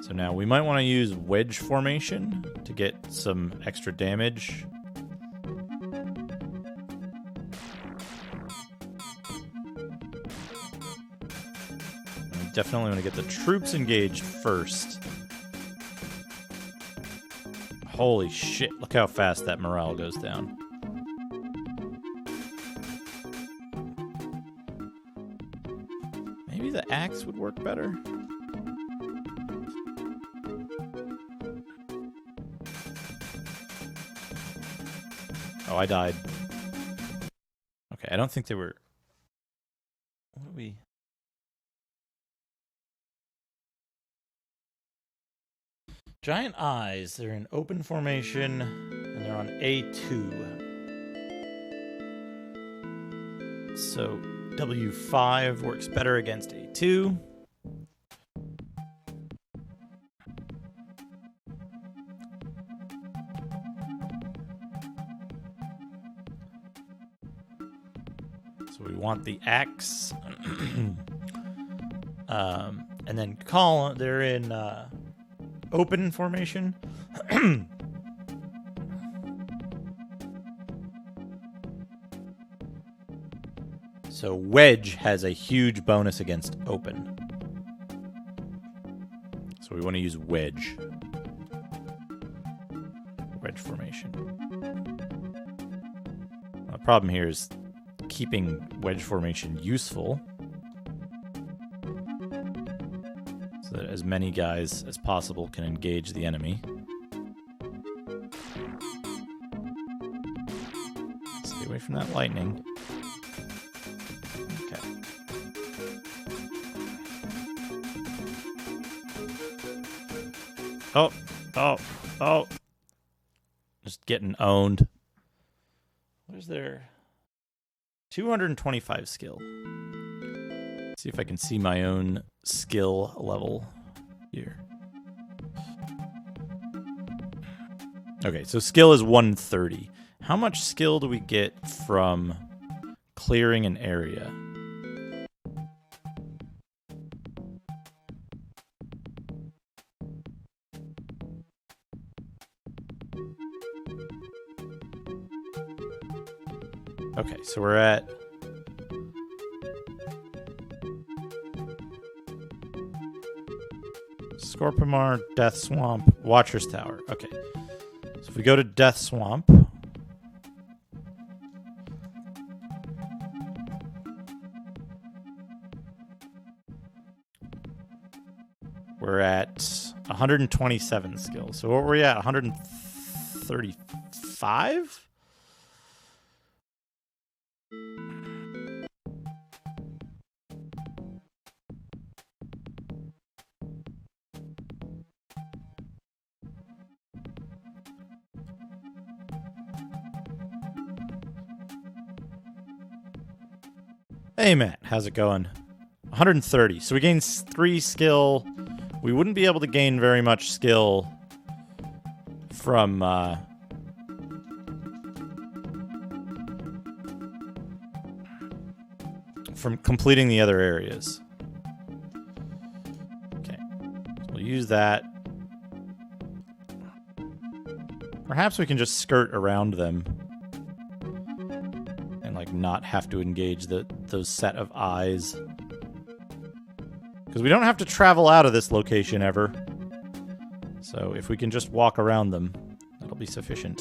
So now we might want to use wedge formation to get some extra damage. We definitely want to get the troops engaged first. Holy shit, look how fast that morale goes down. Maybe the axe would work better. Oh, I died. Okay, I don't think they were... What do we... Giant eyes. They're in open formation, and they're on A2. So W5 works better against A2. So we want the axe. And then column, they're in open formation. So wedge has a huge bonus against open. So we want to use wedge. Wedge formation. The problem here is keeping wedge formation useful so that as many guys as possible can engage the enemy. Stay away from that lightning. Okay. Oh. Just getting owned. Where's their 225 skill? Let's see if I can see my own skill level here. Okay, so skill is 130. How much skill do we get from clearing an area? Okay, so we're at... Scorpomar, Death Swamp, Watcher's Tower. Okay. So if we go to Death Swamp... We're at 127 skill. So what were we at? 135? Hey Matt, how's it going? 130. So we gained 3 skill. We wouldn't be able to gain very much skill from completing the other areas. Okay, so we'll use that. Perhaps we can just skirt around them and like not have to engage those set of eyes. Because we don't have to travel out of this location ever. So if we can just walk around them, that'll be sufficient.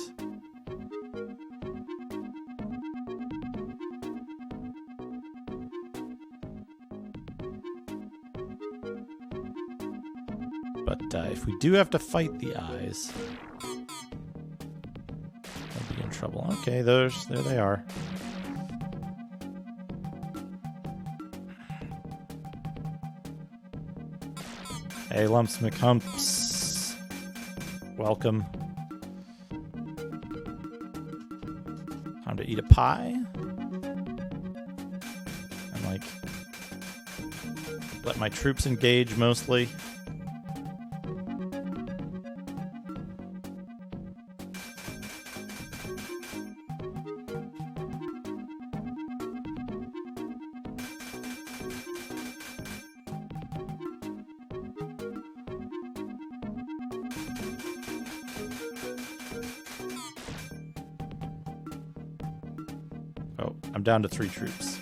But if we do have to fight the eyes, we'll be in trouble. Okay, there they are. Hey, Lumps McHumps. Welcome. Time to eat a pie. And, like, let my troops engage mostly. Oh, I'm down to 3 troops.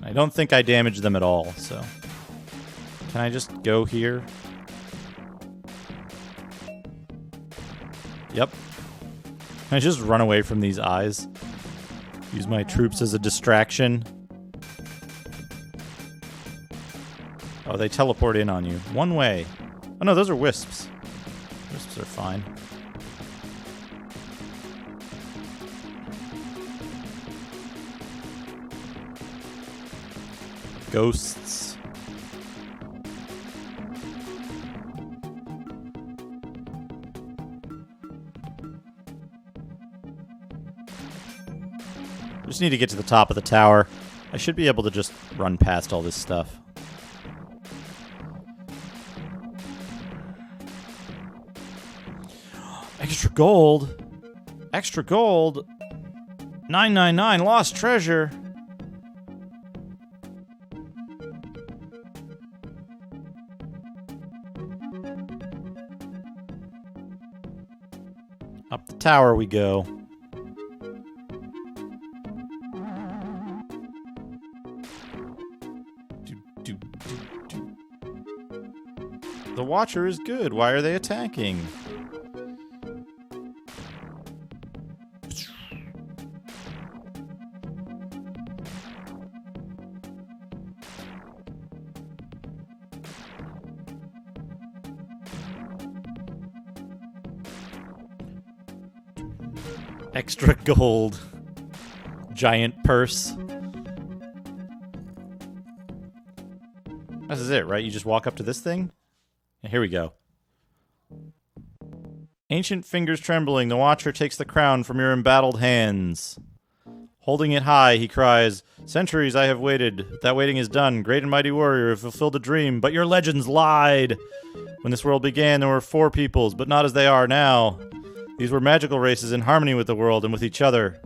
I don't think I damaged them at all, so... Can I just go here? Yep. Can I just run away from these eyes? Use my troops as a distraction? Oh, they teleport in on you. One way. Oh no, those are wisps. Wisps are fine. Ghosts. Just need to get to the top of the tower. I should be able to just run past all this stuff. Extra gold. Extra gold. 999 lost treasure. Up the tower we go. The Watcher is good. Why are they attacking? Extra gold. Giant purse. This is it, right? You just walk up to this thing? And here we go. Ancient fingers trembling, the Watcher takes the crown from your embattled hands. Holding it high, he cries, "Centuries I have waited. That waiting is done. Great and mighty warrior have fulfilled a dream, but your legends lied. When this world began, there were 4 peoples, but not as they are now. These were magical races in harmony with the world and with each other.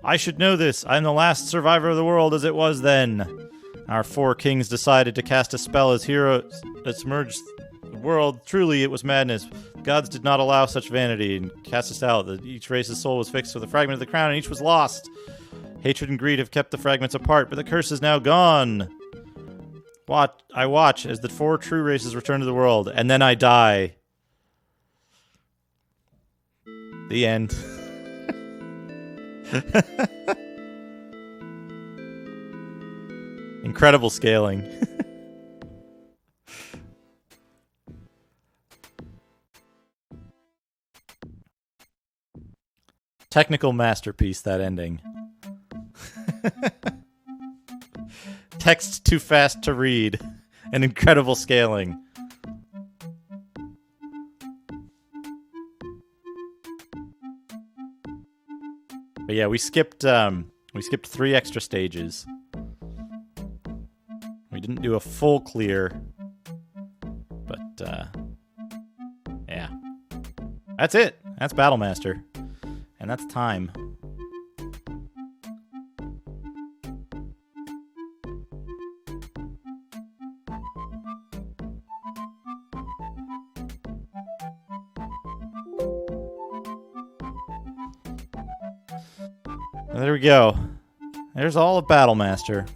I should know this. I am the last survivor of the world as it was then. Our 4 kings decided to cast a spell as heroes that submerged the world. Truly, it was madness. The gods did not allow such vanity and cast us out. Each race's soul was fixed with a fragment of the crown, and each was lost. Hatred and greed have kept the fragments apart, but the curse is now gone. I watch as the 4 true races return to the world, and then I die." The end. Incredible scaling. Technical masterpiece, that ending. Text too fast to read. And incredible scaling. But yeah, we skipped 3 extra stages. We didn't do a full clear, but yeah. That's it. That's Battlemaster. And that's time. There we go. There's all of Battlemaster.